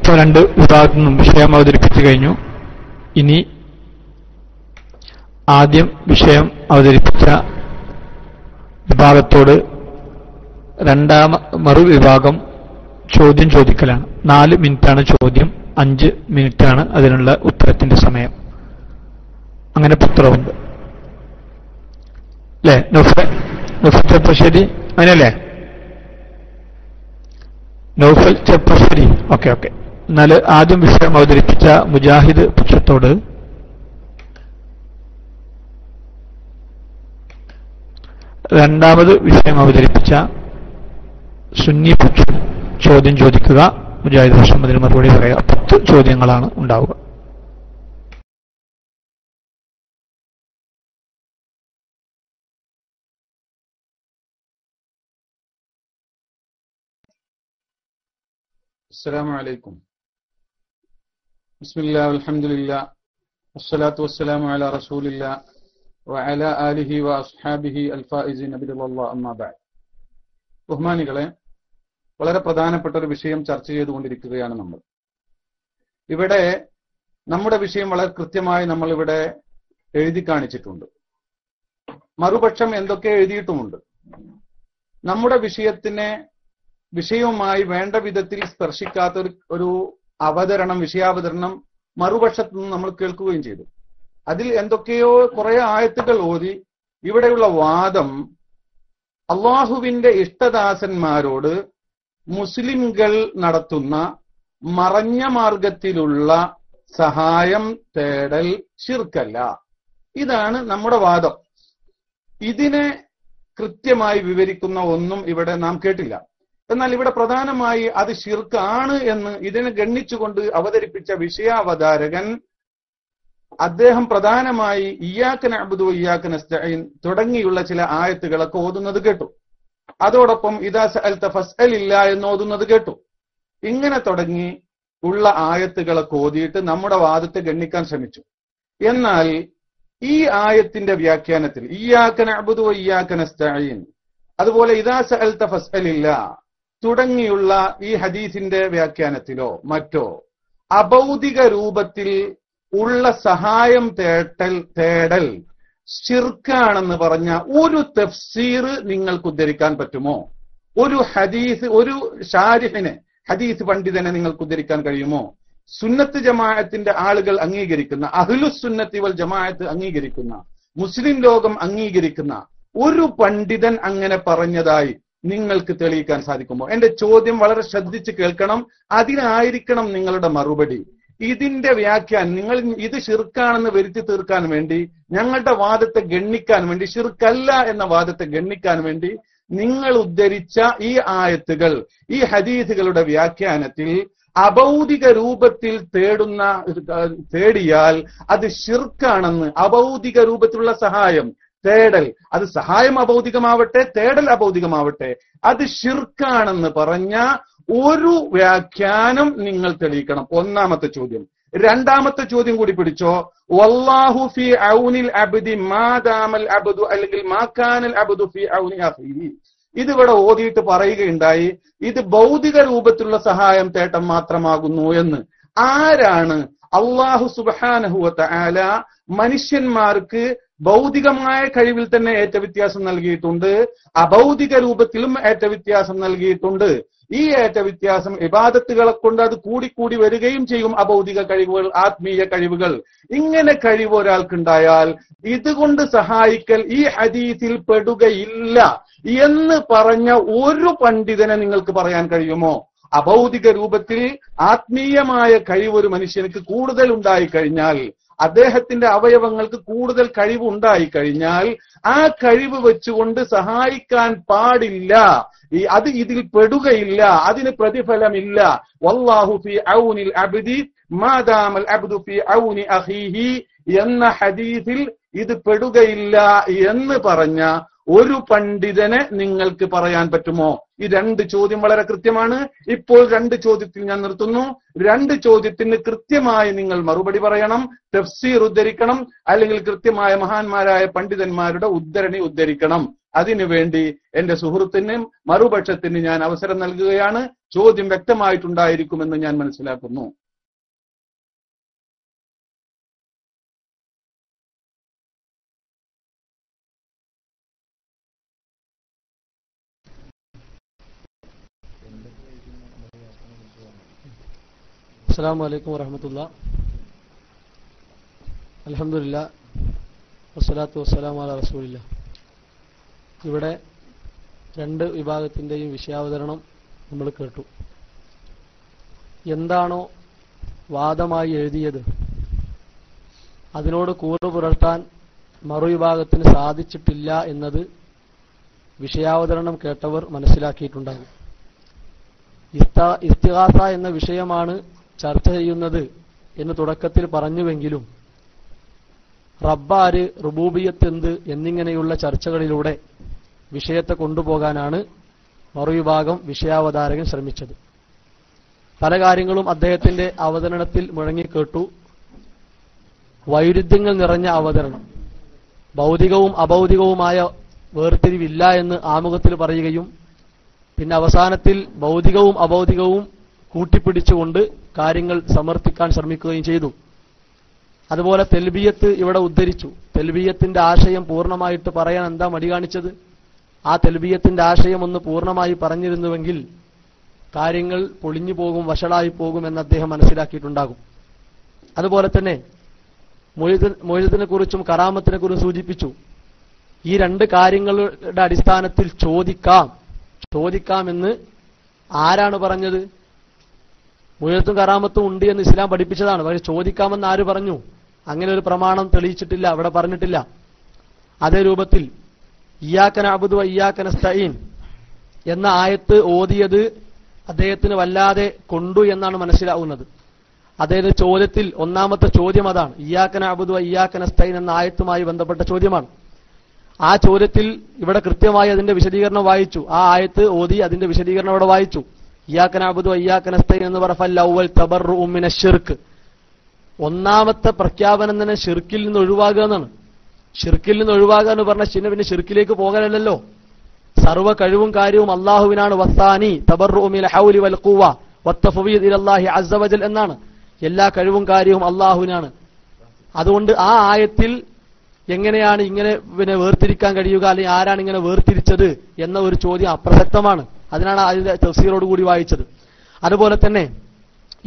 നേരത്തെ രണ്ട് വിഭാഗത്തിൽ നിന്നും വിഷയം അവതരിപ്പിച്ചു കഴിഞ്ഞു. ഇനി ആദ്യം വിഷയം അവതരിപ്പിച്ച വിഭാഗത്തോട് മറുവിഭാഗം ചോദ്യം ചോദിക്കലാണ്. 4 മിനിറ്റാണ് ചോദ്യം, 5 മിനിറ്റാണ് അതിനുള്ള ഉത്തരത്തിന്റെ സമയം. അങ്ങനെ പത്രമുണ്ട് അല്ലേ? നൗഫൽ ചെർപ്പശ്ശേരി അങ്ങനെയല്ലേ? നൗഫൽ ചെർപ്പശ്ശേരി, ഓക്കെ. എന്നാൽ ആദ്യം വിഷയം അവതരിപ്പിച്ച മുജാഹിദ് പക്ഷത്തോട് രണ്ടാമത് വിഷയം അവതരിപ്പിച്ച സുന്നി പക്ഷം ചോദ്യം ചോദിക്കുക. മുജാഹിദ് പക്ഷം അതിന് മറുപടി പറയുക. 10 ചോദ്യങ്ങളാണ് ഉണ്ടാവുക. അസ്സലാമു അലൈക്കും. ബിസ്മില്ലാഹി വൽഹംദുലില്ലാഹ് വസ്സലാത്തു വസ്സലാമു അലാ റസൂലില്ലാഹ് വഅലാ ആലിഹി വഅസ്ഹാബിഹി അൽഫായിസീന ബിറളില്ലാഹി അമ്മാ ബഅദ്. ബഹുമാനികളെ, വളരെ പ്രധാനപ്പെട്ട ഒരു വിഷയം ചർച്ച ചെയ്തുകൊണ്ടിരിക്കുകയാണ് നമ്മൾ. ഇവിടെ നമ്മുടെ വിഷയം വളരെ കൃത്യമായി നമ്മൾ ഇവിടെ എഴുതി കാണിച്ചിട്ടുണ്ട്. മറുപക്ഷം എന്തൊക്കെ എഴുതിയിട്ടുമുണ്ട്. നമ്മുടെ വിഷയവുമായി വേണ്ട വിധത്തിൽ സ്പർശിക്കാത്ത ഒരു വിഷയാവതരണം മറുപക്ഷത്തു നിന്ന് നമ്മൾ കേൾക്കുകയും ചെയ്തു. അതിൽ എന്തൊക്കെയോ കുറെ ആയത്തുകൾ ഓതി ഇവിടെയുള്ള വാദം അള്ളാഹുവിന്റെ ഇഷ്ടദാസന്മാരോട് മുസ്ലിംകൾ നടത്തുന്ന മറഞ്ഞ മാർഗത്തിലുള്ള സഹായം തേടൽ ശിർക്കല്ല. ഇതാണ് നമ്മുടെ വാദം. ഇതിനെ കൃത്യമായി വിവരിക്കുന്ന ഒന്നും ഇവിടെ നാം കേട്ടില്ല. എന്നാൽ ഇവിടെ പ്രധാനമായി അത് ശിർക്കാണ് എന്ന് ഇതിനെ ഗണ്ണിച്ചുകൊണ്ട് അവതരിപ്പിച്ച വിഷയാവതാരകൻ അദ്ദേഹം പ്രധാനമായി ഇയ്യാക നഅ്ബുദു വഇയ്യാക നസ്തഈൻ തുടങ്ങിയുള്ള ചില ആയത്തുകളൊക്കെ ഓതുന്നത് കേട്ടു. അതോടൊപ്പം ഇദാ സഅൽത ഫസ്അലില്ലാ എന്ന് ഓതുന്നത് കേട്ടു. ഇങ്ങനെ തുടങ്ങി ഉള്ള ആയത്തുകളൊക്കെ ഓതിയിട്ട് നമ്മുടെ വാദത്തെ ഗണ്ണിക്കാൻ ശ്രമിച്ചു. എന്നാൽ ഈ ആയത്തിന്റെ വ്യാഖ്യാനത്തിൽ ഇയ്യാക നഅ്ബുദു വഇയ്യാക നസ്തഈൻ, അതുപോലെ ഇദാ സഅൽത ഫസ്അലില്ലാ തുടങ്ങിയുള്ള ഈ ഹദീസിന്റെ വ്യാഖ്യാനത്തിലോ മറ്റോ അഭൗതിക രൂപത്തിൽ ഉള്ള സഹായം തേടൽ ശിർക്കാണെന്ന് പറഞ്ഞ ഒരു തഫ്സീർ നിങ്ങൾക്ക് ഉദ്ധരിക്കാൻ പറ്റുമോ? ഒരു ഹദീസ് പണ്ഡിതനെ നിങ്ങൾക്ക് ഉദ്ധരിക്കാൻ കഴിയുമോ? സുന്നത്ത് ജമാഅത്തിന്റെ ആളുകൾ അംഗീകരിക്കുന്ന, അഹ്ലുസ് സുന്നത്തി വൽ ജമാഅത്ത് അംഗീകരിക്കുന്ന, മുസ്ലിം ലോകം അംഗീകരിക്കുന്ന ഒരു പണ്ഡിതൻ അങ്ങനെ പറഞ്ഞതായി നിങ്ങൾക്ക് തെളിയിക്കാൻ സാധിക്കുമോ? എന്റെ ചോദ്യം വളരെ ശ്രദ്ധിച്ച് കേൾക്കണം. അതിനായിരിക്കണം നിങ്ങളുടെ മറുപടി. ഇതിന്റെ വ്യാഖ്യാനം നിങ്ങൾ ഇത് ശിർക്കാണെന്ന് വരുത്തി തീർക്കാൻ വേണ്ടി, ഞങ്ങളുടെ വാദത്തെ ഗണ്ണിക്കാൻ വേണ്ടി, ശിർക്കല്ല എന്ന വാദത്തെ ഗണ്ണിക്കാൻ വേണ്ടി നിങ്ങൾ ഉദ്ധരിച്ച ഈ ആയത്തുകൾ, ഈ ഹദീസുകളുടെ വ്യാഖ്യാനത്തിൽ അഭൗതിക രൂപത്തിൽ തേടിയാൽ അത് ശിർക്കാണെന്ന്, അഭൗതിക രൂപത്തിലുള്ള സഹായം തേടൽ, അത് സഹായം അഭൗതികമാവട്ടെ തേടൽ അഭൗതികമാവട്ടെ, അത് ശിർക്കാണെന്ന് പറഞ്ഞ ഒരു വ്യാഖ്യാനം നിങ്ങൾ തെളിയിക്കണം. ഒന്നാമത്തെ ചോദ്യം. രണ്ടാമത്തെ ചോദ്യം കൂടി പിടിച്ചോ. വല്ലാഹു ഫീ ഔനിൽ അബ്ദി മാ ദാമൽ അബ്ദു, അല്ലെങ്കിൽ മാ കാനൽ അബ്ദു ഫീ ഔനി അഖീഹി. ഇതിവിടെ ഓതിയിട്ട് പറയുകയുണ്ടായി ഇത് ഭൗതിക രൂപത്തിലുള്ള സഹായം തേട്ടം മാത്രമാകുന്നു എന്ന്. ആരാണ്? അല്ലാഹു സുബ്ഹാനഹു വ തആല മനുഷ്യന്മാർക്ക് ഭൗതികമായ കഴിവിൽ തന്നെ ഏറ്റവ്യത്യാസം നൽകിയിട്ടുണ്ട്, അഭൗതിക രൂപത്തിലും ഏറ്റവ്യത്യാസം നൽകിയിട്ടുണ്ട്. ഈ ഏറ്റവ്യത്യാസം ഇബാദത്തുകളെ കൊണ്ട് അത് കൂടിക്കൂടി വരികയും ചെയ്യും. അഭൗതിക കഴിവുകൾ, ആത്മീയ കഴിവുകൾ, ഇങ്ങനെ കഴിവ് ഒരാൾക്കുണ്ടായാൽ ഇതുകൊണ്ട് സഹായിക്കൽ ഈ ഹദീസിൽ പെടുകയില്ല എന്ന് പറഞ്ഞ ഒരു പണ്ഡിതനെ നിങ്ങൾക്ക് പറയാൻ കഴിയുമോ? അഭൗതിക രൂപത്തിൽ ആത്മീയമായ കഴിവ് ഒരു മനുഷ്യർക്ക് കൂടുതൽ ഉണ്ടായിക്കഴിഞ്ഞാൽ, അദ്ദേഹത്തിന്റെ അവയവങ്ങൾക്ക് കൂടുതൽ കഴിവ് ഉണ്ടായിക്കഴിഞ്ഞാൽ ആ കഴിവ് വെച്ചുകൊണ്ട് സഹായിക്കാൻ പാടില്ല, അത് ഇതിൽ പെടുകയില്ല, അതിന് പ്രതിഫലമില്ല. വല്ലാഹു ഫീ ഔനിൽ അബ്ദി മാ ദാമൽ അബ്ദു ഫീ ഔനി അഖീഹി എന്ന ഹദീസിൽ ഇത് പെടുകയില്ല എന്ന് പറഞ്ഞ ഒരു പണ്ഡിതനെ നിങ്ങൾക്ക് പറയാൻ പറ്റുമോ? ഈ രണ്ട് ചോദ്യം വളരെ കൃത്യമാണ്. ഇപ്പോൾ രണ്ട് ചോദ്യത്തിൽ ഞാൻ നിർത്തുന്നു. രണ്ട് ചോദ്യത്തിന് കൃത്യമായി നിങ്ങൾ മറുപടി പറയണം, തഫ്സീർ ഉദ്ധരിക്കണം, അല്ലെങ്കിൽ കൃത്യമായ മഹാന്മാരായ പണ്ഡിതന്മാരുടെ ഉദ്ധരണി ഉദ്ധരിക്കണം. അതിനുവേണ്ടി എന്റെ സുഹൃത്തിന് മറുപക്ഷത്തിന് ഞാൻ അവസരം നൽകുകയാണ്. ചോദ്യം വ്യക്തമായിട്ടുണ്ടായിരിക്കുമെന്ന് ഞാൻ മനസ്സിലാക്കുന്നു. അസ്സലാമു അലൈക്കും വറഹ്മത്തുള്ളാഹി. അൽഹംദുലില്ലാഹ് വസ്സലാത്തു വസ്സലാമു അലാ റസൂലില്ലാഹ്. ഇവിടെ രണ്ട് വിഭാഗത്തിൻ്റെയും വിഷയാവതരണം നമ്മൾ കേട്ടു. എന്താണോ വാദമായി എഴുതിയത് അതിനോട് കൂറ് പുലർത്താൻ മറുവിഭാഗത്തിന് സാധിച്ചിട്ടില്ല എന്നത് വിഷയാവതരണം കേട്ടവർ മനസ്സിലാക്കിയിട്ടുണ്ടാകും. ഇസ്തിഗാസ എന്ന വിഷയമാണ് ചർച്ച ചെയ്യുന്നത് എന്ന് തുടക്കത്തിൽ പറഞ്ഞുവെങ്കിലും റബ്ബാര്, റുബൂബിയത്ത് എന്ത് എന്നിങ്ങനെയുള്ള ചർച്ചകളിലൂടെ വിഷയത്തെ കൊണ്ടുപോകാനാണ് മറുവിഭാഗം വിഷയാവതാരകൻ ശ്രമിച്ചത്. പല കാര്യങ്ങളും അദ്ദേഹത്തിന്റെ അവതരണത്തിൽ മുഴങ്ങിക്കേട്ടു. വൈരുദ്ധ്യങ്ങൾ നിറഞ്ഞ അവതരണം, ഭൗതികവും അഭൗതികവുമായ വേർതിരിവില്ല എന്ന് ആമുഖത്തിൽ പറയുകയും പിന്നെ അവസാനത്തിൽ ഭൗതികവും അഭൗതികവും കൂട്ടിപ്പിടിച്ചുകൊണ്ട് കാര്യങ്ങൾ സമർത്ഥിക്കാൻ ശ്രമിക്കുകയും ചെയ്തു. അതുപോലെ തെൽബിയത്ത് ഇവിടെ ഉദ്ധരിച്ചു. തെൽബിയത്തിന്റെ ആശയം പൂർണ്ണമായിട്ട് പറയാൻ എന്താ മടി കാണിച്ചത്? ആ തെൽബിയത്തിന്റെ ആശയം ഒന്ന് പൂർണ്ണമായി പറഞ്ഞിരുന്നുവെങ്കിൽ കാര്യങ്ങൾ പൊളിഞ്ഞു പോകും, വഷളായി പോകും എന്ന് അദ്ദേഹം മനസ്സിലാക്കിയിട്ടുണ്ടാകും. അതുപോലെ തന്നെ മൊയ്‌ദിനെ കുറിച്ചും കറാമത്തിനെ കുറിച്ചും സൂചിപ്പിച്ചു. ഈ രണ്ട് കാര്യങ്ങളുടെ അടിസ്ഥാനത്തിൽ ചോദിക്കാമെന്ന് ആരാണ് പറഞ്ഞത്? മൊയ്‌ദും കറാമത്തും ഉണ്ട് എന്ന് ഇസ്ലാം പഠിപ്പിച്ചതാണ്. പക്ഷെ ചോദിക്കാമെന്ന് ആര് പറഞ്ഞു? അങ്ങനെ ഒരു പ്രമാണം തെളിയിച്ചിട്ടില്ല, അവിടെ പറഞ്ഞിട്ടില്ല. അതേ രൂപത്തിൽ ഇയ്യാക നഅ്ബുദു വ ഇയ്യാക നസ്തഈൻ എന്ന ആയത്ത് ഓതിയത് അദ്ദേഹത്തിന് വല്ലാതെ കൊണ്ടു എന്നാണ് മനസ്സിലാവുന്നത്. അദ്ദേഹത്തിന്റെ ചോദ്യത്തിൽ ഒന്നാമത്തെ ചോദ്യം അതാണ്. ഇയ്യാക നഅ്ബുദു വ ഇയ്യാക നസ്തഈൻ എന്ന ആയത്തുമായി ബന്ധപ്പെട്ട ചോദ്യമാണ്. ആ ചോദ്യത്തിൽ ഇവിടെ കൃത്യമായി അതിന്റെ വിശദീകരണം വായിച്ചു. ആ ആയത്ത് ഓതി അതിന്റെ വിശദീകരണം ഇവിടെ വായിച്ചു. ഇയ്യാക നഅ്ബുദു വ ഇയ്യാക നസ്തഈൻ എന്ന് പറഞ്ഞാൽ അവൽ തബർറുഉ മിനശ് ശിർക്ക്, ഒന്നാമത്തെ പ്രഖ്യാപനം തന്നെ ഷിർക്കിൽ നിന്ന് ഒഴിവാകുക എന്നാണ്. ഷിർക്കിൽ നിന്ന് ഒഴിവാകുക എന്ന് പറഞ്ഞാൽ പിന്നെ ഷിർക്കിലേക്ക് പോകാനല്ലോ. സർവ്വ കഴിവും കാര്യവും അള്ളാഹുവിനാണ്. വസ്സാനി തബർറുഉ മിനൽ ഹൗലി വൽ ഖുവ വത്തഫ്വീദ് ഇലല്ലാഹി അസ്സ വജൽ എന്നാണ്. എല്ലാ കഴിവും കാര്യവും അള്ളാഹുവിനാണ്. അതുകൊണ്ട് ആ ആയത്തിൽ എങ്ങനെയാണ് ഇങ്ങനെ പിന്നെ വേർതിരിക്കാൻ കഴിയുക, അല്ലെങ്കിൽ ആരാണ് ഇങ്ങനെ വേർതിരിച്ചത് എന്ന ഒരു ചോദ്യം അപ്രസക്തമാണ്. അതിനാണ് അതിന്റെ തഫ്സീറോടുകൂടി വായിച്ചത്. അതുപോലെ തന്നെ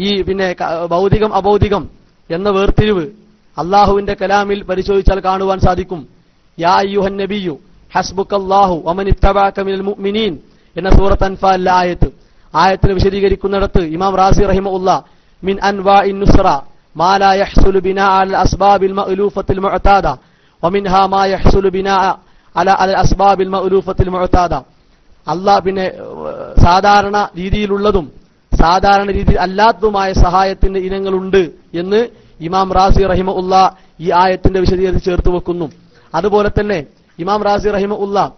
ഈ പിന്നെ ഭൗതികം അഭൗതികം എന്ന വേർതിരിവ് അള്ളാഹുവിന്റെ കലാമിൽ പരിശോധിച്ചാൽ കാണുവാൻ സാധിക്കും. യാ അയ്യുഹൻ നബിയ്യു ഹസ്ബുക്കല്ലാഹു വമൻ ഇത്തബഅക മിനൽ മുഅ്മിനീൻ എന്ന സൂറത്ത് അൻഫാലിലെ ആയത്തിന് വിശദീകരിക്കുന്നിടത്ത് ഇമാം റാസി റഹിമഹുല്ലാഹ് മിൻ അൻവാഇൻ നുസ്റ മാ ലാ യഹ്സുലു ബിനാ അൽ അസ്ബാബിൽ മഅലൂഫത്തിൽ മുഅതാദ വമിൻഹാ മാ യഹ്സുലു ബിനാ അലാ അൽ അസ്ബാബിൽ മഅലൂഫത്തിൽ മുഅതാദ. അല്ലാഹ് പിന്നെ സാധാരണ രീതിയിലുള്ളതും സാധാരണ രീതിയിൽ അല്ലാത്തതുമായ സഹായത്തിന്റെ ഇനങ്ങളുണ്ട് എന്ന് ഇമാം റാസി റഹിമഹുല്ലാഹ് ഈ ആയത്തിന്റെ വിശദീകരണത്തിൽ ചേർത്ത് വെക്കുന്നു. അതുപോലെ തന്നെ ഇമാം റാസി റഹിമഹുല്ലാഹ്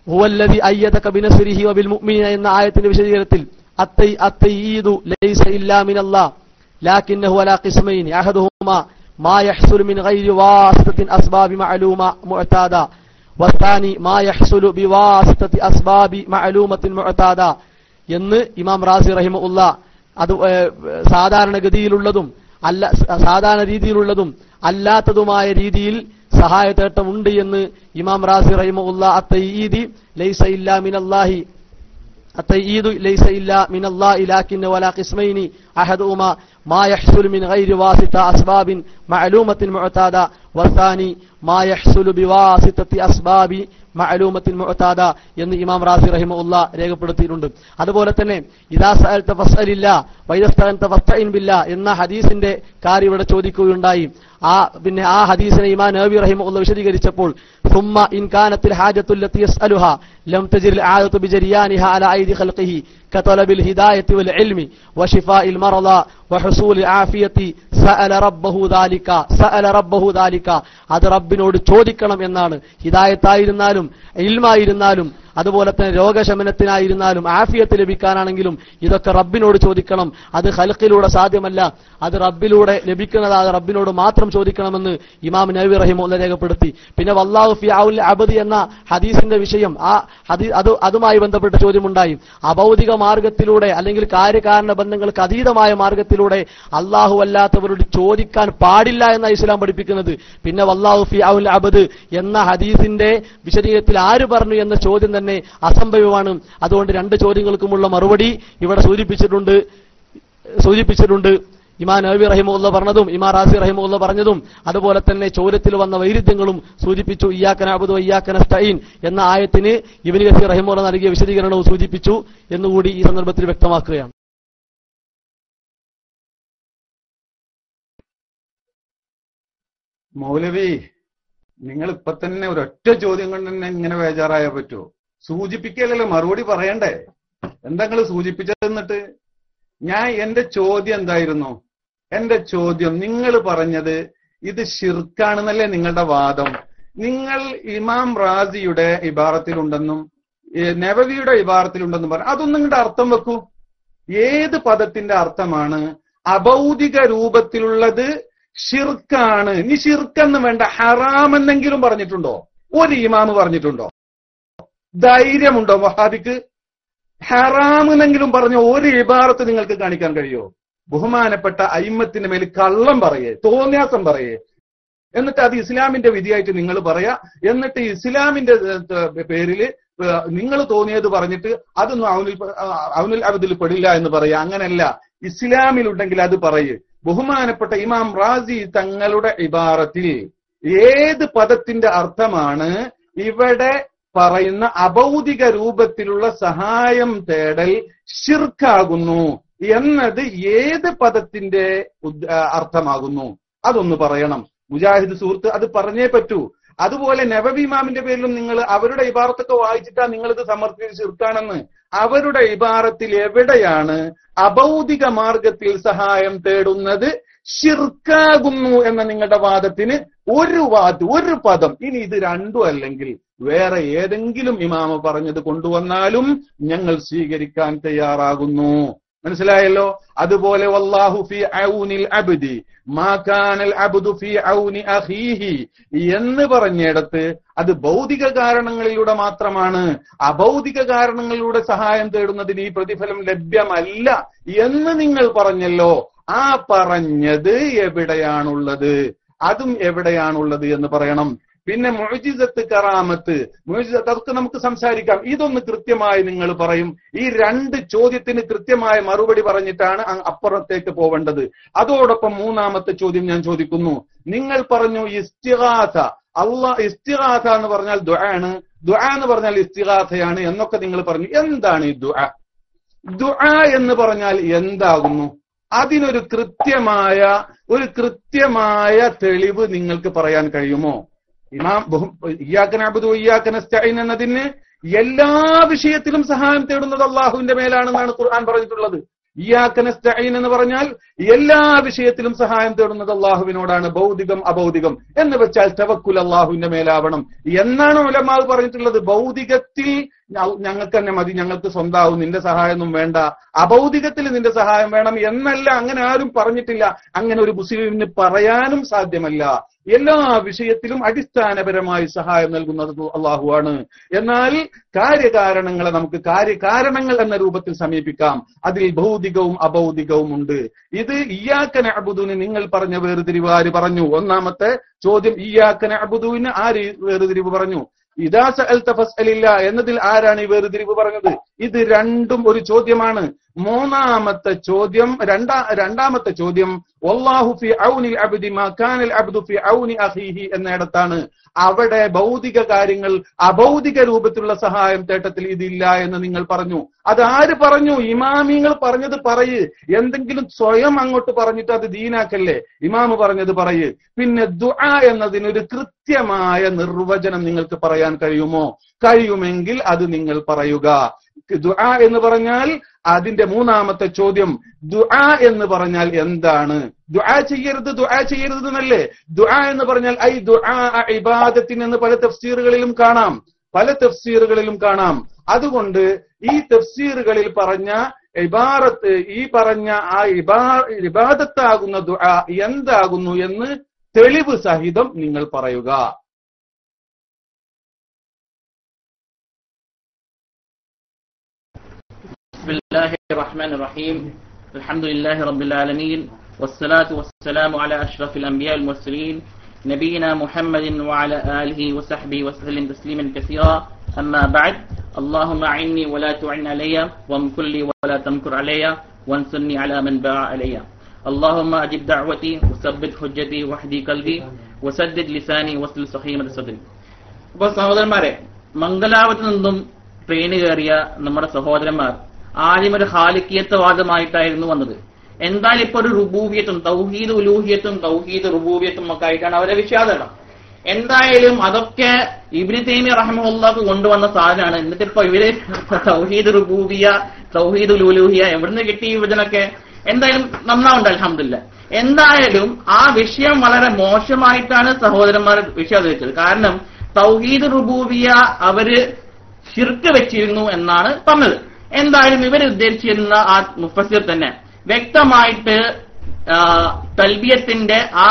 ഹുവല്ലദി അയ്യദക ബിനസ്രിഹി വബിൽ മുഅ്മിനീന എന്ന ആയത്തിന്റെ വിശദീകരണത്തിൽ അത്തഈദു ലൈസ ഇല്ലാ മിനല്ലാഹ് ലാകിന്നഹു അലാ ഖിസ്മൈനി അഹദുഹുമാ മാ യഹ്സുലു മിൻ ഗൈരി വാസിതത്തിൻ അസ്ബാബി മഅലൂമ മുഅതാദ വസ്താനി മാ യഹ്സുലു ബിവാസിതത്തി അസ്ബാബി മഅലൂമത്തിൻ മുഅതാദ എന്ന് ഇമാം റാസി റഹിമഹുല്ലാഹ് അത് സാധാരണഗതിയിലുള്ളതും സാധാരണ രീതിയിലുള്ളതും അല്ലാത്തതുമായ രീതിയിൽ സഹായതേട്ടമുണ്ട് എന്ന് ഇമാം റാസി റഹിമഹുല്ലാഹ് അത്തഈദു ലൈസ ഇല്ലാ മിനല്ലാഹി ലാകിന്ന വലാ ഖിസ്മൈനി അഹദുഹുമാ മാ യഹ്സുലു മിൻ ഗൈരി വാസിത അസ്ബാബിൻ മഅലൂമത്തിൻ മുഅതാദ വസാനി മാ യഹ്സുലു ബിവാസിതത്തി അസ്ബാബി മഅലൂമത്തിൻ മുഅതാദ എന്ന് ഇമാം റാസി റഹിമഹുല്ലാഹ് രേഖപ്പെടുത്തിയിട്ടുണ്ട്. അതുപോലെ തന്നെ ഇദാ സഅൽത ഫസ്അലില്ലാ വഇദാ സ്തഅൻത ഫസ്തഇൻ ബില്ലാ എന്ന ഹദീസിന്റെ കാര്യം ഇവിടെ ചോദിക്കുകയുണ്ടായി. പിന്നെ ആ ഹദീസിനെ ഇമാം നവവി റഹിമഹുല്ലാഹ് വിശദീകരിച്ചപ്പോൾ ثم إن كانت الحاجة التي يسألها لم تجر العادة بجريانها على أيدي خلقه كطلب الهداية والعلم وشفاء المرضى وحصول العافية سأل ربه ذلك അത് റബ്ബിനോട് ചോദിക്കണം എന്നാണ്. ഹിദായത്തായിരുന്നാലും ഇൽമായിരുന്നാലും അതുപോലെ തന്നെ രോഗശമനത്തിനായിരുന്നാലും ആഫിയത്ത് ലഭിക്കാനാണെങ്കിലും ഇതൊക്കെ റബ്ബിനോട് ചോദിക്കണം. അത് ഖൽഖിലൂടെ സാധ്യമല്ല, അത് റബ്ബിലൂടെ ലഭിക്കുന്നതാണ്, റബ്ബിനോട് മാത്രം ചോദിക്കണമെന്ന് ഇമാം നവവി റഹിമഹുല്ലാഹ് രേഖപ്പെടുത്തി. പിന്നെ വല്ലാഹു ഫി ഔനിൽ അബ്ദി എന്ന ഹദീസിന്റെ വിഷയം, അതുമായി ബന്ധപ്പെട്ട ചോദ്യമുണ്ടായി. അഭൗതിക മാർഗത്തിലൂടെ അല്ലെങ്കിൽ കാര്യകാരണ ബന്ധങ്ങൾക്ക് അതീതമായ മാർഗത്തിലൂടെ അള്ളാഹു അല്ലാത്തവരോട് ചോദിക്കാൻ പാടില്ല എന്ന ഇസ്ലാം പഠിപ്പിക്കുന്നത്. പിന്നെ വല്ലാഹു ഫി ഔനിൽ അബ്ദ് എന്ന ഹദീസിന്റെ വിശദീകരണത്തിൽ ആര് പറഞ്ഞു എന്ന ചോദ്യം തന്നെ അസംഭവ്യമാണ്. അതുകൊണ്ട് രണ്ട് ചോദ്യങ്ങൾക്കുമുള്ള മറുപടി ഇവിടെ സൂചിപ്പിച്ചിട്ടുണ്ട്. ഇമാം നവവി റഹിമഹുല്ലാഹ് പറഞ്ഞതും ഇമാം റാസി റഹിമഹുല്ലാഹ് പറഞ്ഞതും അതുപോലെ തന്നെ ചോദ്യത്തിൽ വന്ന വൈരുദ്ധ്യങ്ങളും സൂചിപ്പിച്ചു. ഇയ്യാക നഅ്ബുദു വ ഇയ്യാക നസ്തഈൻ എന്ന ആയത്തിന് ഇബ്നു കസീർ റഹിമഹുല്ലാഹ് നൽകിയ വിശദീകരണവും സൂചിപ്പിച്ചു എന്നുകൂടി ഈ സന്ദർഭത്തിൽ വ്യക്തമാക്കുകയാണ്. മൗലവി, നിങ്ങൾ ഇപ്പൊ തന്നെ ഒരൊറ്റ ചോദ്യം കൊണ്ട് തന്നെ ഇങ്ങനെ ബേജാറായാ പറ്റുമോ? സൂചിപ്പിക്കലല്ലോ, മറുപടി പറയണ്ടേ? എന്താ നിങ്ങൾ സൂചിപ്പിച്ചതെന്നിട്ട്? എന്റെ ചോദ്യം എന്തായിരുന്നു? എന്റെ ചോദ്യം, നിങ്ങൾ പറഞ്ഞത് ഇത് ശിർക്കാണെന്നല്ലേ നിങ്ങളുടെ വാദം? നിങ്ങൾ ഇമാം റാസിയുടെ ഇബാറത്തിലുണ്ടെന്നും നവവിയുടെ ഇബാറത്തിലുണ്ടെന്നും പറഞ്ഞു. അതൊന്നും നിങ്ങളുടെ അർത്ഥം വെക്കൂ. ഏത് പദത്തിന്റെ അർത്ഥമാണ്? അഭൗതിക രൂപത്തിലുള്ളത് ഷിർക്കാണ്. ഇനി ഷിർക്കെന്ന് വേണ്ട, ഹറാം എന്നെങ്കിലും പറഞ്ഞിട്ടുണ്ടോ? ഒരു ഇമാമ് പറഞ്ഞിട്ടുണ്ടോ? ധൈര്യമുണ്ടോ വഹാബിക്ക്? ഹറാമെന്നെങ്കിലും പറഞ്ഞ ഒരു ഇബാറത്ത് നിങ്ങൾക്ക് കാണിക്കാൻ കഴിയോ? ബഹുമാനപ്പെട്ട അയിമ്മത്തിന്റെ മേൽ കള്ളം പറയേ, തോന്നിയാസം പറയേ, എന്നിട്ട് അത് ഇസ്ലാമിന്റെ വിധിയായിട്ട് നിങ്ങൾ പറയാ, എന്നിട്ട് ഇസ്ലാമിന്റെ പേരിൽ നിങ്ങൾ തോന്നിയത് പറഞ്ഞിട്ട് അതൊന്നും ഔനുൽ അബ്ദിൽ പെടില്ല എന്ന് പറയാ. അങ്ങനല്ല, ഇസ്ലാമിലുണ്ടെങ്കിൽ അത് പറയേ. ബഹുമാനപ്പെട്ട ഇമാം റാസി തങ്ങളുടെ ഇബാറത്തിൽ ഏത് പദത്തിന്റെ അർത്ഥമാണ് ഇവിടെ പറയുന്ന അഭൗതിക രൂപത്തിലുള്ള സഹായം തേടൽ ശിർക്കാകുന്നു എന്നത് ഏത് പദത്തിന്റെ അർത്ഥമാകുന്നു? അതൊന്ന് പറയണം മുജാഹിദ് സുഹൃത്ത്, അത് പറഞ്ഞേ പറ്റൂ. അതുപോലെ നവവി ഇമാമിന്റെ പേരിലും നിങ്ങൾ അവരുടെ ഇബാറത്തൊക്കെ വായിച്ചിട്ടാ നിങ്ങളിത് സമർത്ഥിച്ച് ശിർക്കാണെന്ന്. അവരുടെ ഇബാറത്തിൽ എവിടെയാണ് അഭൗതിക മാർഗത്തിൽ സഹായം തേടുന്നത് ശിർക്കാകുന്നു എന്ന നിങ്ങളുടെ വാദത്തിന് ഒരു പദം, ഇനി ഇത് രണ്ടും അല്ലെങ്കിൽ വേറെ ഏതെങ്കിലും ഇമാമ പറഞ്ഞത് കൊണ്ടുവന്നാലും ഞങ്ങൾ സ്വീകരിക്കാൻ തയ്യാറാകുന്നു. മനസ്സിലായല്ലോ? അതുപോലെ വല്ലാഹു ഫി ഔനിൽ അബ്ദി മാ കാനൽ അബ്ദു ഫി ഔനി അഖീഹി എന്ന് പറഞ്ഞിടത്ത് അത് ഭൗതിക കാരണങ്ങളിലൂടെ മാത്രമാണ്. അഭൗതിക കാരണങ്ങളിലൂടെ സഹായം തേടുന്നതിന് ഈ പ്രതിഫലം ലഭ്യമല്ല എന്ന് നിങ്ങൾ പറഞ്ഞല്ലോ. ആ പറഞ്ഞത് എവിടെയാണുള്ളത്? അതും എവിടെയാണുള്ളത് എന്ന് പറയണം. പിന്നെ മുഅ്ജിസത്ത്, കറാമത്ത്, മുഅ്ജിസത്ത്, അതൊക്കെ നമുക്ക് സംസാരിക്കാം. ഇതൊന്ന് കൃത്യമായി നിങ്ങൾ പറയും. ഈ രണ്ട് ചോദ്യത്തിന് കൃത്യമായ മറുപടി പറഞ്ഞിട്ടാണ് അപ്പുറത്തേക്ക് പോവേണ്ടത്. അതോടൊപ്പം മൂന്നാമത്തെ ചോദ്യം ഞാൻ ചോദിക്കുന്നു. നിങ്ങൾ പറഞ്ഞു ഇസ്തിഗാസ, ഇസ്തിഗാസ എന്ന് പറഞ്ഞാൽ ദുആണ്, ദുആ എന്ന് പറഞ്ഞാൽ ഇസ്തിഗാസയാണ് എന്നൊക്കെ നിങ്ങൾ പറഞ്ഞു. എന്താണ് ഈ ദുആ? ദുആ എന്ന് പറഞ്ഞാൽ എന്താകുന്നു? അതിനൊരു കൃത്യമായ തെളിവ് നിങ്ങൾക്ക് പറയാൻ കഴിയുമോ? ഇയ്യാക നഅ്ബുദു വ ഇയ്യാക നസ്തഈൻ എന്നതിന് എല്ലാ വിഷയത്തിലും സഹായം തേടുന്നത് അള്ളാഹുവിന്റെ മേലാണെന്നാണ് ഖുർആൻ പറഞ്ഞിട്ടുള്ളത്. ഇയ്യാക നസ്തഈൻ എന്ന് പറഞ്ഞാൽ എല്ലാ വിഷയത്തിലും സഹായം തേടുന്നത് അള്ളാഹുവിനോടാണ്, ഭൗതികം അഭൗതികം എന്ന് വെച്ചാൽ തവക്കുൽ അള്ളാഹുവിന്റെ മേലാവണം എന്നാണ് ഉലമാവ് പറഞ്ഞിട്ടുള്ളത്. ഭൗതികത്തിൽ ഞങ്ങൾക്ക് തന്നെ മതി, ഞങ്ങൾക്ക് സ്വന്താവും, നിന്റെ സഹായമൊന്നും വേണ്ട, അഭൗതികത്തിൽ നിന്റെ സഹായം വേണം എന്നല്ല, അങ്ങനെ ആരും പറഞ്ഞിട്ടില്ല. അങ്ങനെ ഒരു മുസ്ലിമിന് പറയാനും സാധ്യമല്ല. എല്ലാ വിഷയത്തിലും അടിസ്ഥാനപരമായി സഹായം നൽകുന്നത് അള്ളാഹുവാണ്. എന്നാൽ കാര്യകാരണങ്ങളെ നമുക്ക് കാര്യകാരണങ്ങൾ എന്ന രൂപത്തിൽ സമീപിക്കാം. അതിൽ ഭൗതികവും അഭൗതികവും ഉണ്ട്. ഇത് ഇയ്യാക നഅ്ബുദുവിന് നിങ്ങൾ പറഞ്ഞ വേർതിരിവ് ആര് പറഞ്ഞു? ഒന്നാമത്തെ ചോദ്യം, ഇയ്യാക നഅ്ബുദുവിന് ആര് വേർതിരിവ് പറഞ്ഞു? ഇദാ സഅൽത ഫസ്അലില്ലാ എന്നതിൽ ആരാണ് ഈ വേർതിരിവ് പറഞ്ഞത്? ഇത് രണ്ടും ഒരു ചോദ്യമാണ്. മൂന്നാമത്തെ ചോദ്യം, രണ്ടാമത്തെ ചോദ്യം വല്ലാഹു ഫി ഔനിൽ അബ്ദി മാ കാനൽ അബ്ദു ഫി ഔനി അഖീഹി എന്നിടത്താണ്. അവിടെ ഭൗതിക കാര്യങ്ങൾ അഭൗതിക രൂപത്തിലുള്ള സഹായം തേട്ടത്തിൽ ഇതില്ല എന്ന് നിങ്ങൾ പറഞ്ഞു. അത് ആര് പറഞ്ഞു? ഇമാമിങ്ങൾ പറഞ്ഞത് പറയ്. എന്തെങ്കിലും സ്വയം അങ്ങോട്ട് പറഞ്ഞിട്ട് അത് ദീനാക്കല്ലേ. ഇമാമ് പറഞ്ഞത് പറയ്. പിന്നെ ദുആ എന്നതിനൊരു കൃത്യമായ നിർവചനം നിങ്ങൾക്ക് പറയാൻ കഴിയുമോ? കഴിയുമെങ്കിൽ അത് നിങ്ങൾ പറയുക. ദുആ എന്ന് പറഞ്ഞാൽ അതിന്റെ മൂന്നാമത്തെ ചോദ്യം, ദുആ എന്ന് പറഞ്ഞാൽ എന്താണ്? ദുആ ചെയ്യരുത് എന്നല്ലേ? ദുആ എന്ന് പറഞ്ഞാൽ ഐ ദുആ ഇബാദത്തിൻ എന്ന് പല തഫ്സീറുകളിലും കാണാം. പല തഫ്സീറുകളിലും കാണാം. അതുകൊണ്ട് ഈ തഫ്സീറുകളിൽ പറഞ്ഞ ഇബാറത്ത്, ഈ പറഞ്ഞ ആ ഇബാദത്താകുന്ന ദുആ എന്താകുന്നു എന്ന് തെളിവ് സഹിതം നിങ്ങൾ പറയുക. ബിസ്മില്ലാഹിർ റഹ്മാനിർ റഹീം. അൽഹംദുലില്ലാഹി റബ്ബിൽ ആലമീൻ വസ്സലാത്തു വസ്സലാമു അലാ അഷ്റഫിൽ അംബിയാ വൽ മുർസലീൻ നബിയിനാ മുഹമ്മദിൻ വഅലാ ആലിഹി വസഹ്ബിഹി വസല്ലം തസ്ലീമൻ കസീറാ. അമ്മാ ബഅദ്. اللهم أعني ولا تعن علي وامكر لي ولا تمكر علي وانصرني على من باع علي. اللهم أجب دعوتي وثبت حجتي واهدي قلبي وسدد لساني واسلل سخيمة صدري. അപ്പോൾ സഹോദരന്മാരെ, മംഗലാപുരത്ത് നിന്നും ട്രെയിൻ കയറിയ നമ്മുടെ സഹോദരന്മാർ ആദ്യം ഒരു ഖാലിഖിയത്വവാദമായിട്ടായിരുന്നു വന്നത്. എന്തായാലും ഇപ്പൊ ഒരു റുബൂബിയത്തും തൗഹീദ് ഉലൂഹിയത്തും തൗഹീദ് റുബൂബിയത്തും ഒക്കെ ആയിട്ടാണ് അവരെ വിശ്വാസം. എന്തായാലും അതൊക്കെ ഇബ്നു തൈമിയ്യ റഹിമഹുല്ലാഹ് കൊണ്ടുവന്ന സാധനമാണ്. എന്നിട്ട് ഇപ്പൊ ഇവര് തൗഹീദ് റുബൂബിയ തൗഹീദ് ഉലൂഹിയ എവിടുന്ന് കിട്ടി ഇതിനൊക്കെ? എന്തായാലും നന്നാവുണ്ട്, അൽഹംദുലില്ലാഹ്. എന്തായാലും ആ വിഷയം വളരെ മോശമായിട്ടാണ് സഹോദരന്മാർ വിശ്വസിച്ചത്. കാരണം തൗഹീദ് റുബൂബിയ അവര് ശിർക്ക് വെച്ചിരുന്നു എന്നാണ് പറഞ്ഞത്. എന്തായാലും ഇവർ ഉദ്ദേശിച്ചിരുന്ന ആ മുഫസ്സിർ തന്നെ വ്യക്തമായിട്ട് തൽബിയത്തിന്റെ ആ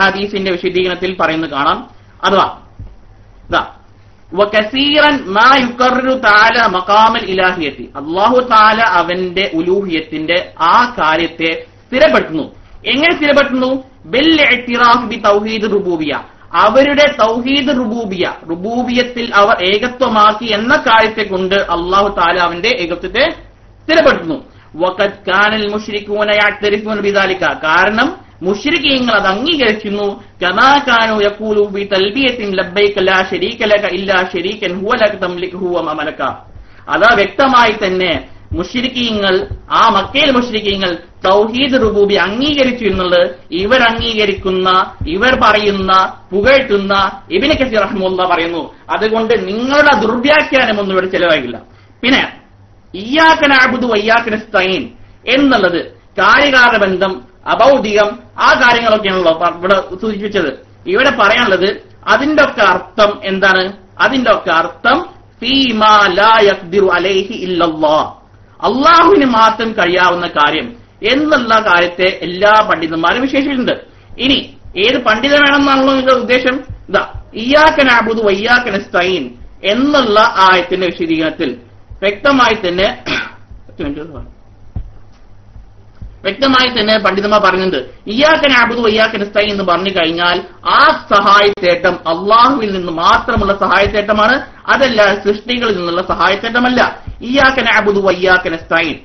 ഹദീസിന്റെ വിശദീകരണത്തിൽ പറയുന്നത് കാണാം. അഥവാ അല്ലാഹു തആല അവന്റെ ഉലൂഹിയത്തിന്റെ ആ കാര്യത്തെ സ്ഥിരപ്പെടുത്തുന്നു. എങ്ങനെ സ്ഥിരപ്പെടുത്തുന്നു? ബിൽ ഇഅ്തിറാഫ് ബി തൗഹീദ് റുബൂബിയ, അവരുടെ തൗഹീദ് റുബൂബിയ, റുബൂബിയത്തിൽ അവർ ഏകത്വമാക്കി എന്ന കാര്യത്തെ കൊണ്ട് അല്ലാഹു തആല അവന്റെ ഏകത്വത്തെ സ്ഥിരപ്പെടുത്തുന്നു. വഖദ് കാനൽ മുശ്രികൂന യഅ്തരിഫൂന ബിദാലിക, കാരണം മുശ്രികീങ്ങൾ അത് അംഗീകരിക്കുന്നു. കമാ കാനൂ യഖൂലു ബി തൽബിയത്തിൻ ലബ്ബൈക ലാ ശരീക ലക ഇല്ലാ ശരീകൻ ഹുവ ലക തംലികുഹു വ മമലക. അതാ വ്യക്തമായി തന്നെ മുശ്രികീങ്ങൾ, ആ മക്കയിൽ മുശ്രികീങ്ങൾ തൗഹീദ് റുബൂബി അംഗീകരിച്ചു എന്നുള്ളത് ഇവരംഗീകരിക്കുന്ന, ഇവർ പറയുന്ന, പുകഴ്ത്തുന്ന ഇബ്നു കസീർ റഹിമഹുല്ലാഹ് പറയുന്നു. അതുകൊണ്ട് നിങ്ങളുടെ ദുർവ്യാഖ്യാനമൊന്നും ഇവിടെ ചെലവാകില്ല. പിന്നെ ഇയ്യാക നഅ്ബുദു വഇയ്യാക നസ്തഈൻ എന്നുള്ളത് കാര്യകാരണ ബന്ധം, അഭൗതികം, ആ കാര്യങ്ങളൊക്കെയാണല്ലോ ഇവിടെ സൂചിപ്പിച്ചത്. ഇവിടെ പറയാനുള്ളത് അതിന്റെ ഒക്കെ അർത്ഥം എന്താണ്? അതിന്റെ ഒക്കെ അർത്ഥം ഫീമാ ലാ യഖ്ദിറു അലൈഹി ഇല്ലല്ലാഹ്, അള്ളാഹുവിന് മാത്രം കഴിയാവുന്ന കാര്യം എന്നുള്ള കാര്യത്തെ എല്ലാ പണ്ഡിതന്മാരും വിശേഷിച്ചിട്ടുണ്ട്. ഇനി ഏത് പണ്ഡിതൻ വേണമെന്നാണല്ലോ നിങ്ങളുടെ ഉദ്ദേശം? ഇയ്യാക നഅ്ബുദു വഇയ്യാക നസ്തഈൻ എന്നുള്ള ആയത്തിന്റെ വിശദീകരണത്തിൽ വ്യക്തമായി തന്നെ പണ്ഡിതന്മാർ പറയുന്നുണ്ട്, ഇയ്യാക നഅ്ബുദു വഇയ്യാക നസ്തഈൻ എന്ന് പറഞ്ഞു കഴിഞ്ഞാൽ ആ സഹായത്തേട്ടം അള്ളാഹുവിൽ നിന്ന് മാത്രമുള്ള സഹായത്തേട്ടമാണ്, അതല്ല സൃഷ്ടികളിൽ നിന്നുള്ള സഹായത്തേട്ടമല്ല. ഇയ്യാക നഅ്ബുദു വഇയ്യാക നസ്തഈൻ.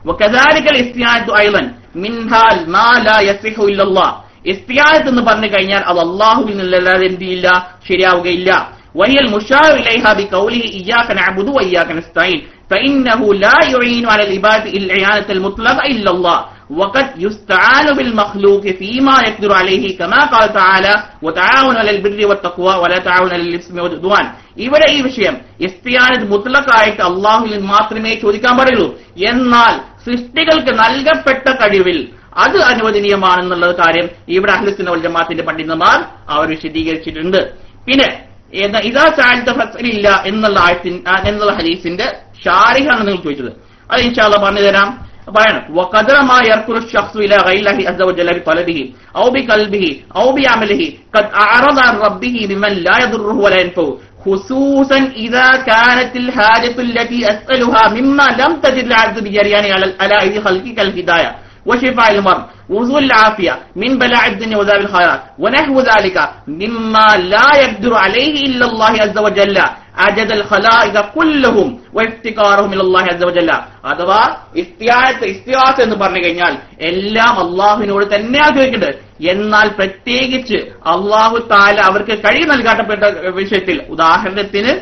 وكذلك الاستعانة ايضا منها ما لا يصح الا الله. ഇസ്തിആനത്ത് എന്ന് പറഞ്ഞു കഴിഞ്ഞാൽ അത് അല്ലാഹുവിൽ നിന്നല്ലാതെ എന്തില്ല, ശരിയാവുകയില്ല. وهي المشار اليها بقوله اياك نعبد واياك نستعين فانه لا يعين على العباد الاعانة المطلقة الا الله وقد يستعان بالمخلوق فيما يقدر عليه كما قال تعالى وتعاونوا على البر والتقوى ولا تعاونوا على الاثم والعدوان. ഇവിടെ ഈ വിഷയം ഇസ്തിആനത്ത് മുത്ലഖായിട്ട് അല്ലാഹുവിൽ മാത്രമേ ചോദിക്കാൻ പാടുള്ളൂ. എന്നാൽ സൃഷ്ടികൾക്ക് നൽകപ്പെട്ട കഴിവിൽ അത് അനുവദനീയമാണെന്നുള്ള കാര്യം ഇവിടെ അഹ്ലുസുന്ന വൽ ജമാഅത്തിന്റെ പണ്ഡിതന്മാർ അവർ വിശദീകരിച്ചിട്ടുണ്ട്. പിന്നെ ഇദാ സഅൽത ഫസ്അലില്ല എന്നുള്ള ഹദീസിന്റെ ഷാരിഹാണ് നിങ്ങൾ ചോദിച്ചത്. അത് ഇൻഷാ അല്ലാഹ് പറഞ്ഞു തരാം. പറയണം വഖദറ മാ യർകുറു ശഖ്സു ഇലാ ഗൈരില്ലാഹി അസ്സ വജല്ല ബി തലബിഹി ഔ ബി ഖൽബിഹി ഔ ബി അമലിഹി ഖദ് അഅറദ അൻ റബ്ബിഹി ബിമൻ ലാ യദുറുഹു വലാ യൻഫഉ ഖുസൂസൻ ഇദാ കാനത്തിൽ ഹാജത്തു അല്ലതി അസ്അലുഹാ മിമ്മ ലം തജിദ് അൽഅബ്ദു ബിജരിയാനി അലാ ഇദി ഖൽഖി കൽ ഹിദായ وشفاء المرض وحصول العافية من بلاء الدنيا وذاب الخيرات ونحو ذلك مما لا يقدر عليه إلا الله عز وجل عجز الخلائق كلهم وافتقارهم إلى الله عز وجل. അഥവാ ഇസ്തിആനത്ത് എന്ന് പറഞ്ഞു കഴിഞ്ഞാൽ എല്ലാം അള്ളാഹുവിനോട് തന്നെയാണ് ചോദിക്കേണ്ടത്. എന്നാൽ പ്രത്യേകിച്ച് അള്ളാഹു തആല അവർക്ക് കഴിവ് നൽകപ്പെട്ട വിഷയത്തിൽ, ഉദാഹരണത്തിന്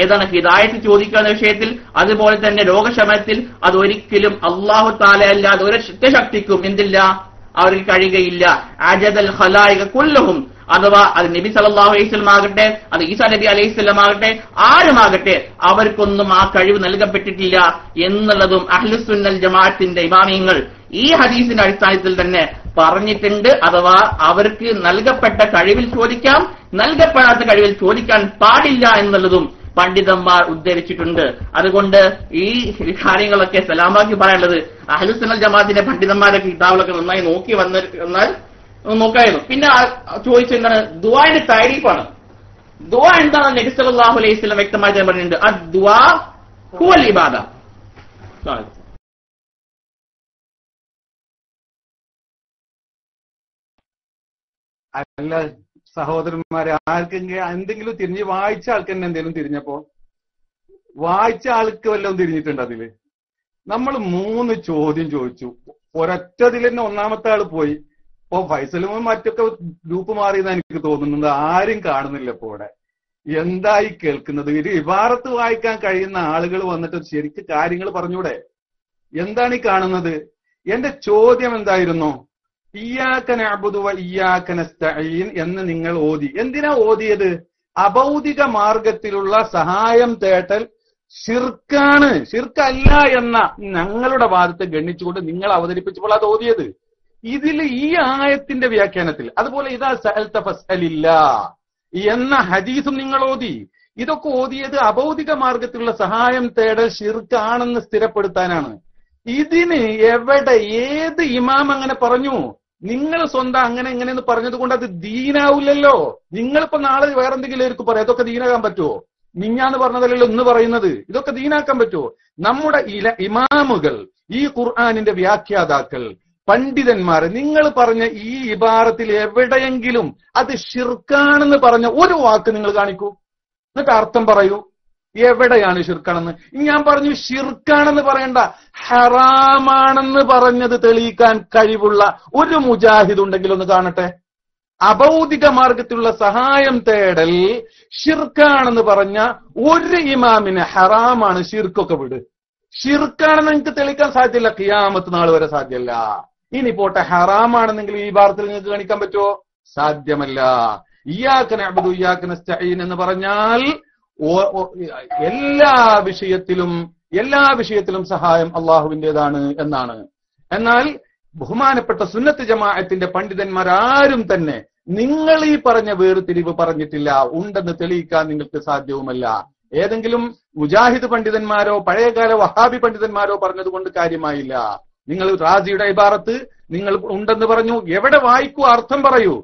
ഏതാണ് ഹിദായത്ത് ചോദിക്കുന്ന വിഷയത്തിൽ, അതുപോലെ തന്നെ രോഗശമനത്തിൽ, അതൊരിക്കലും അല്ലാഹു തആല അല്ലാതെ ഒരു ശക്തിക്കും എന്തില്ല, അവർക്ക് കഴിയുകയില്ല. അജദൽ ഖലായിക കുല്ലഹും, അഥവാ അത് നബി സല്ലല്ലാഹു അലൈഹി വസല്ലം ആകട്ടെ, അത് ഈസാ നബി അലൈഹി സ്വലം ആകട്ടെ, ആരുമാകട്ടെ, അവർക്കൊന്നും ആ കഴിവ് നൽകപ്പെട്ടിട്ടില്ല എന്നുള്ളതും അഹ്ലുസുന്നൽ ജമാഅത്തിന്റെ ഇമാമിയങ്ങൾ ഈ ഹദീസിന്റെ അടിസ്ഥാനത്തിൽ തന്നെ പറഞ്ഞിട്ടുണ്ട്. അഥവാ അവർക്ക് നൽകപ്പെട്ട കഴിവിൽ ചോദിക്കാം, നൽകപ്പെടാത്ത കഴിവിൽ ചോദിക്കാൻ പാടില്ല എന്നുള്ളതും പണ്ഡിതന്മാർ ഉദ്ധരിച്ചിട്ടുണ്ട്. അതുകൊണ്ട് ഈ കാര്യങ്ങളൊക്കെ സലാമാക്കി പറയാനുള്ളത് അഹ്ലുസുന്നൽ ജമാഅത്തിന്റെ പണ്ഡിതന്മാരുടെ കിതാബുകളൊക്കെ നന്നായി നോക്കി വന്നാൽ നോക്കായിരുന്നു. പിന്നെ ചോദിച്ചെന്താണ് ദുആന്റെ താരീഫാണ്. ദുആ എന്താണെന്ന് നബി സല്ലല്ലാഹു അലൈഹി വസല്ലം വ്യക്തമായി പറഞ്ഞിട്ടുണ്ട്. അദ്ദുആ ഹുവൽ ഇബാദ. അല്ല സഹോദരന്മാരെ, ആർക്കെങ്കിലും എന്തെങ്കിലും തിരിഞ്ഞ് വായിച്ച ആൾക്ക് തന്നെ എന്തെങ്കിലും തിരിഞ്ഞപ്പോ വായിച്ച ആൾക്ക് വല്ലതും തിരിഞ്ഞിട്ടുണ്ട്? അതില് നമ്മൾ 3 ചോദ്യം ചോദിച്ചു, ഒരൊറ്റതിൽ തന്നെ ഒന്നാമത്തെ ആള് പോയി. ഇപ്പൊ ഫൈസലും മറ്റൊക്കെ ഗ്രൂപ്പ് മാറിയെന്ന് എനിക്ക് തോന്നുന്നത്. ആരും കാണുന്നില്ല ഇപ്പൊ ഇവിടെ. എന്തായി കേൾക്കുന്നത്? ഒരു ഇബാറത്ത് വായിക്കാൻ കഴിയുന്ന ആളുകൾ വന്നിട്ട് ശരിക്ക് കാര്യങ്ങൾ പറഞ്ഞൂടെ? എന്താണ് ഈ കാണുന്നത്? എന്റെ ചോദ്യം എന്തായിരുന്നു? ഇയ്യാക നഅ്ബുദു വ ഇയ്യാക നസ്തഈൻ എന്ന് നിങ്ങൾ ഓതി. എന്തിനാ ഓതിയത്? അഭൗതിക മാർഗത്തിലുള്ള സഹായം തേട്ടൽ ശിർക്കാണ്, ശിർക്കല്ല എന്ന ഞങ്ങളുടെ വാദത്തെ ഗണ്ണിച്ചുകൊണ്ട് നിങ്ങൾ അവതരിപ്പിച്ചപ്പോൾ അത് ഓതിയത്. ഇതിൽ ഈ ആയത്തിന്റെ വ്യാഖ്യാനത്തിൽ അതുപോലെ ഇദാ സഅൽത ഫസ്അലില്ലാ എന്ന ഹദീസും നിങ്ങൾ ഓതി. ഇതൊക്കെ ഓതിയത് അഭൗതിക മാർഗത്തിലുള്ള സഹായം തേടൽ ശിർക്കാണെന്ന് സ്ഥിരപ്പെടുത്താനാണ്. ഇതിന് എവിടെ ഏത് ഇമാം അങ്ങനെ പറഞ്ഞു? നിങ്ങൾ സ്വന്തം അങ്ങനെ എങ്ങനെയെന്ന് പറഞ്ഞത് കൊണ്ട് അത് ദീനാവില്ലല്ലോ. നിങ്ങളിപ്പോ നാളെ വേറെന്തെങ്കിലും ആയിരിക്കും പറയാം. ഇതൊക്കെ ദീനാക്കാൻ പറ്റുമോ? മിഞ്ഞാന്ന് പറഞ്ഞതല്ലല്ലോ ഇന്ന് പറയുന്നത്. ഇതൊക്കെ ദീനാക്കാൻ പറ്റുമോ? നമ്മുടെ ഇമാമുകൾ, ഈ ഖുർആനിന്റെ വ്യാഖ്യാതാക്കൾ, പണ്ഡിതന്മാര്, നിങ്ങൾ പറഞ്ഞ ഈ ഇബാറത്തിൽ എവിടെയെങ്കിലും അത് ശിർക്കാണെന്ന് പറഞ്ഞ ഒരു വാക്ക് നിങ്ങൾ കാണിക്കൂ, എന്നിട്ട് അർത്ഥം പറയൂ. എവിടെയാണ് ശിർക്കാണെന്ന്? ഞാൻ പറഞ്ഞു ശിർക്കാണെന്ന് പറയണ്ട, ഹറാമാണെന്ന് പറഞ്ഞത് തെളിയിക്കാൻ കഴിവുള്ള ഒരു മുജാഹിദ് ഉണ്ടെങ്കിൽ ഒന്ന് കാണട്ടെ. അഭൗതിക മാർഗത്തിലുള്ള സഹായം തേടൽ ശിർക്കാണെന്ന് പറഞ്ഞ ഒരു ഇമാമിന് ഹറാമാണ്, ശിർക്കൊക്കെ വിട്. ശിർക്കാണെന്ന് നിങ്ങൾക്ക് തെളിയിക്കാൻ സാധ്യല്ല, ഖിയാമത്ത് നാൾ വരെ സാധ്യമല്ല. ഇനി പോട്ടെ, ഹറാമാണെന്നെങ്കിൽ ഈ ഭാഗത്തിൽ നിങ്ങൾക്ക് കാണിക്കാൻ പറ്റുമോ? സാധ്യമല്ല. ഇയ്യാക നഅ്ബുദു ഇയ്യാക നസ്തഈൻ എന്ന് പറഞ്ഞാൽ എല്ലാ വിഷയത്തിലും സഹായം അള്ളാഹുവിന്റേതാണ് എന്നാണ്. എന്നാൽ ബഹുമാനപ്പെട്ട സുന്നത്ത് ജമാഅത്തിന്റെ പണ്ഡിതന്മാരാരും തന്നെ നിങ്ങൾ ഈ പറഞ്ഞ വേർതിരിവ് പറഞ്ഞിട്ടില്ല, ഉണ്ടെന്ന് തെളിയിക്കാൻ നിങ്ങൾക്ക് സാധ്യവുമല്ല. ഏതെങ്കിലും മുജാഹിദ് പണ്ഡിതന്മാരോ പഴയകാല വഹാബി പണ്ഡിതന്മാരോ പറഞ്ഞതുകൊണ്ട് കാര്യമായില്ല. നിങ്ങൾ റാസിയുടെ ഇബാറത്ത് നിങ്ങൾ ഉണ്ടെന്ന് പറഞ്ഞു, എവിടെ വായിക്കൂ, അർത്ഥം പറയൂ.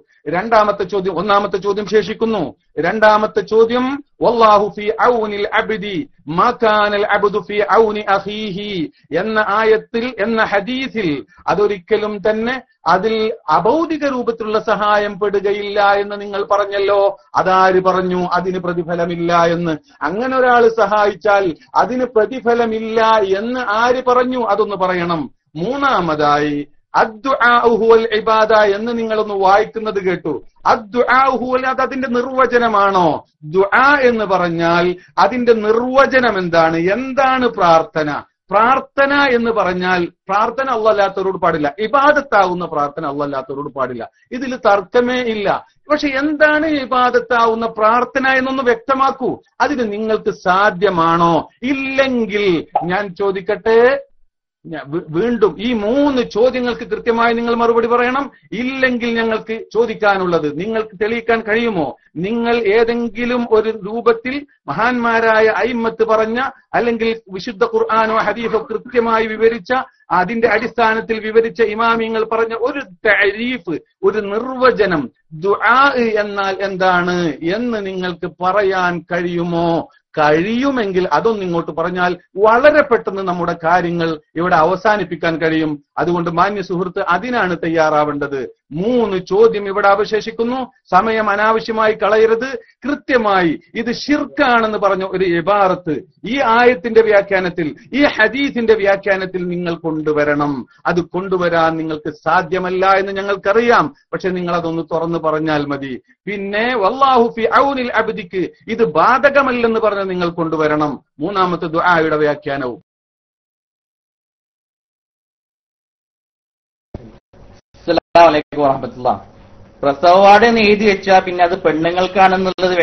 ഒന്നാമത്തെ ചോദ്യം ശേഷിക്കുന്നു. രണ്ടാമത്തെ ചോദ്യം, വല്ലാഹു ഫീ ഔനിൽ അബ്ദി മാ കാനൽ അബ്ദു ഫീ ഔനി അഖീഹി എന്ന ആയത്തിൽ, എന്ന ഹദീസിൽ അതൊരിക്കലും തന്നെ അതിൽ അഭൗതിക രൂപത്തിലുള്ള സഹായം പെടുകയില്ല എന്ന് നിങ്ങൾ പറഞ്ഞല്ലോ. അതാര് പറഞ്ഞു? അതിന് പ്രതിഫലമില്ല എന്ന്. അങ്ങനെ ഒരാൾ സഹായിച്ചാൽ അതിന് പ്രതിഫലമില്ല എന്ന് ആര് പറഞ്ഞു? അതൊന്ന് പറയണം. മൂന്നാമതായി അദ്ദുആഉ ഹുവൽ ഇബാദ എന്ന് നിങ്ങളൊന്ന് വായിക്കുന്നത് കേട്ടു. അദ്ദുആഉ ഹുവൽ, അത് അതിന്റെ നിർവചനമാണോ? ദുആ എന്ന് പറഞ്ഞാൽ അതിന്റെ നിർവചനം എന്താണ്? എന്താണ് പ്രാർത്ഥന? പ്രാർത്ഥന എന്ന് പറഞ്ഞാൽ പ്രാർത്ഥന അല്ലാത്തവരോട് പാടില്ല, ഇബാദത്താവുന്ന പ്രാർത്ഥന അല്ലാത്തവരോട് പാടില്ല. ഇതിൽ തർക്കമേ ഇല്ല. പക്ഷെ എന്താണ് ഇബാദത്താവുന്ന പ്രാർത്ഥന എന്നൊന്ന് വ്യക്തമാക്കൂ. അതിന് നിങ്ങൾക്ക് സാധ്യമാണോ? ഇല്ലെങ്കിൽ ഞാൻ ചോദിക്കട്ടെ, വീണ്ടും ഈ 3 ചോദ്യങ്ങൾക്ക് കൃത്യമായി നിങ്ങൾ മറുപടി പറയണം. ഇല്ലെങ്കിൽ ഞങ്ങൾക്ക് ചോദിക്കാനുള്ളത്, നിങ്ങൾക്ക് തെളിയിക്കാൻ കഴിയുമോ? നിങ്ങൾ ഏതെങ്കിലും ഒരു രൂപത്തിൽ മഹാന്മാരായ അയിമ്മത്ത് പറഞ്ഞ, അല്ലെങ്കിൽ വിശുദ്ധ ഖുർആനോ ഹദീസോ കൃത്യമായി വിവരിച്ച, അതിന്റെ അടിസ്ഥാനത്തിൽ വിവരിച്ച ഇമാമിങ്ങൾ പറഞ്ഞ ഒരു തഅരീഫ്, ഒരു നിർവചനം, ദുആ എന്നാൽ എന്താണ് എന്ന് നിങ്ങൾക്ക് പറയാൻ കഴിയുമോ? കഴിയുമെങ്കിൽ അതൊന്നും ഇങ്ങോട്ട് പറഞ്ഞാൽ വളരെ പെട്ടെന്ന് നമ്മുടെ കാര്യങ്ങൾ ഇവിടെ അവസാനിപ്പിക്കാൻ കഴിയും. അതുകൊണ്ട് മാന്യ സുഹൃത്ത്, അതിനാണ് തയ്യാറാവേണ്ടത്. 3 ചോദ്യം ഇവിടെ അവശേഷിക്കുന്നു. സമയം അനാവശ്യമായി കളയരുത്. കൃത്യമായി ഇത് ശിർക്കാണെന്ന് പറഞ്ഞ ഒരു ഇബാറത്ത് ഈ ആയത്തിന്റെ വ്യാഖ്യാനത്തിൽ, ഈ ഹദീസിന്റെ വ്യാഖ്യാനത്തിൽ നിങ്ങൾ കൊണ്ടുവരണം. അത് കൊണ്ടുവരാൻ നിങ്ങൾക്ക് സാധ്യമല്ല എന്ന് ഞങ്ങൾക്കറിയാം. പക്ഷെ നിങ്ങൾ അതൊന്ന് തുറന്നു പറഞ്ഞാൽ മതി. പിന്നെ വല്ലാഹു ഫി ഔനിൽ അബ്ദിക്ക് ഇത് ബാധകമല്ലെന്ന് പറഞ്ഞ് നിങ്ങൾ കൊണ്ടുവരണം. മൂന്നാമത്തെ ദുആയുടെ വ്യാഖ്യാനവും. അസ്സലാമു അലൈക്കും വറഹ്മത്തുള്ളാഹി. പ്രസവവാർഡ് എന്ന് എഴുതി വെച്ചാൽ പിന്നെ അത് പെണ്ണുങ്ങൾക്കാണെന്നുള്ളത്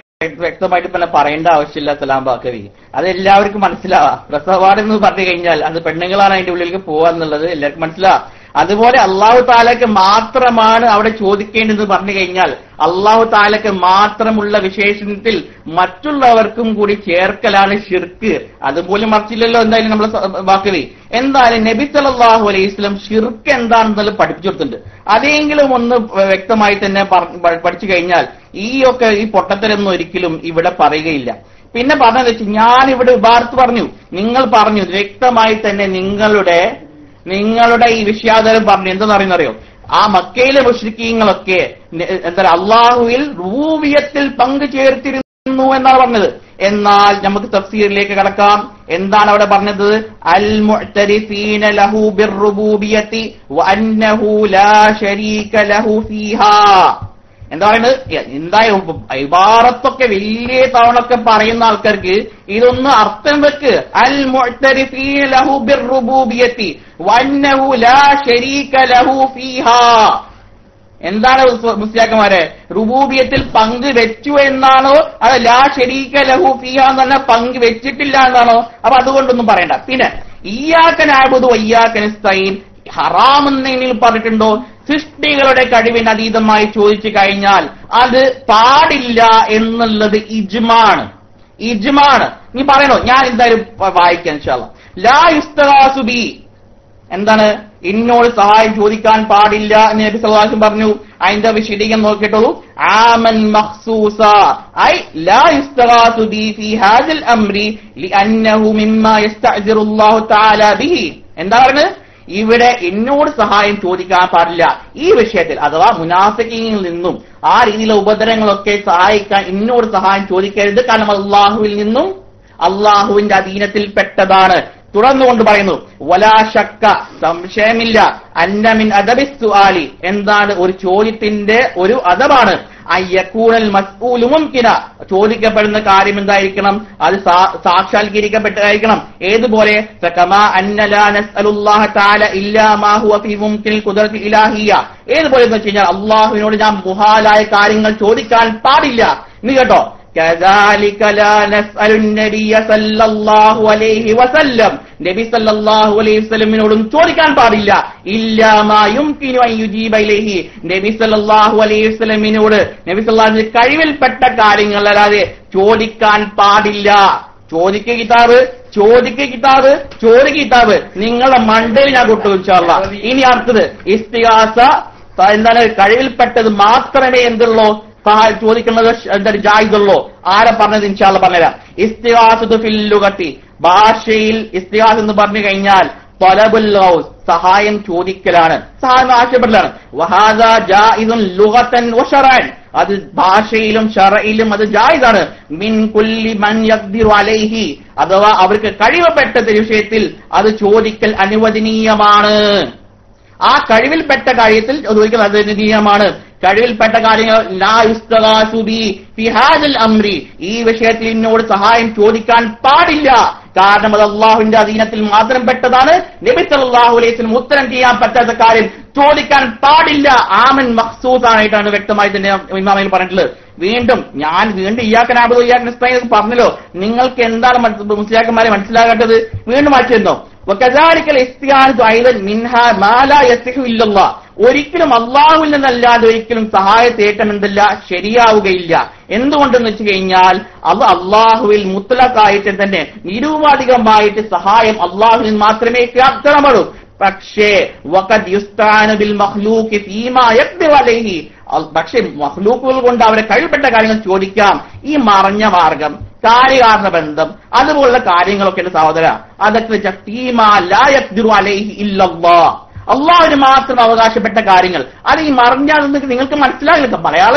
വ്യക്തമായിട്ട് പിന്നെ പറയേണ്ട ആവശ്യമില്ല. സലാം ബാക്കവി, അത് എല്ലാവർക്കും മനസ്സിലാവാം. പ്രസവവാർഡ് എന്ന് പറഞ്ഞു കഴിഞ്ഞാൽ അത് പെണ്ണുങ്ങളാണ് അതിന്റെ ഉള്ളിലേക്ക് പോവാന്നുള്ളത് എല്ലാവർക്കും മനസ്സിലാവാം. അതുപോലെ അള്ളാഹു താലക്ക് മാത്രമാണ് അവിടെ ചോദിക്കേണ്ടത് പറഞ്ഞു കഴിഞ്ഞാൽ അള്ളാഹു താലക്ക് മാത്രമുള്ള വിശേഷണത്തിൽ മറ്റുള്ളവർക്കും കൂടി ചേർക്കലാണ് ഷിർക്ക്. അതുപോലും മറിച്ചില്ലല്ലോ എന്തായാലും നമ്മൾ വാക്കവേ. എന്തായാലും നബി സല്ലല്ലാഹു അലൈഹി വസല്ലം ഷിർക്ക് എന്താണെന്നുള്ള പഠിപ്പിച്ചു കൊടുത്തിട്ടുണ്ട്. അതെങ്കിലും ഒന്ന് വ്യക്തമായി തന്നെ പഠിച്ചു കഴിഞ്ഞാൽ ഈ പൊട്ടത്തരൊന്നും ഒരിക്കലും ഇവിടെ പറയുകയില്ല. പിന്നെ പറഞ്ഞത് വെച്ച് ഞാനിവിടെ ഇബാറത്ത് പറഞ്ഞു, നിങ്ങൾ പറഞ്ഞു വ്യക്തമായി തന്നെ നിങ്ങളുടെ ഈ വിഷയാധാരം പറഞ്ഞു. എന്തെന്നറിയുന്നറിയോ? ആ മക്കയിലെ മുശ്രിക്കീങ്ങളൊക്കെ എന്താ അള്ളാഹുവിൽ റൂബിയത്തിൽ പങ്കു ചേർത്തിരുന്നു എന്നാണ് പറഞ്ഞത്. എന്നാൽ നമുക്ക് തഫ്സീറിലേക്ക് കടക്കാം. എന്താണ് അവിടെ പറഞ്ഞത്? അൽ മുഅ്തരിഫീന ലഹു ബിർറുബൂബിയത്തി വഅന്നഹു ലാ ശരീക ലഹു ഫീഹാ. എന്താ പറയുന്നത്? എന്തായാലും ഇബാറത്തൊക്കെ വലിയ തവണൊക്കെ പറയുന്ന ആൾക്കാർക്ക് ഇതൊന്ന് അർത്ഥം വെക്ക്. അൽ മുഅ്തരിഫീന ലഹു ബിർറുബൂബിയത്തി വഅന്നഹു ലാ ശരീക ലഹു ഫീഹാ. എന്താണ് മുസ്ലിയാക്കന്മാരെ? റുബൂബിയത്തിൽ പങ്ക് വെച്ചു എന്നാണോ അത് ലാ ശരീക ലഹു ഫീഹാ എന്ന് പറഞ്ഞാൽ പങ്ക് വെച്ചിട്ടില്ല എന്നാണോ? അപ്പൊ അതുകൊണ്ടൊന്നും പറയണ്ട. പിന്നെ ഇയ്യാക നഅ്ബുദു വഇയ്യാക നസ്തഈൻ ഹറാമെന്നെങ്കിലും പറഞ്ഞിട്ടുണ്ടോ? സൃഷ്ടികളുടെ കഴിവിന് അതീതമായി ചോദിച്ചു കഴിഞ്ഞാൽ അത് പാടില്ല എന്നുള്ളത് ഇജ്മാണ്. നീ പറയണോ? ഞാൻ എന്തായാലും വായിക്കാം ഇൻഷാ അല്ലാഹ്. ലാ യുസ്തഗാസു ബി, എന്താണ്? എന്നോട് സഹായം ചോദിക്കാൻ പാടില്ല എന്ന് നബി സല്ലല്ലാഹു അലൈഹി വസല്ലം പറഞ്ഞു. അതിന്റെ വിശദീകരണം നോക്കിയിട്ടുള്ളൂ. ആമൻ മഖ്സൂസ ഐ ലാ യുസ്തഗാസു ബി ഫീ ഹാദിൽ അംരി ലിഅന്നഹു മിമ്മാ യസ്തഅ്ജിറുല്ലാഹു തആല ബിഹി. എന്താ പറയുന്നത്? ഇവിടെ എന്നോട് സഹായം ചോദിക്കാൻ പാടില്ല ഈ വിഷയത്തിൽ, അഥവാ മുനാഫിഖീങ്ങളിൽ നിന്നും ആ രീതിയിലെ ഉപദ്രവങ്ങളൊക്കെ സഹായിക്കാൻ എന്നോട് സഹായം ചോദിക്കരുത്. കാരണം അള്ളാഹുവിൽ നിന്നും അള്ളാഹുവിന്റെ അധീനത്തിൽ പെട്ടതാണ്. തുടർന്നുകൊണ്ട് പറയുന്നു വലാ ശക്ക, സംശയമില്ല, അന്ന മിൻ അദബിസ് സുആലി, എന്താണ്? ഒരു ചോദ്യത്തിന്റെ ഒരു അദബാണ്. അയ്യകൂനൽ മസ്ഊലു മുംകിന, ചോദിക്കപ്പെടുന്ന കാര്യം എന്തായിരിക്കണം? അത് സാക്ഷാത്കരിക്കപ്പെട്ടതായിരിക്കണം. ഏതുപോലെ? ഫകമാ അന്ന ലാ നസ്അലുല്ലാഹ തആല ഇല്ലാ മാ ഹുവ ഫീ മുംകിനിൽ ഖുദ്റത്തിൽ ഇലാഹിയ്യ. ഏതുപോലെ എന്ന് വെച്ച് കഴിഞ്ഞാൽ അള്ളാഹുവിനോട് ഞാൻ മുഹാലായ കാര്യങ്ങൾ ചോദിക്കാൻ പാടില്ല. നീ കേട്ടോ, കദാലിക ലാ നസ്അലുൻ നബിയ സല്ലല്ലാഹു അലൈഹി വസല്ലം, നബി സല്ലല്ലാഹു അലൈഹി വസല്ലമിനോടും ചോദിക്കാൻ പാടില്ല. ഇല്ലാ മാ യുംകിനു അൻ യുജീബ ഇലൈഹി, നബി സല്ലല്ലാഹു അലൈഹി വസല്ലമിനോട് നബി സല്ലല്ലാഹു അലൈഹി കഴിവിൽപ്പെട്ട കാര്യങ്ങൾ അല്ലാതെ ചോദിക്കാൻ പാടില്ല. ചോദിക്കുക കിതാബ് നിങ്ങളുടെ മണ്ടയിൽ ഞാൻ കൊട്ടു ഇൻഷാ അല്ലാഹ്. ഇനി അടുത്തത് ഇസ്തിഗാസ, എന്താണ്? കഴിവിൽപ്പെട്ടത് മാത്രമേ എന്തുള്ളൂ ചോദിക്കുന്നത് എന്താണ് ജായിദുള്ളൂ. ആരെ പറഞ്ഞത്? ഇൻഷാ അല്ലാഹ് പറഞ്ഞുതരാം. ഇസ്തിഗാസതു ഫിൽ ലുഗത്തി, ഭാഷയിൽ ഇസ്തിഗാസ എന്ന് പറഞ്ഞു കഴിഞ്ഞാൽ തലബുൽ ഗൗസ്, സഹായം ചോദിക്കലാണ്, സഹായം ആവശ്യപ്പെടലാണ്. വഹാദാ ജായിദുൻ ലുഗതൻ വശറഅൻ, അത് ഭാഷയിലും ശറഇലും അത് ജായിദാണ്. മിൻ കുല്ലി മൻ യഖ്ദിറു അലൈഹി, അഥവാ അവർക്ക് കഴിവപ്പെട്ട വിഷയത്തിൽ അത് ചോദിക്കൽ അനുവദനീയമാണ്. ആ കഴിവിൽപ്പെട്ട കാര്യത്തിൽ ചോദിക്കൽ അനുവദനീയമാണ്. കഴിവിൽപ്പെട്ട കാര്യങ്ങൾ ലാ യുസ്തഗാസു ബി ഫി ഹാദിൽ അംരി, ഈ വിഷയത്തിൽ എന്നോട് സഹായം ചോദിക്കാൻ പാടില്ല. കാരണം അത് അള്ളാഹുവിന്റെ അധീനത്തിൽ മാത്രം പെട്ടതാണ്. നബി സല്ലല്ലാഹു അലൈഹി വസല്ലം ഉത്തരം ചെയ്യാൻ പറ്റാത്ത കാര്യം ചോദിക്കാൻ പാടില്ല. ആമൻ മഖ്സൂസ് ആയിട്ടാണ് വ്യക്തമായി തന്നെ ഇമാമിൽ പറഞ്ഞിട്ടുള്ളത്. വീണ്ടും ഇയ്യാക നഅ്ബുദു വഇയ്യാക നസ്തഈൻ പറഞ്ഞല്ലോ. നിങ്ങൾക്ക് എന്താണ് മുസ്ലിയാക്കന്മാരെ മനസ്സിലാകേണ്ടത്? വീണ്ടും വായിച്ചെന്നോ, വകദാലികൽ ഇസ്തിആനതു അയ്ദൻ മിൻഹാ മാ ലാ യസിഹു ഇല്ലല്ലാഹ്, ഒരിക്കലും അള്ളാഹുവിൽ നിന്നല്ലാതെ ഒരിക്കലും സഹായ തേട്ടമെന്തല്ല ശരിയാവുകയില്ല. എന്തുകൊണ്ടെന്ന് വെച്ച് കഴിഞ്ഞാൽ അത് അള്ളാഹുവിൽ മുത്തലഖായിട്ട് തന്നെ നിരുപാധികമായിട്ട് സഹായം അള്ളാഹുവിൽ മാത്രമേ തരമുള്ളൂ. പക്ഷേ വഖദ് യുസ്താന ബിൽ മഖ്ലൂഖി ഫീമാ യഖ്ദിറു അലൈഹി, പക്ഷേ മഖ്ലൂഖുകൾ കൊണ്ട് അവരെ കഴിവപ്പെട്ട കാര്യങ്ങൾ ചോദിക്കാം. ഈ മറഞ്ഞ മാർഗം, കാര്യകാരണ ബന്ധം, അതുപോലുള്ള കാര്യങ്ങളൊക്കെ എന്റെ സഹോദര, അതൊക്കെ ഫീമാ ലാ യഖ്ദിറു അലൈഹി ഇല്ലല്ലാഹ്, അള്ളാഹുവിന് മാത്രം അവകാശപ്പെട്ട കാര്യങ്ങൾ. അത് ഈ മറിഞ്ഞാൽ നിങ്ങൾക്ക് മനസ്സിലാകില്ല.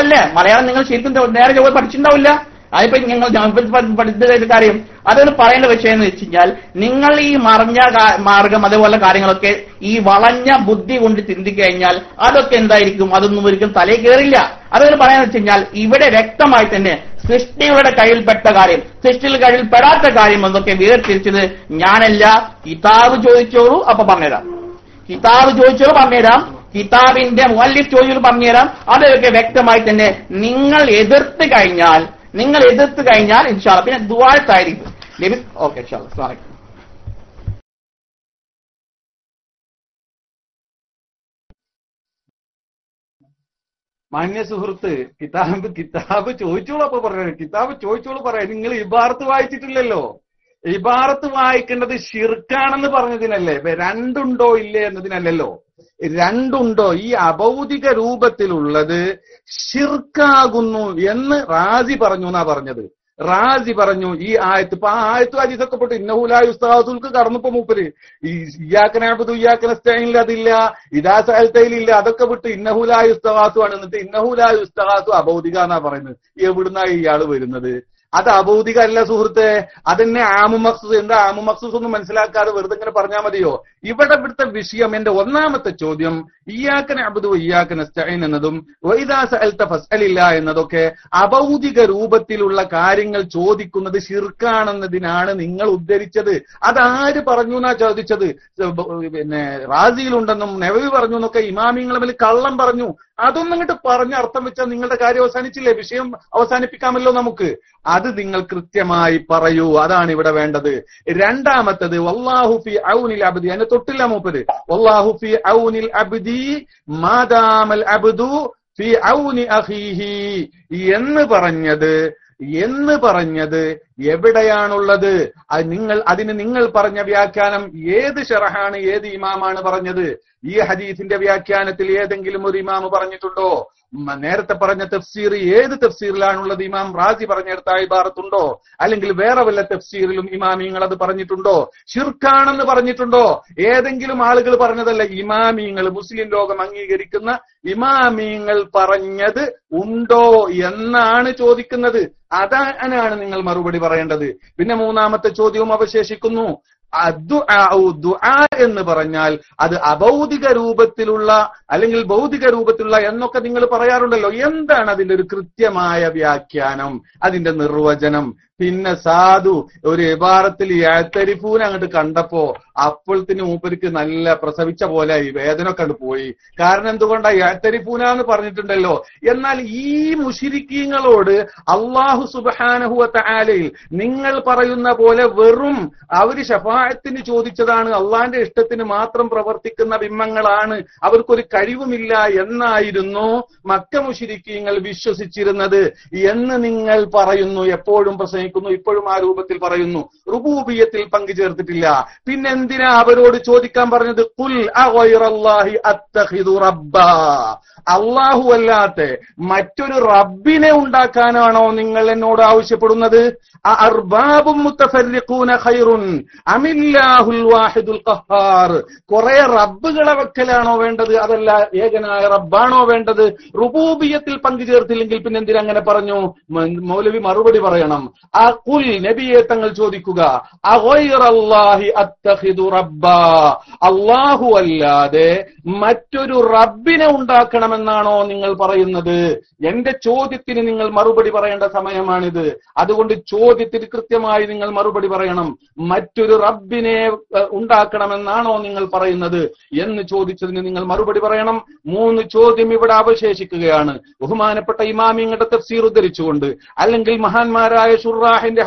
മലയാളം നിങ്ങൾ ശരിക്കും നേരെ പഠിച്ചിട്ടുണ്ടാവില്ല. അതിപ്പോ ഞങ്ങൾ പഠിച്ച കാര്യം അതൊരു പറയേണ്ട വിഷയം എന്ന് വെച്ച് കഴിഞ്ഞാൽ, നിങ്ങൾ ഈ മറിഞ്ഞ മാർഗം അതുപോലെ കാര്യങ്ങളൊക്കെ ഈ വളഞ്ഞ ബുദ്ധി കൊണ്ട് ചിന്തിക്കഴിഞ്ഞാൽ അതൊക്കെ എന്തായിരിക്കും? അതൊന്നും ഒരിക്കലും തലയിൽ കയറില്ല. അതൊരു പറയാന്ന് വെച്ച് കഴിഞ്ഞാൽ ഇവിടെ വ്യക്തമായി തന്നെ സൃഷ്ടിയുടെ കഴിവിൽപ്പെട്ട കാര്യം, സൃഷ്ടിയുടെ കഴിവിൽപ്പെടാത്ത കാര്യം എന്നൊക്കെ വേർതിരിച്ചത് ഞാനല്ല. കിതാബ് ചോദിച്ചോളൂ, അപ്പൊ പറഞ്ഞുതരാം. കിതാബിന്റെ മുഅല്ലിഫ് ചോദ്യം പറഞ്ഞുതരാം. അതൊക്കെ വ്യക്തമായി തന്നെ നിങ്ങൾ എതിർത്ത് കഴിഞ്ഞാൽ ഇൻഷാ അല്ലാഹ് പിന്നെ ദുആത്തായിരിക്കും. ഓക്കെ ഇൻഷാ അല്ലാഹ്. മാന്യ സുഹൃത്ത് കിതാബ് ചോദിച്ചോളൂ. അപ്പൊ പറയാം, കിതാബ് ചോദിച്ചോളൂ പറയാം. നിങ്ങൾ ഇബാറത്ത് വായിച്ചിട്ടില്ലല്ലോ. ഇബാറത്ത് വായിക്കേണ്ടത് ഷിർക്കാണെന്ന് പറഞ്ഞതിനല്ലേ, രണ്ടുണ്ടോ ഇല്ലേ എന്നതിനല്ലല്ലോ. രണ്ടുണ്ടോ? ഈ അഭൗതിക രൂപത്തിലുള്ളത് ഷിർക്കാകുന്നു എന്ന് റാസി പറഞ്ഞു എന്നാ പറഞ്ഞത്. റാസി പറഞ്ഞു ഈ ആയത്ത്. ഇപ്പൊ ആ ആയത്ത് ഹദീസൊക്കെ പെട്ട് ഇന്നഹുലാ യുസ്താദുൽക്ക് കടന്നപ്പോ മൂപ്പര് ഈ ഇയ്യാക്കനഅബ്ദു ഇയ്യാക്കനസ്തഈനിൽ അതില്ല, ഇദാ സഅൽതയിലില്ല, അതൊക്കെ വിട്ട് ഇന്നഹുലാ യുസ്താദു ആണ്. എന്നിട്ട് ഇന്നഹുലാ യുസ്താദു അഭൗതിക എന്നാ പറയുന്നത്. എവിടുന്നാ ഇയാള് വരുന്നത്? അത് അഭൗതിക അല്ല സുഹൃത്തെ, അതന്നെ ആമു മഖ്സൂസ്. എന്താ ആമു മഖ്സൂസ് ഒന്നും മനസ്സിലാക്കാതെ വെറുതെ ഇങ്ങനെ പറഞ്ഞാൽ മതിയോ? ഇവിടുത്തെ വിഷയം, എന്റെ ഒന്നാമത്തെ ചോദ്യം ഇയ്യാക നഅ്ബുദു വഇയ്യാക നസ്തഈൻ എന്നതും വഇദാ സഅൽത ഫസ്അലില്ലാ എന്നതൊക്കെ അഭൗതിക രൂപത്തിലുള്ള കാര്യങ്ങൾ ചോദിക്കുന്നത് ശിർക്കാണെന്നതിനാണ് നിങ്ങൾ ഉദ്ധരിച്ചത്. അതാര് പറഞ്ഞു എന്നാ ചോദിച്ചത്? പിന്നെ റാസിയിലുണ്ടെന്നും നവവി പറഞ്ഞു എന്നൊക്കെ ഇമാമിങ്ങൾ തമ്മിൽ കള്ളം പറഞ്ഞു. അതൊന്നും ഇങ്ങോട്ട് പറഞ്ഞ് അർത്ഥം വെച്ചാൽ നിങ്ങളുടെ കാര്യം അവസാനിച്ചില്ലേ? വിഷയം അവസാനിപ്പിക്കാമല്ലോ നമുക്ക്. അത് നിങ്ങൾ കൃത്യമായി പറയൂ. അതാണ് ഇവിടെ വേണ്ടത്. രണ്ടാമത്തത് വല്ലാഹു ഫി ഔനിൽ അബ്ദി, അതിനെ തൊട്ടില്ല മൂപ്പര്. വല്ലാഹു ഫി ഔനിൽ അബ്ദി മാദാമൽ അബ്ദു ഫി ഔനി അഖീഹി എന്ന് പറഞ്ഞത് എവിടെയാണുള്ളത്? അതിന് നിങ്ങൾ പറഞ്ഞ വ്യാഖ്യാനം ഏത് ശറഹാണ്, ഏത് ഇമാമാണ് പറഞ്ഞത്? ഈ ഹദീസിന്റെ വ്യാഖ്യാനത്തിൽ ഏതെങ്കിലും ഒരു ഇമാം പറഞ്ഞിട്ടുണ്ടോ? നേരത്തെ പറഞ്ഞ തഫ്സീർ ഏത് തഫ്സീറിലാണുള്ളത്? ഇമാം റാസി പറഞ്ഞെടുത്ത ഇബാറത്തുണ്ടോ? അല്ലെങ്കിൽ വേറെ വല്ല തഫ്സീറിലും ഇമാമിങ്ങൾ അത് പറഞ്ഞിട്ടുണ്ടോ? ഷിർക്കാണെന്ന് പറഞ്ഞിട്ടുണ്ടോ? ഏതെങ്കിലും ആളുകൾ പറഞ്ഞതല്ല, ഇമാമിങ്ങൾ, മുസ്ലിം ലോകം അംഗീകരിക്കുന്ന ഇമാമിങ്ങൾ പറഞ്ഞത് ഉണ്ടോ എന്നാണ് ചോദിക്കുന്നത്. അതാണ് നിങ്ങൾ മറുപടി പറയേണ്ടത്. പിന്നെ മൂന്നാമത്തെ ചോദ്യവും അവശേഷിക്കുന്നു. ദുആ എന്ന് പറഞ്ഞാൽ അത് അഭൗതിക രൂപത്തിലുള്ള അല്ലെങ്കിൽ ഭൗതിക രൂപത്തിലുള്ള എന്നൊക്കെ നിങ്ങൾ പറയാറുണ്ടല്ലോ. എന്താണ് അതിന്റെ ഒരു കൃത്യമായ വ്യാഖ്യാനം, അതിന്റെ നിർവചനം? പിന്നെ സാധു ഒരു ഇബാറത്തിൽ യഅ്തരിഫൂന അങ്ങോട്ട് കണ്ടപ്പോ അപ്പോഴത്തിന് മൂപ്പർക്ക് നല്ല പ്രസവിച്ച പോലെ ഈ വേദന കണ്ടു പോയി. കാരണം എന്തുകൊണ്ടാ? യഅ്തരിഫൂന എന്ന് പറഞ്ഞിട്ടുണ്ടല്ലോ. എന്നാൽ ഈ മുശ്രിക്കീങ്ങളോട് അല്ലാഹു സുബ്ഹാനഹു വ തആലയിൽ നിങ്ങൾ പറയുന്ന പോലെ വെറും അവര് ശഫാഅത്തിന് ചോദിച്ചതാണ്, അള്ളാന്റെ ഇഷ്ടത്തിന് മാത്രം പ്രവർത്തിക്കുന്ന ബിംബങ്ങളാണ്, അവർക്കൊരു കഴിവുമില്ല എന്നായിരുന്നു മക്ക മുശ്രിക്കീങ്ങൾ വിശ്വസിച്ചിരുന്നത് എന്ന് നിങ്ങൾ പറയുന്നു. എപ്പോഴും പ്രസംഗിക്കുന്നു, ഇപ്പോഴും ആ രൂപത്തിൽ പറയുന്നു. റുബൂബിയത്തിൽ പങ്കുചേർത്തിട്ടില്ല. പിന്നെന്തിനാ അവരോട് ചോദിക്കാൻ പറഞ്ഞത്? ഖുൽ അഗൈറല്ലാഹി അത്തഖിദു റബ്ബാ, അല്ലാഹു അല്ലാത്ത മറ്റൊരു റബ്ബിനെ ഉണ്ടാക്കാനാണോ നിങ്ങൾ എന്നോട് ആവശ്യപ്പെടുന്നത്? അർബാബും മുത്തഫർരിഖൂന ഖൈറുൻ അമില്ലാഹുൽ വാഹിദുൽ ഖഹാർ, കുറെ റബ്ബുകളെ വെക്കലാണോ വേണ്ടത്? അതല്ല ഏകനായ റബ്ബാണോ വേണ്ടത്? റുബൂബിയത്തിൽ പങ്കുചേർത്തില്ലെങ്കിൽ പിന്നെ എന്തിനാ അങ്ങനെ പറഞ്ഞു? മൗലവി മറുപടി പറയണം. ആ ഖുൽ, നബിയെ തങ്ങൾ ചോദിക്കുക, അഗൈറല്ലാഹി അത്തഖിദു റബ്ബാ, അല്ലാഹു അല്ലാതെ മറ്റൊരു റബ്ബിനെ ഉണ്ടാക്കണമെന്നാണോ നിങ്ങൾ പറയുന്നത്? എന്റെ ചോദ്യത്തിന് നിങ്ങൾ മറുപടി പറയേണ്ട സമയമാണിത്. അതുകൊണ്ട് ചോദ്യത്തിന് കൃത്യമായി നിങ്ങൾ മറുപടി പറയണം. മറ്റൊരു റബ്ബിനെ ഉണ്ടാക്കണമെന്നാണോ നിങ്ങൾ പറയുന്നത് എന്ന് ചോദിച്ചതിന് നിങ്ങൾ മറുപടി പറയണം. 3 ചോദ്യം ഇവിടെ അവശേഷിക്കുകയാണ്. ബഹുമാനപ്പെട്ട ഇമാമിങ്ങളുടെ തഫ്സീർ ഉദ്ധരിച്ചുകൊണ്ട്, അല്ലെങ്കിൽ മഹാന്മാരായ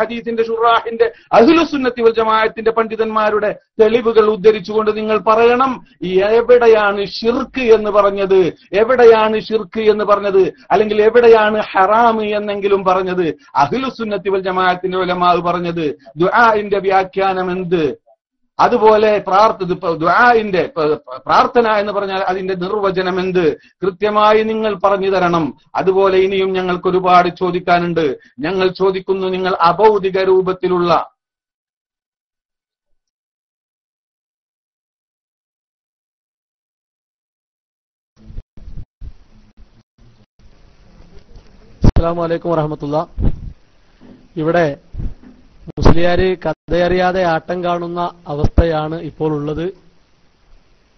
ഹദീസിന്റെ ഷുറാഹിന്റെ അഹ്ലുസുന്നത്തി വൽ ജമാഅത്തിന്റെ പണ്ഡിതന്മാരുടെ തെളിവുകൾ ഉദ്ധരിച്ചുകൊണ്ട് നിങ്ങൾ പറയണം, എവിടെയാണ് ഷിർക്ക് എന്ന് പറഞ്ഞത്? എവിടെയാണ് ഷിർക്ക് എന്ന് പറഞ്ഞത്? അല്ലെങ്കിൽ എവിടെയാണ് ഹറാം എന്നെങ്കിലും പറഞ്ഞത്? അഹ്ലുസുന്നത്തി വൽ ജമാഅത്തിന്റെ ഉലമാ പറഞ്ഞത് ദുആഇന്റെ വ്യാഖ്യാനം എന്ത്? അതുപോലെ ദുആഇന്റെ പ്രാർത്ഥന എന്ന് പറഞ്ഞാൽ അതിന്റെ നിർവചനം എന്ത്? കൃത്യമായി നിങ്ങൾ പറഞ്ഞു തരണം. അതുപോലെ ഇനിയും ഞങ്ങൾക്ക് ഒരുപാട് ചോദിക്കാനുണ്ട്. ഞങ്ങൾ ചോദിക്കുന്നു, നിങ്ങൾ അഭൗതിക രൂപത്തിലുള്ള അസ്സലാമു അലൈക്കും വറഹ്മത്തുള്ളാഹി. ഇവിടെ മുസ്ലിയാര് കഥയറിയാതെ ആട്ടം കാണുന്ന അവസ്ഥയാണ് ഇപ്പോൾ ഉള്ളത്.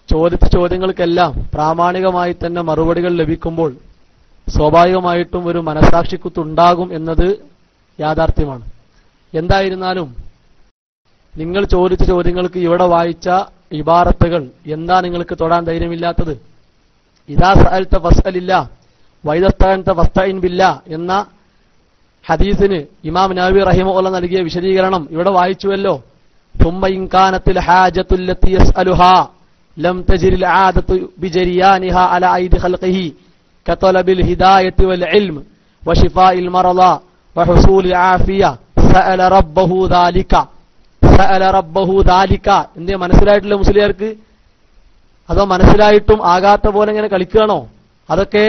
ചോദിച്ച ചോദ്യങ്ങൾക്കെല്ലാം പ്രാമാണികമായി തന്നെ മറുപടികൾ ലഭിക്കുമ്പോൾ സ്വാഭാവികമായിട്ടും ഒരു മനസാക്ഷിക്കുത്തുണ്ടാകും എന്നത് യാഥാർത്ഥ്യമാണ്. എന്തായിരുന്നാലും നിങ്ങൾ ചോദിച്ച ചോദ്യങ്ങൾക്ക് ഇവിടെ വായിച്ച ഇബാറത്തുകൾ എന്താ നിങ്ങൾക്ക് തൊടാൻ ധൈര്യമില്ലാത്തത്? ഇദാ സഅൽത ഫസ്അലില്ലാ വൈദസ്തഅൻത ഫസ്തഇൻ ബില്ലാ എന്ന ഹദീസിന് ഇമാം നവവി റഹിമഹുല്ലാഹ് നൽകിയ വിശദീകരണം ഇവിടെ വായിച്ചുവല്ലോ. ثم إن كانت الحاجة التي يسألها لم تجر العادة بجريانها على أيدي خلقه കതലബിൽ ഹിദായത്തി വൽ ഇൽം വശിഫാഇൽ മറള വഹുസൂലിൽ ആഫിയ സഅല റബ്ബഹു ദാലിക. സഅല റബ്ബഹു ദാലിക എന്തേ മനസ്സിലായിട്ടില്ല മുസ്ലിയാർക്ക്? അതോ മനസ്സിലായിട്ടും ആകാത്ത പോലെ ഇങ്ങനെ കളിക്കുകയാണോ? അതൊക്കെ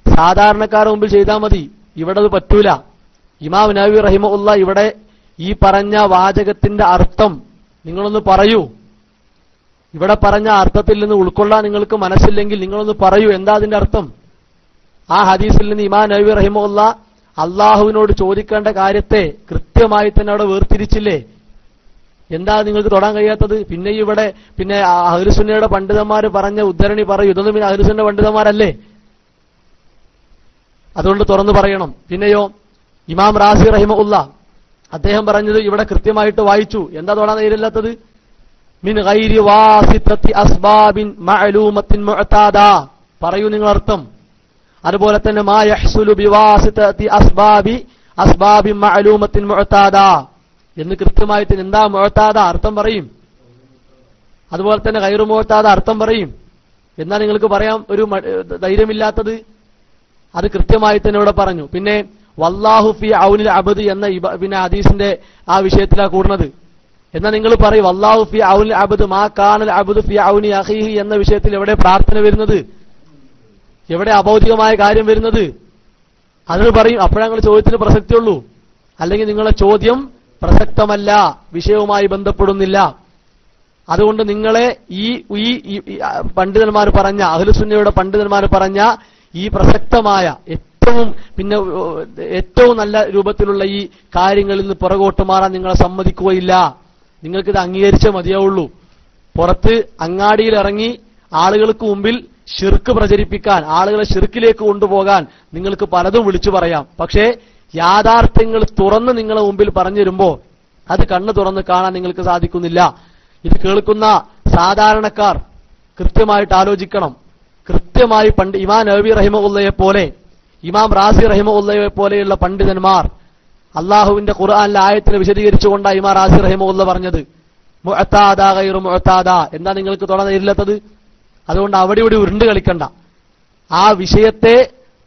സാധാരണക്കാരുടെ മുമ്പിൽ ചെയ്താൽ മതി, ഇവിടെ അത് പറ്റൂല. ഇമാം നവവി റഹിമഹുല്ലാ ഇവിടെ ഈ പറഞ്ഞ വാചകത്തിന്റെ അർത്ഥം നിങ്ങളൊന്ന് പറയൂ. ഇവിടെ പറഞ്ഞ അർത്ഥത്തിൽ നിന്ന് ഉൾക്കൊള്ളാൻ നിങ്ങൾക്ക് മനസ്സില്ലെങ്കിൽ നിങ്ങളൊന്ന് പറയൂ, എന്താ അതിന്റെ അർത്ഥം? ആ ഹദീസിൽ നിന്ന് ഇമാം നവവി റഹിമഹുല്ലാ അള്ളാഹുവിനോട് ചോദിക്കേണ്ട കാര്യത്തെ കൃത്യമായി തന്നെ അവിടെ വേർതിരിച്ചില്ലേ? എന്താ നിങ്ങൾക്ക് തൊടാൻ കഴിയാത്തത്? പിന്നെ ഇവിടെ പിന്നെ അഹ്ലുസുന്നയുടെ പണ്ഡിതന്മാർ പറഞ്ഞ ഉദ്ധരണി പറയൂ, ഇതൊന്നും പിന്നെ അഹ്ലുസുന്ന പണ്ഡിതന്മാരല്ലേ? അതുകൊണ്ട് തുറന്നു പറയണം. പിന്നെയോ ഇമാം റാസി റഹിമഹുല്ലാ അദ്ദേഹം പറഞ്ഞത് ഇവിടെ കൃത്യമായിട്ട് വായിച്ചു. എന്താ തൊടാൻ നേരില്ലാത്തത്? മിൻ ഗൈരി വാസിത്തത്തി അസ്ബാബിൻ മഅലൂമത്തിൻ മുഅതാദ. പറയൂ നിങ്ങൾ അർത്ഥം. അതുപോലെ തന്നെ മാ യഹ്സുലു ബിവാസിത്തത്തി അസ്ബാബിൻ മഅലൂമത്തിൻ മുഅതാദ എന്ന് കൃത്യമായിട്ട് എന്താ മുഅതാദ അർത്ഥം പറയും. അതുപോലെ തന്നെ ഗൈറു മുഅതാദ അർത്ഥം പറയും. എന്നാ നിങ്ങൾക്ക് പറയാം ഒരു ധൈര്യമില്ലാത്തത്? അത് കൃത്യമായി തന്നെ ഇവിടെ പറഞ്ഞു. പിന്നെ വല്ലാഹു ഫി ഔനിൽ അബ്ദ് എന്ന പിന്നെ ഹദീസിന്റെ ആ വിഷയത്തിലാണ് കൂടുന്നത്. എന്നാൽ നിങ്ങൾ പറയും വല്ലാഹു ഫി ഔനിൽ അബ്ദ് മാ കാനൽ അബ്ദു ഫി ഔനി അഖീഹി എന്ന വിഷയത്തിൽ എവിടെ പ്രാർത്ഥന വരുന്നത്? എവിടെ അഭൗതികമായ കാര്യം വരുന്നത്? അതിന് പറയും. അപ്പോഴാണ് നിങ്ങൾ ചോദ്യത്തിന് പ്രസക്തിയുള്ളൂ. അല്ലെങ്കിൽ നിങ്ങളെ ചോദ്യം പ്രസക്തമല്ല, വിഷയവുമായി ബന്ധപ്പെടുന്നില്ല. അതുകൊണ്ട് നിങ്ങളെ ഈ പണ്ഡിതന്മാർ പറഞ്ഞ അഹ്ലുസുന്നയുടെ പണ്ഡിതന്മാർ പറഞ്ഞ ഈ പ്രസക്തമായ ഏറ്റവും നല്ല രൂപത്തിലുള്ള ഈ കാര്യങ്ങളിൽ നിന്ന് പുറകോട്ട് മാറാൻ നിങ്ങളെ സമ്മതിക്കുകയില്ല. നിങ്ങൾക്കിത് അംഗീകരിച്ചേ മതിയാവുള്ളൂ. പുറത്ത് അങ്ങാടിയിൽ ഇറങ്ങി ആളുകൾക്ക് മുമ്പിൽ ശിർക്ക് പ്രചരിപ്പിക്കാൻ, ആളുകളെ ശിർക്കിലേക്ക് കൊണ്ടുപോകാൻ നിങ്ങൾക്ക് പലതും വിളിച്ചു പറയാം. പക്ഷേ യാഥാർത്ഥ്യങ്ങൾ തുറന്ന് നിങ്ങളെ മുമ്പിൽ പറഞ്ഞു തരുമ്പോ അത് കണ്ണു തുറന്ന് കാണാൻ നിങ്ങൾക്ക് സാധിക്കുന്നില്ല. ഇത് കേൾക്കുന്ന സാധാരണക്കാർ കൃത്യമായിട്ട് ആലോചിക്കണം. കൃത്യമായി ഇമാം നവവി റഹിമഹുല്ലയെ പോലെ, ഇമാം റാസി റഹിമഹുല്ലയെ പോലെയുള്ള പണ്ഡിതന്മാർ അള്ളാഹുവിന്റെ ഖുർആനിലെ ആയത്തിനെ വിശദീകരിച്ചുകൊണ്ടാണ് ഇമാം റാസി റഹിമഹുല്ല പറഞ്ഞത് മുഅതാദ ഗൈറു മുഅതാദ. എന്താ നിങ്ങൾക്ക് തൊടാൻ നേരില്ലാത്തത്? അതുകൊണ്ട് അവിടെ ഇവിടെ ഉരുണ്ട് കളിക്കണ്ട. ആ വിഷയത്തെ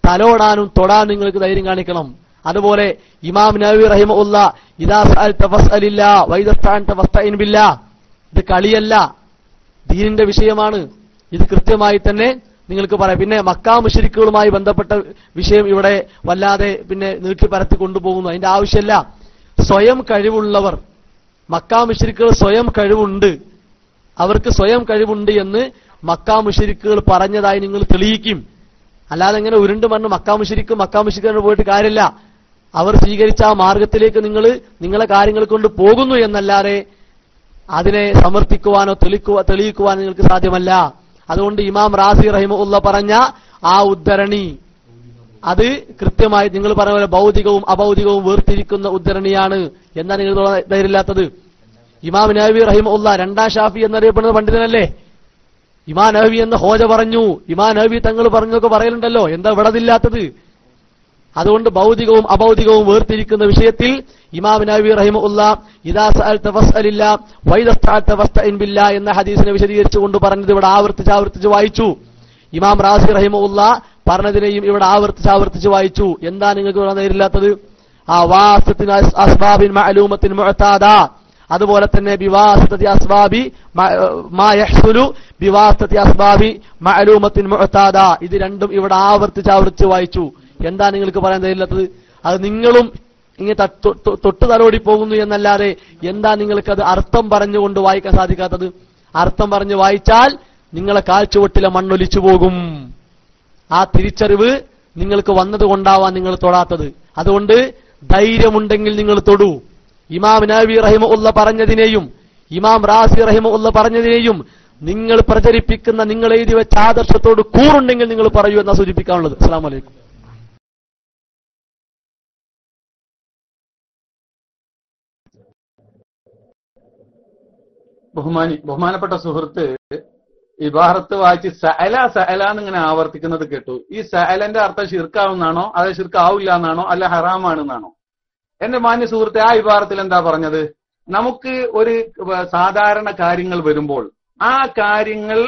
തലോടാനും തൊടാനും നിങ്ങൾക്ക് ധൈര്യം കാണിക്കണം. അതുപോലെ ഇമാം നവവി റഹിമഹുല്ല ഇദാ സഅൽത ഫസ്അലില്ലാ വഇദാ ഇസ്തഅൻത ഫസ്തഇൻ ബില്ലാഹ്, ഇത് കളിയല്ല, ദീനിന്റെ വിഷയമാണ്. ഇത് കൃത്യമായി തന്നെ നിങ്ങൾക്ക് പറയാം. പിന്നെ മക്കാ മുശ്രിക്കുകളുമായി ബന്ധപ്പെട്ട വിഷയം ഇവിടെ വല്ലാതെ പിന്നെ നീട്ടി പരത്തി കൊണ്ടുപോകുന്നു. അതിന്റെ ആവശ്യമില്ല. സ്വയം കഴിവുള്ളവർ, മക്കാ മുശ്രിക്കുകൾ സ്വയം കഴിവുണ്ട്, അവർക്ക് സ്വയം കഴിവുണ്ട് എന്ന് മക്കാ മുശ്രിക്കുകൾ പറഞ്ഞതായി നിങ്ങൾ തെളിയിക്കും. അല്ലാതെ ഇങ്ങനെ ഉരുണ്ട് മണ്ണ് മക്കാ മുശ്രിക്കുകൾ പോയിട്ട് കാര്യമില്ല. അവർ സ്വീകരിച്ച ആ മാർഗത്തിലേക്ക് നിങ്ങളെ കാര്യങ്ങൾ കൊണ്ട് പോകുന്നു എന്നല്ലാതെ അതിനെ സമർത്ഥിക്കുവാനോ തെളിയിക്കുവാനോ നിങ്ങൾക്ക് സാധ്യമല്ല. അതുകൊണ്ട് ഇമാം റാസി റഹിമഹുല്ല പറഞ്ഞ ആ ഉദ്ധരണി അത് കൃത്യമായി നിങ്ങൾ പറഞ്ഞ പോലെ ഭൗതികവും അഭൗതികവും വേർതിരിക്കുന്ന ഉദ്ധരണിയാണ്. എന്നാ നിങ്ങൾ ധൈര്യമില്ലാത്തത്? ഇമാം നവവി റഹിമഹുല്ല രണ്ടാം ഷാഫി എന്നറിയപ്പെടുന്ന പണ്ഡിതനല്ലേ? ഇമാം നവവി എന്ന ഹോജ പറഞ്ഞു, ഇമാം നവവി തങ്ങൾ പറഞ്ഞൊക്കെ പറയലുണ്ടല്ലോ, എന്താ ഇവിടെ അതില്ലാത്തത്? അതുകൊണ്ട് ഭൗതികവും അഭൗതികവും വേർതിരിക്കുന്ന വിഷയത്തിൽ ഇമാം നവവി റഹിമഹുല്ല ഇദാ സഅൽത ഫസ്അലില്ലാ വഇദാ ഇസ്തഅൻത ഫസ്തഇൻ ബില്ലാഹ് എന്ന ഹദീസിനെ വിശദീകരിച്ചുകൊണ്ട് പറഞ്ഞത് ഇവിടെ ആവർത്തിച്ച് വായിച്ചു. ഇമാം റാസി റഹിമഹുല്ല പറഞ്ഞതിനെയും ഇവിടെ ആവർത്തിച്ച് വായിച്ചു. എന്താ നിങ്ങൾക്ക് നേരില്ലാത്തത്? ആ വാസിത്തത്തിൻ അസ്ബാബിൻ മഅലൂമത്തിൻ മുഅതാദ, അതുപോലെ തന്നെ ബിവാസിത്തത്തി അസ്ബാബി മാ യഹ്സുലു ബിവാസിത്തത്തി അസ്ബാബി മഅലൂമത്തിൻ മുഅതാദ, ഇത് രണ്ടും ഇവിടെ ആവർത്തിച്ച് വായിച്ചു. എന്താ നിങ്ങൾക്ക് പറയാൻ കഴിയില്ലാത്തത്? അത് നിങ്ങളും ഇങ്ങനെ തൊട്ട് തലോടി പോകുന്നു എന്നല്ലാതെ എന്താ നിങ്ങൾക്കത് അർത്ഥം പറഞ്ഞുകൊണ്ട് വായിക്കാൻ സാധിക്കാത്തത്? അർത്ഥം പറഞ്ഞ് വായിച്ചാൽ നിങ്ങളെ കാൽച്ചുവട്ടിലെ മണ്ണൊലിച്ചു പോകും. ആ തിരിച്ചറിവ് നിങ്ങൾക്ക് വന്നതുകൊണ്ടാവാൻ നിങ്ങൾ തൊടാത്തത്. അതുകൊണ്ട് ധൈര്യമുണ്ടെങ്കിൽ നിങ്ങൾ തൊടൂ. ഇമാം നവവി റഹിമഹുല്ല പറഞ്ഞതിനെയും ഇമാം റാസി റഹിമഹുല്ല പറഞ്ഞതിനെയും നിങ്ങൾ പ്രചരിപ്പിക്കുന്ന, നിങ്ങൾ എഴുതി വെച്ച ആദർശത്തോട് കൂറുണ്ടെങ്കിൽ നിങ്ങൾ പറയൂ എന്നാ സൂചിപ്പിക്കാനുള്ളത്. അസ്സലാമു അലൈക്കും. ബഹുമാനപ്പെട്ട സുഹൃത്ത് ഇബാറത്ത് വായിച്ച് സഅല എന്നിങ്ങനെ ആവർത്തിക്കുന്നത് കേട്ടു. ഈ സഅലന്റെ അർത്ഥം ഷിർക്കാവുന്നാണോ, അത് ഷിർക്കാവില്ല എന്നാണോ, അല്ല ഹറാമാണെന്നാണോ? എന്റെ മാന്യ സുഹൃത്തെ, ആ ഇബാറത്തിൽ എന്താ പറഞ്ഞത്? നമുക്ക് ഒരു സാധാരണ കാര്യങ്ങൾ വരുമ്പോൾ ആ കാര്യങ്ങൾ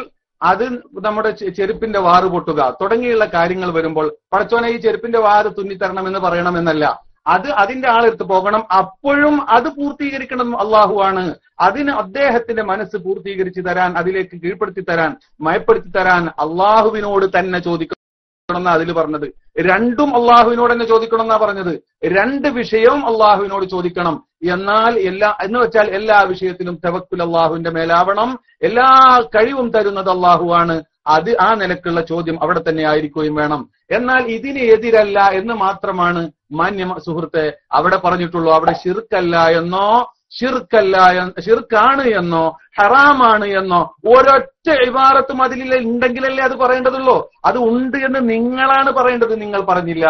അത് നമ്മുടെ ചെരുപ്പിന്റെ വാറ് പൊട്ടുക തുടങ്ങിയുള്ള കാര്യങ്ങൾ വരുമ്പോൾ പടച്ചോനെ ഈ ചെരുപ്പിന്റെ വാറ് തുന്നിത്തരണം എന്ന് പറയണമെന്നല്ല, അതിന്റെ ആളെടുത്ത് പോകണം. അപ്പോഴും അത് പൂർത്തീകരിക്കണം അള്ളാഹുവാണ്. അതിന് അദ്ദേഹത്തിന്റെ മനസ്സ് പൂർത്തീകരിച്ചു തരാൻ, അതിലേക്ക് കീഴ്പ്പെടുത്തി തരാൻ, മയപ്പെടുത്തി തരാൻ അള്ളാഹുവിനോട് തന്നെ ചോദിക്കണം എന്നാ അതിൽ പറഞ്ഞത്. രണ്ടും അള്ളാഹുവിനോട് തന്നെ ചോദിക്കണം എന്നാ പറഞ്ഞത്. രണ്ട് വിഷയവും അള്ളാഹുവിനോട് ചോദിക്കണം. എന്നാൽ എന്ന് വെച്ചാൽ എല്ലാ വിഷയത്തിലും തവക്കുൽ അള്ളാഹുവിന്റെ മേലാവണം. എല്ലാ കഴിവും തരുന്നത് അള്ളാഹുവാണ്. അത് ആ നിലക്കുള്ള ചോദ്യം അവിടെ തന്നെ ആയിരിക്കുകയും വേണം. എന്നാൽ ഇതിന് എതിരല്ല എന്ന് മാത്രമാണ് മാന്യ സുഹൃത്തെ അവിടെ പറഞ്ഞിട്ടുള്ളൂ. അവിടെ ശിർക്കല്ല എന്നോ ഷിർക്കാണ് എന്നോ ഹറാമാണ് എന്നോ ഒരൊറ്റ ഇബാറത്തും അതിൽ ഉണ്ടെങ്കിലല്ലേ അത് പറയേണ്ടതുള്ളൂ. അത് ഉണ്ട് എന്ന് നിങ്ങളാണ് പറയേണ്ടത്, നിങ്ങൾ പറഞ്ഞില്ല.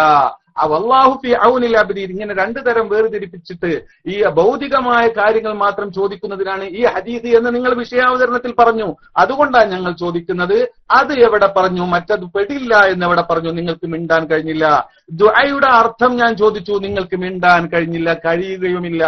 വല്ലാഹു ഫീ ഔനിൽ അബ്ദി ഇങ്ങനെ രണ്ടു തരം വേർതിരിപ്പിച്ചിട്ട് ഈ ഭൗതികമായ കാര്യങ്ങൾ മാത്രം ചോദിക്കുന്നതിനാണ് ഈ ഹദീസ് എന്ന് നിങ്ങൾ വിഷയാവതരണത്തിൽ പറഞ്ഞു. അതുകൊണ്ടാണ് ഞങ്ങൾ ചോദിക്കുന്നത്, അത് എവിടെ പറഞ്ഞു, മറ്റത് പെടില്ല എന്ന് എവിടെ പറഞ്ഞു? നിങ്ങൾക്ക് മിണ്ടാൻ കഴിഞ്ഞില്ല. ദുആയുടെ അർത്ഥം ഞാൻ ചോദിച്ചു, നിങ്ങൾക്ക് മിണ്ടാൻ കഴിഞ്ഞില്ല, കഴിയുകയുമില്ല.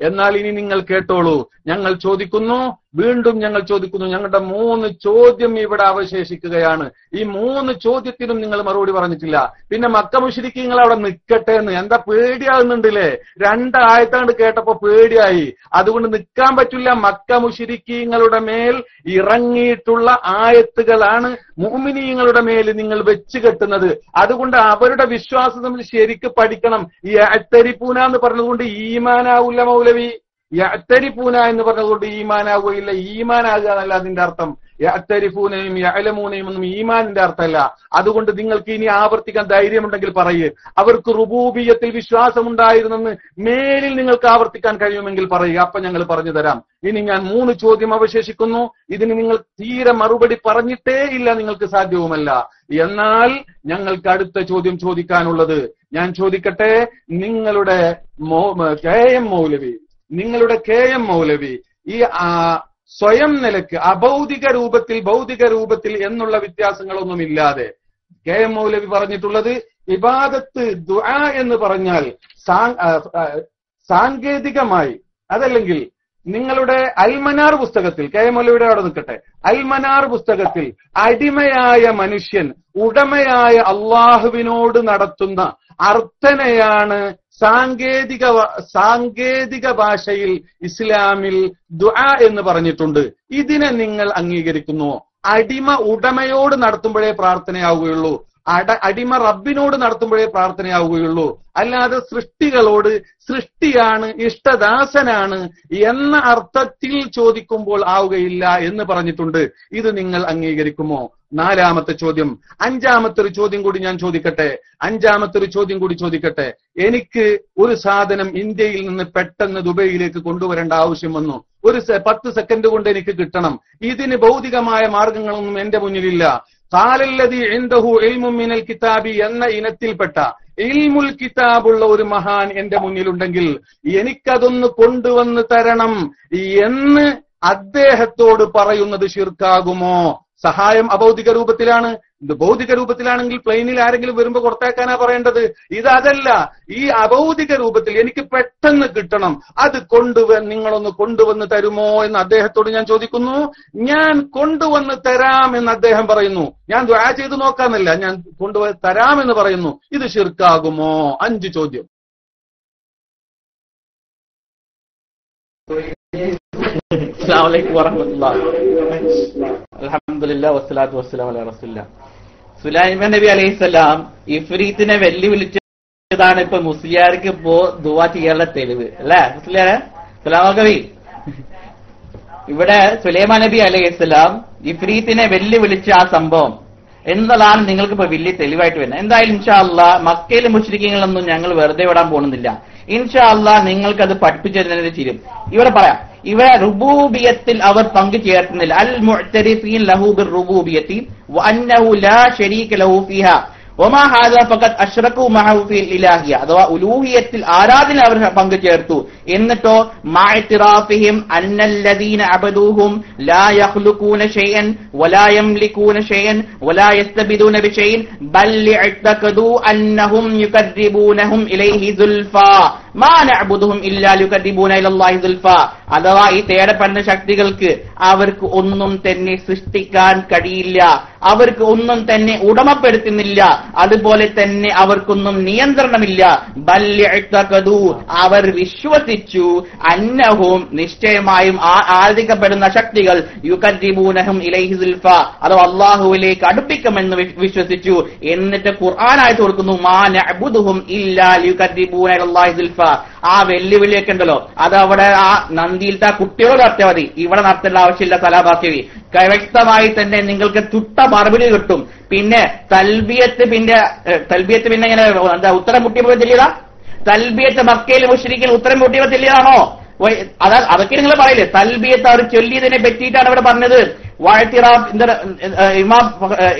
എന്നാൽ ഇനി നിങ്ങൾ കേട്ടോളൂ, ഞങ്ങൾ ചോദിക്കുന്നു, വീണ്ടും ഞങ്ങൾ ചോദിക്കുന്നു. ഞങ്ങളുടെ 3 ചോദ്യം ഇവിടെ അവശേഷിക്കുകയാണ്. ഈ 3 ചോദ്യത്തിനും നിങ്ങൾ മറുപടി പറഞ്ഞിട്ടില്ല. പിന്നെ മക്ക മുശ്രിക്കീങ്ങൾ അവിടെ നിൽക്കട്ടെ എന്ന് എന്താ പേടിയാകുന്നുണ്ടല്ലേ? 2 ആയത്താണ്ട് കേട്ടപ്പോ പേടിയായി. അതുകൊണ്ട് നിൽക്കാൻ പറ്റില്ല. മക്ക മുശ്രിക്കീങ്ങളുടെ മേൽ ഇറങ്ങിയിട്ടുള്ള ആയത്തുകളാണ് മുഅ്മിനീങ്ങളുടെ മേൽ നിങ്ങൾ വെച്ച് കെട്ടുന്നത്. അതുകൊണ്ട് അവരുടെ വിശ്വാസം നമ്മൾ ശരിക്ക് പഠിക്കണം. ഈ അത്തരിപ്പൂന എന്ന് പറഞ്ഞതുകൊണ്ട് ഈമാനാവൂല മൗലവി. യഅ്തരിഫൂന എന്ന് പറഞ്ഞതുകൊണ്ട് ഈമാനാവുകയില്ല. ഈമാനാകുക എന്നല്ല അതിന്റെ അർത്ഥം. യഅ്തരിഫൂനയും യഅലമൂനയും ഒന്നും ഈമാനിന്റെ അർത്ഥമല്ല. അതുകൊണ്ട് നിങ്ങൾക്ക് ഇനി ആവർത്തിക്കാൻ ധൈര്യമുണ്ടെങ്കിൽ പറയേ. അവർക്ക് റുബൂബിയ്യത്തിൽ വിശ്വാസമുണ്ടായിരുന്നെന്ന് മേലിൽ നിങ്ങൾക്ക് ആവർത്തിക്കാൻ കഴിയുമെങ്കിൽ പറയുക. അപ്പൊ ഞങ്ങൾ പറഞ്ഞു തരാം. ഇനി ഞാൻ 3 ചോദ്യം അവശേഷിക്കുന്നു. ഇതിന് നിങ്ങൾ തീരെ മറുപടി പറഞ്ഞിട്ടേ ഇല്ല, നിങ്ങൾക്ക് സാധ്യവുമല്ല. എന്നാൽ ഞങ്ങൾക്ക് അടുത്ത ചോദ്യം ചോദിക്കാനുള്ളത് ഞാൻ ചോദിക്കട്ടെ. നിങ്ങളുടെ കെ എം മൗലവി ഈ സ്വയം നിലക്ക് അഭൗതിക രൂപത്തിൽ ഭൗതിക രൂപത്തിൽ എന്നുള്ള വ്യത്യാസങ്ങളൊന്നുമില്ലാതെ കെ എം മൗലവി പറഞ്ഞിട്ടുള്ളത്, ഇബാദത്ത് ദുആ എന്ന് പറഞ്ഞാൽ സാങ്കേതികമായി, അതല്ലെങ്കിൽ നിങ്ങളുടെ അൽമനാർ പുസ്തകത്തിൽ, കെ എം മൗലവിയുടെ അവിടെ നിൽക്കട്ടെ, അൽമനാർ പുസ്തകത്തിൽ അടിമയായ മനുഷ്യൻ ഉടമയായ അള്ളാഹുവിനോട് നടത്തുന്ന അർത്ഥനയാണ് സാങ്കേതിക ഭാഷയിൽ ഇസ്ലാമിൽ ദുആ എന്ന് പറഞ്ഞിട്ടുണ്ട്. ഇതിനെ നിങ്ങൾ അംഗീകരിക്കുന്നുവോ? അടിമ ഉടമയോട് നടത്തുമ്പോഴേ പ്രാർത്ഥനയാവുകയുള്ളൂ. അടിമ റബ്ബിനോട് നടത്തുമ്പോഴേ പ്രാർത്ഥനയാവുകയുള്ളൂ. അല്ലാതെ സൃഷ്ടികളോട്, സൃഷ്ടിയാണ്, ഇഷ്ടദാസനാണ് എന്ന അർത്ഥത്തിൽ ചോദിക്കുമ്പോൾ ആവുകയില്ല എന്ന് പറഞ്ഞിട്ടുണ്ട്. ഇത് നിങ്ങൾ അംഗീകരിക്കുമോ? 4ാമത്തെ ചോദ്യം. 5ാമത്തെ ഒരു ചോദ്യം കൂടി ഞാൻ ചോദിക്കട്ടെ. എനിക്ക് ഒരു സാധനം ഇന്ത്യയിൽ നിന്ന് പെട്ടെന്ന് ദുബൈയിലേക്ക് കൊണ്ടുവരേണ്ട ആവശ്യം വന്നു. ഒരു 10 സെക്കൻഡ് കൊണ്ട് എനിക്ക് കിട്ടണം. ഇതിന് ഭൗതികമായ മാർഗങ്ങളൊന്നും എന്റെ മുന്നിലില്ല. ഖാലല്ലദീ ഇൻദഹു ഇൽമുൻ മിനൽ കിതാബി എന്ന ഇനത്തിൽപ്പെട്ട ഇൽമുൽ കിതാബുള്ള ഒരു മഹാൻ എന്റെ മുന്നിലുണ്ടെങ്കിൽ എനിക്കതൊന്ന് കൊണ്ടുവന്ന് തരണം എന്ന് അദ്ദേഹത്തോട് പറയുന്നത് ശിർക്കാകുമോ? സഹായം അഭൗതിക രൂപത്തിലാണ്. ഇത് ഭൗതിക രൂപത്തിലാണെങ്കിൽ പ്ലെയിനിൽ ആരെങ്കിലും വരുമ്പോ കൊടുത്തേക്കാനാ പറയേണ്ടത്. ഇതല്ല. ഈ അഭൗതിക രൂപത്തിൽ എനിക്ക് പെട്ടെന്ന് കിട്ടണം, അത് നിങ്ങളൊന്ന് കൊണ്ടുവന്ന് തരുമോ എന്ന് അദ്ദേഹത്തോട് ഞാൻ ചോദിക്കുന്നു. ഞാൻ കൊണ്ടുവന്ന് തരാം എന്ന് അദ്ദേഹം പറയുന്നു. ഞാൻ ദുആ ചെയ്ത് നോക്കാന്നല്ല, ഞാൻ കൊണ്ടുവന്ന് തരാമെന്ന് പറയുന്നു. ഇത് ശിർക്കാകുമോ? 5 ചോദ്യം. അസ്സലാമു അലൈക്കും വറഹ്മത്തുള്ളാഹി. അൽഹംദുലില്ലാഹി വസ്സലാത്തു വസ്സലാമു അലാ റസൂലില്ലാഹ്. സുലൈമാൻ നബി അലൈഹിസ്സലാം ഇഫ്രീത്തിനെ വെല്ലുവിളിച്ചതാണ് ഇപ്പൊ മുസ്ലിയാർക്ക് ഇപ്പോ ദുആ ചെയ്യാനുള്ള തെളിവ് അല്ലേ മുസ്ലിയാരെ? സലാം കവി. ഇവിടെ സുലൈമാൻ നബി അലൈഹിസ്സലാം ഇഫ്രീത്തിനെ വെല്ലുവിളിച്ച ആ സംഭവം എന്നതാണ് നിങ്ങൾക്ക് ഇപ്പൊ വലിയ തെളിവായിട്ട് വരുന്നത്. എന്തായാലും ഇൻഷാ അല്ലാഹ് മക്കയിലെ മുശ്രിക്കീങ്ങളൊന്നും ഞങ്ങൾ വെറുതെ വിടാൻ പോകുന്നില്ല. ഇൻഷാ അല്ലാഹ് നിങ്ങൾക്കത് പഠിപ്പിച്ചു തരുന്നതിന് തീരും. ഇവിടെ പറയാം, ഇവിടെ റുബൂബിയത്തിൽ അവർ പങ്കു ചേർത്തുന്നില്ല. അൽ മുഅ്തരിഫീൻ ലഹു ബിർറുബൂബിയത്തി വഅന്നഹു ലാ ശരീക ലഹു ഫീഹാ വമാ ഹാദാ ഫഖദ് അശ്റകൂ മഅഹു ഫിൽ ഇലാഹിയ. അഥവാ ഉലൂഹിയത്തിൽ ആരാധന അവർ പങ്കു ചേർത്തു. എന്നിട്ടോ മഅ്തിറാഫിഹിം അന്നല്ലദീന അബദൂഹും ലാ യഖ്ലുഖൂന ഷൈഅൻ വലാ യംലികൂന ഷൈഅൻ വലാ യസ്തബിദൂന ബിഷൈഇൻ ബൽ ഇഅ്തഖദൂ അന്നഹും യുകദ്ദിബൂനഹും ഇലൈഹി സുൽഫാ. മാ നഅ്ബുദുഹും ഇല്ലാ ലിയുഖർരിബൂന ഇലല്ലാഹി സുൽഫ. അഥവാ ഈ തേടപ്പെടുന്ന ശക്തികൾക്ക് അവർക്ക് ഒന്നും തന്നെ സൃഷ്ടിക്കാൻ കഴിയില്ല, അവർക്ക് ഒന്നും തന്നെ ഉടമപ്പെടുത്തുന്നില്ല, അതുപോലെ തന്നെ അവർക്കൊന്നും നിയന്ത്രണമില്ല. ബൽ ഇഅ്തഖദൂ, അവർ വിശ്വസിച്ചു, അന്നഹും നിശ്ചയമായും ആരാധിക്കപ്പെടുന്ന ശക്തികൾ യുഖർരിബൂനഹും ഇലൈഹി സുൽഫ, അഥവാ അല്ലാഹുവിലേക്ക് അടുപ്പിക്കുമെന്ന് വിശ്വസിച്ചു. എന്നിട്ട് ഖുർആനായിട്ട് കൊടുക്കുന്നു മാ നഅ്ബുദുഹും ഇല്ലാ ലിയുഖർരിബൂന ഇലല്ലാഹി സുൽഫ. ആ വെല്ലുവിളിയൊക്കെ ഉണ്ടല്ലോ, അത് അവിടെ ആ നന്ദിയിലത്തെ കുട്ടികളോട് നടത്തിയാൽ മതി, ഇവിടെ നടത്തേണ്ട ആവശ്യമില്ല. സലാബാക്കി വ്യക്തമായി തന്നെ നിങ്ങൾക്ക് തുട്ട മറുപടി കിട്ടും. പിന്നെ തൽബിയത്ത് പിന്നെ ഇങ്ങനെ എന്താ ഉത്തരം മുട്ടിയപ്പോ ചെല്ലിയതാ? തൽബിയത്ത് മക്കയിൽ മുശ്രിക്കിൽ ഉത്തരം മുട്ടിയപ്പോ ചെല്ലിയതാണോ? അതൊക്കെ നിങ്ങൾ പറയില്ലേ? തൽബിയത്ത് അവർ ചൊല്ലിയതിനെ പറ്റിയിട്ടാണ് ഇവിടെ പറഞ്ഞത്.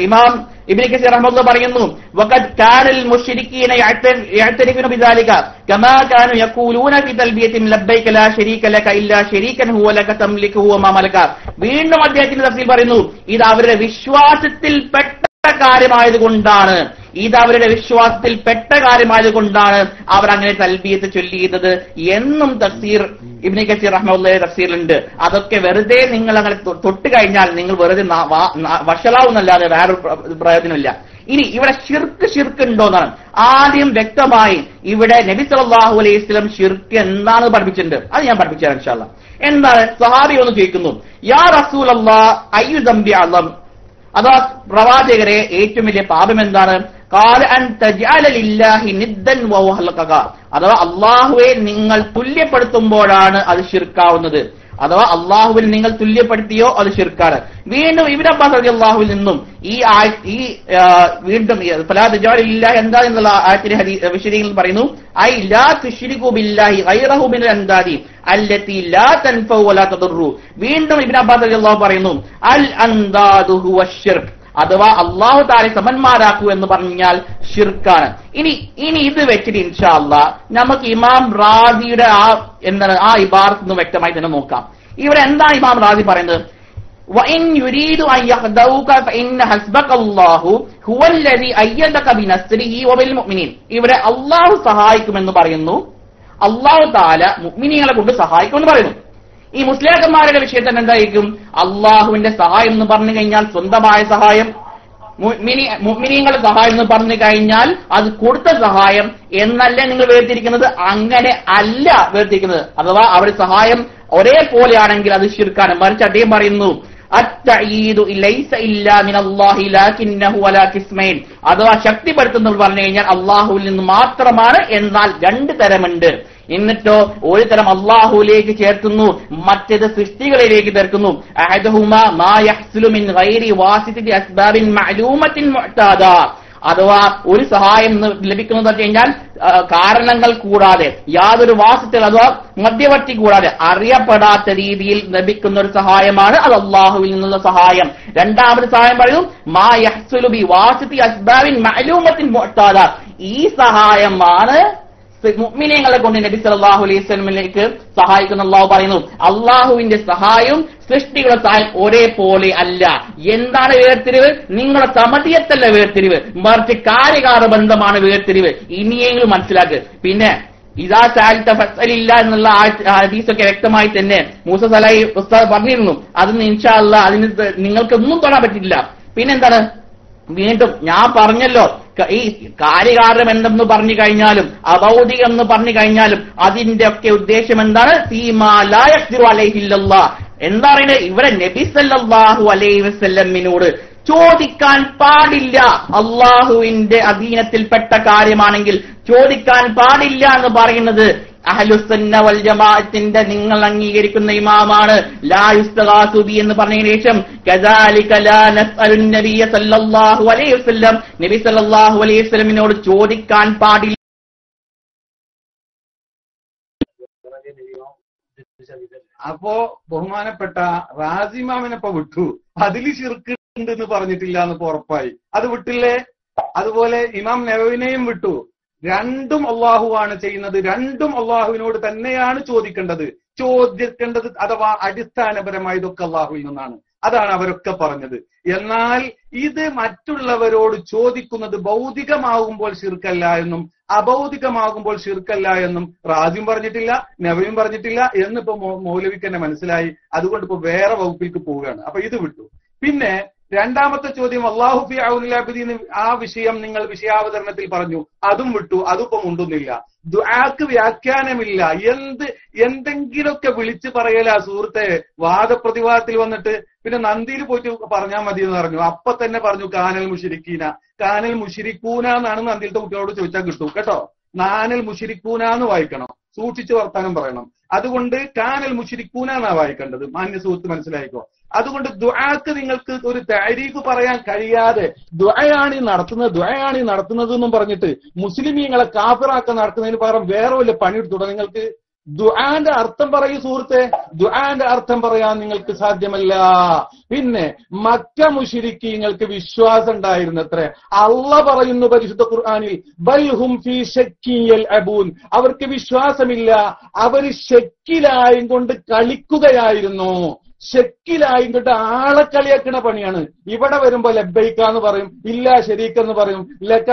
ഇമാം ഇബ്നു കസീർ റഹ്മത്തുള്ളാഹി പറയുന്നു, വഖദ് കാനൽ മുശ്രിക്കീന യഅ്തരിഫൂന ബിദാലിക കമാ കാനൂ യഖൂലൂന ഫി തൽബിയത്തിൻ ലബ്ബൈക ലാ ശരീക ലക ഇല്ലാ ശരീകൻ ഹുവ ലക തംലികുഹു വമാ മലക. വീണ്ടും അദ്ദേഹത്തിന്റെ തഫ്സീർ പറയുന്നു, ഇത് അവരുടെ വിശ്വാസത്തിൽപ്പെട്ട കാര്യമായതുകൊണ്ടാണ്, അവർ അങ്ങനെ തൽബിയത്ത് ചൊല്ലിയത് എന്നും തഫ്സീർ ഇബ്നു കസീർ റഹ്മത്തുള്ളാഹി തഫ്സീറിലുണ്ട്. അതൊക്കെ വെറുതെ നിങ്ങൾ അങ്ങനെ തൊട്ട് കഴിഞ്ഞാൽ നിങ്ങൾ വെറുതെ വഷളാവുന്നല്ലാതെ വേറൊരു പ്രയോജനമില്ല. ഇനി ഇവിടെ ഷിർക്ക് ഉണ്ടോന്നാണ് ആദ്യം വ്യക്തമായി ഇവിടെ നബി സല്ലല്ലാഹു അലൈഹി വസല്ലം ഷിർക്ക് എന്താണ് പഠിപ്പിച്ചിട്ടുണ്ട്, അത് ഞാൻ പഠിപ്പിച്ചുതരാം ഇൻഷാ അല്ലാഹ്. എന്താണ്? സഹാബി ഒന്ന് ചോദിക്കുന്നു, യാ റസൂലല്ലാഹ് അയ്യു ദംബി അഅ്ലം, അതാ പ്രവാചകരെ ഏറ്റവും വലിയ പാപം എന്താണ്? ഖാല അൻ തജ്അല ലില്ലാഹി നിദ്ദൻ വഹുവ ഖലഖക, അഥവാ അല്ലാഹുവെ നിങ്ങൾ തുല്യപ്പെടുത്തുമ്പോഴാണ് അത് ഷിർക്കാവുന്നത്, അഥവാ അള്ളാഹുവിൽ നിങ്ങൾ തുല്യപ്പെടുത്തിയോ അത് ശിർക്കാണ്. വീണ്ടും ഇബ്നു അബ്ബാസ് റളിയല്ലാഹു നിന്നും ഈ വീണ്ടും ഫലാ തജഅലു ലില്ലാഹി അൻദാദ എന്നുള്ള ആയത്തിന്റെ വിശദീകരണം പറയുന്നു, ഐ ലാ തുശ്രികു ബില്ലാഹി ഗൈറഹു മിനൽ അൻദാദി അല്ലതി ലാ തൻഫഉ വലാ തദുറു. വീണ്ടും ഇബ്നു അബ്ബാസ് റളിയല്ലാഹു പറയുന്നു, അൽ അൻദാദു ഹുവ ശിർക്ക്, അഥവാ അള്ളാഹു താല സമന്മാരാക്കൂ എന്ന് പറഞ്ഞാൽ ഷിർക്കാണ്. ഇനി ഇത് വെച്ചിട്ട് ഇൻഷാ അല്ലാഹ് നമുക്ക് ഇമാം റാസിയുടെ ആ ഇബാറത്ത് വ്യക്തമായി തന്നെ നോക്കാം. ഇവിടെ എന്താണ് ഇമാം റാസി പറയുന്നത്? വഇൻ യുരീദു അൻ യഖ്ദഊക ഫഇന്ന ഹസ്ബകല്ലാഹു ഹുവല്ലദീ അയ്യദക ബിനസ്രിഹി വബിൽ മുഅ്മിനീൻ. ഇവിടെ അള്ളാഹു സഹായിക്കുമെന്ന് പറയുന്നു, അള്ളാഹു താല മുഅ്മിനീങ്ങളെ കൊണ്ട് സഹായിക്കുമെന്ന് പറയുന്നു. ഈ മുസ്ലിയാക്കന്മാരുടെ വിഷയത്തിൽ എന്തായിരിക്കും? അള്ളാഹുവിന്റെ സഹായം എന്ന് പറഞ്ഞു കഴിഞ്ഞാൽ സ്വന്തമായ സഹായം, മുഅ്മിനീങ്ങളുടെ സഹായം എന്ന് പറഞ്ഞു കഴിഞ്ഞാൽ അത് കൊടുത്ത സഹായം എന്നല്ലേ നിങ്ങൾ വേർതിരിക്കുന്നത്? അങ്ങനെ അല്ല വേർതിരിക്കുന്നത്. അഥവാ അവരുടെ സഹായം ഒരേപോലെയാണെങ്കിൽ അത് ശിർക്കാണ്. മറിച്ച് അദ്ദേഹം പറയുന്നു, അത്തഈദു ലൈസ ഇല്ലാ മിനല്ലാഹി ലാകിന്നഹു അലാ ഖിസ്മൈൻ, അഥവാ ശക്തിപ്പെടുത്തുന്നത് പറഞ്ഞു കഴിഞ്ഞാൽ അള്ളാഹുവിൽ നിന്ന് മാത്രമാണ്, എന്നാൽ രണ്ട് തരമുണ്ട്. എന്നിട്ടോ ഒരു തരം അള്ളാഹുലേക്ക് ചേർക്കുന്നു, മറ്റേത് സൃഷ്ടികളിലേക്ക് ചേർക്കുന്നു. അഹദുഹുമാ മാ യഹ്സുലു മിൻ ഗൈരി വാസിതതി അസ്ബാബിൻ മഅലൂമത്തിൻ മുഅ്താദ, അഥവാ ഒരു സഹായം ലഭിക്കുന്നത് പറഞ്ഞു കഴിഞ്ഞാൽ കാരണങ്ങൾ കൂടാതെ, യാതൊരു വാസിത്തകൾ അഥവാ മധ്യവർത്തി കൂടാതെ അറിയപ്പെടാത്ത രീതിയിൽ ലഭിക്കുന്ന ഒരു സഹായമാണ് അത് അള്ളാഹുവിൽ നിന്നുള്ള സഹായം. രണ്ടാമത് സഹായം പറയുന്നു, മാ യഹ്സുലു ബി വാസിതി അസ്ബാബിൻ മഅലൂമത്തിൻ മുഅ്താദ, ഈ സഹായമാണ് മുഅ്മിനീങ്ങളെ കൊണ്ട് നബി സല്ലല്ലാഹു അലൈഹി വസല്ലമിലേക്ക് സഹായിക്കുന്ന. അള്ളാഹു പറയുന്നു, അള്ളാഹുവിന്റെ സഹായവും സൃഷ്ടികളുടെ സഹായം ഒരേപോലെ അല്ല. എന്താണ് വേർതിരിവ്? നിങ്ങളുടെ സമതിയത്തല്ല വേർതിരിവ്, മറിച്ച് കാര്യകാര ബന്ധമാണ് വേർതിരിവ്. ഇനിയെങ്കിലും മനസ്സിലാക്കുക. പിന്നെ ഇദാ സഅൽത ഫസ്അലില്ല എന്നുള്ള ഹദീസൊക്കെ വ്യക്തമായി തന്നെ മൂസ സലൈഹി ഉസ്താദ് പറഞ്ഞിരുന്നു. അതൊന്നും ഇൻഷാ അല്ലാഹ് അതിന് നിങ്ങൾക്കൊന്നും തൊടാൻ പറ്റില്ല. പിന്നെന്താണ്? വീണ്ടും ഞാൻ പറഞ്ഞല്ലോ, ഈ കാര്യകാരണം എന്തെന്ന് പറഞ്ഞു കഴിഞ്ഞാലും അഭൗതികം എന്ന് പറഞ്ഞു കഴിഞ്ഞാലും അതിന്റെ ഒക്കെ ഉദ്ദേശം എന്താണ്? ഫീമാ ലാ യഖ്ദിറു അലൈഹി ഇല്ലല്ലാഹ്. എന്താ പറയുന്നത്? ഇവിടെ നബി സല്ലല്ലാഹു അലൈഹി വസല്ലമിനോട് ചോദിക്കാൻ പാടില്ല. അള്ളാഹുവിന്റെ അധീനത്തിൽപ്പെട്ട കാര്യമാണെങ്കിൽ ചോദിക്കാൻ പാടില്ല എന്ന് പറയുന്നത് അഹ്ലുസുന്ന വൽ ജമാഅത്തിന്റെ നിങ്ങൾ അംഗീകരിക്കുന്ന ഇമാമാണ്. ലാ യുസ്തഗാസു ബി എന്ന് പറഞ്ഞതിന് ശേഷം കദാലിക ലാ നസ്അലുൻ നബിയ സല്ലല്ലാഹു അലൈഹി വസല്ലം, നബി സല്ലല്ലാഹു അലൈഹി വസല്ലമിനോട് ചോദിക്കാൻ പാടില്ല. അപ്പോ ബഹുമാനപ്പെട്ട റാസിമാമിനെപ്പോ വിട്ടു, അതില് ശിർക്ക് ഉണ്ടെന്ന് പറഞ്ഞിട്ടില്ല എന്ന് ഉറപ്പായി, അത് വിട്ടില്ലേ? അതുപോലെ ഇമാം നവവിനെയും വിട്ടു. രണ്ടും അള്ളാഹുവാണ് ചെയ്യുന്നത്, രണ്ടും അള്ളാഹുവിനോട് തന്നെയാണ് ചോദിക്കേണ്ടത്. അഥവാ അടിസ്ഥാനപരമായി ഇതൊക്കെ അള്ളാഹുവിൽ നിന്നാണ്. അതാണ് അവരൊക്കെ പറഞ്ഞത്. എന്നാൽ ഇത് മറ്റുള്ളവരോട് ചോദിക്കുന്നത് ഭൗതികമാകുമ്പോൾ ശിർക്കല്ല എന്നും അഭൗതികമാകുമ്പോൾ ശിർക്കല്ല എന്നും റാജിയും പറഞ്ഞിട്ടില്ല, നബിയും പറഞ്ഞിട്ടില്ല എന്നിപ്പോ മൗലവിക്ക് തന്നെ മനസ്സിലായി. അതുകൊണ്ട് ഇപ്പൊ വേറെ വകുപ്പിലേക്ക് പോവുകയാണ്. അപ്പൊ ഇത് വിട്ടു. പിന്നെ രണ്ടാമത്തെ ചോദ്യം അല്ലാഹു ഫി ഔനിൽ അബ്ദി, ആ വിഷയം നിങ്ങൾ വിഷയാവതരണത്തിൽ പറഞ്ഞു, അതും വിട്ടു, അതിപ്പം ഉണ്ടുന്നില്ല. ദുആക്ക് വ്യാഖ്യാനമില്ല. എന്തെങ്കിലുമൊക്കെ വിളിച്ചു പറയല സുഹൃത്തെ. വാദപ്രതിവാദത്തിൽ വന്നിട്ട് പിന്നെ നന്ദിയിൽ പോയിട്ട് പറഞ്ഞാൽ മതി എന്ന് പറഞ്ഞു. അപ്പൊ തന്നെ പറഞ്ഞു കാനൽ മുശ്രിക്കീന, കാനൽ മുശ്രിക്കൂന എന്നാണ് നന്ദിയിലത്തെ കുട്ടികളോട് ചോദിച്ചാൽ കിട്ടും കേട്ടോ. നാനൽ മുശ്രിക്കൂന എന്ന് വായിക്കണം, സൂക്ഷിച്ച് വർത്താനം പറയണം. അതുകൊണ്ട് കാനൽ മുശ്രിക്കൂന എന്നാ വായിക്കേണ്ടത്. മാന്യ സുഹൃത്ത് മനസ്സിലായിക്കോ. അതുകൊണ്ട് ദുആക്ക് നിങ്ങൾക്ക് ഒരു താരീഖ് പറയാൻ കഴിയാതെ ദുആയാണ് ഈ നടത്തുന്നത് എന്നും പറഞ്ഞിട്ട് മുസ്ലിമീങ്ങളെ കാഫിറാക്കാൻ നടക്കുന്നതിന് പകരം വേറെ വല്ല പണിയെടുത്തൂടെ നിങ്ങൾക്ക്? ദുആന്റെ അർത്ഥം പറയൂ സുഹൃത്തെ. ദുആന്റെ അർത്ഥം പറയാൻ നിങ്ങൾക്ക് സാധ്യമല്ല. പിന്നെ മക്ക മുശ്രിക്കീങ്ങൾക്ക് വിശ്വാസം ഉണ്ടായിരുന്നത്രേ. അള്ളാഹ് പറയുന്നു പരിശുദ്ധ ഖുർആനിൽ, ബൽഹും ഫീ ശക്കിൻ യൽഅബൂൻ, അവർക്ക് വിശ്വാസമില്ല, അവര് ശക്കിലായും കൊണ്ട് കളിക്കുകയായിരുന്നു. ഷെക്കിലായും കൊണ്ട് ആളെ കളിയാക്കണ പണിയാണ്. ഇവിടെ വരുമ്പോ ലബ്ബൈക്കാന്ന് പറയും, ഇല്ല ശരീക്കെന്ന് പറയും, ലക്ക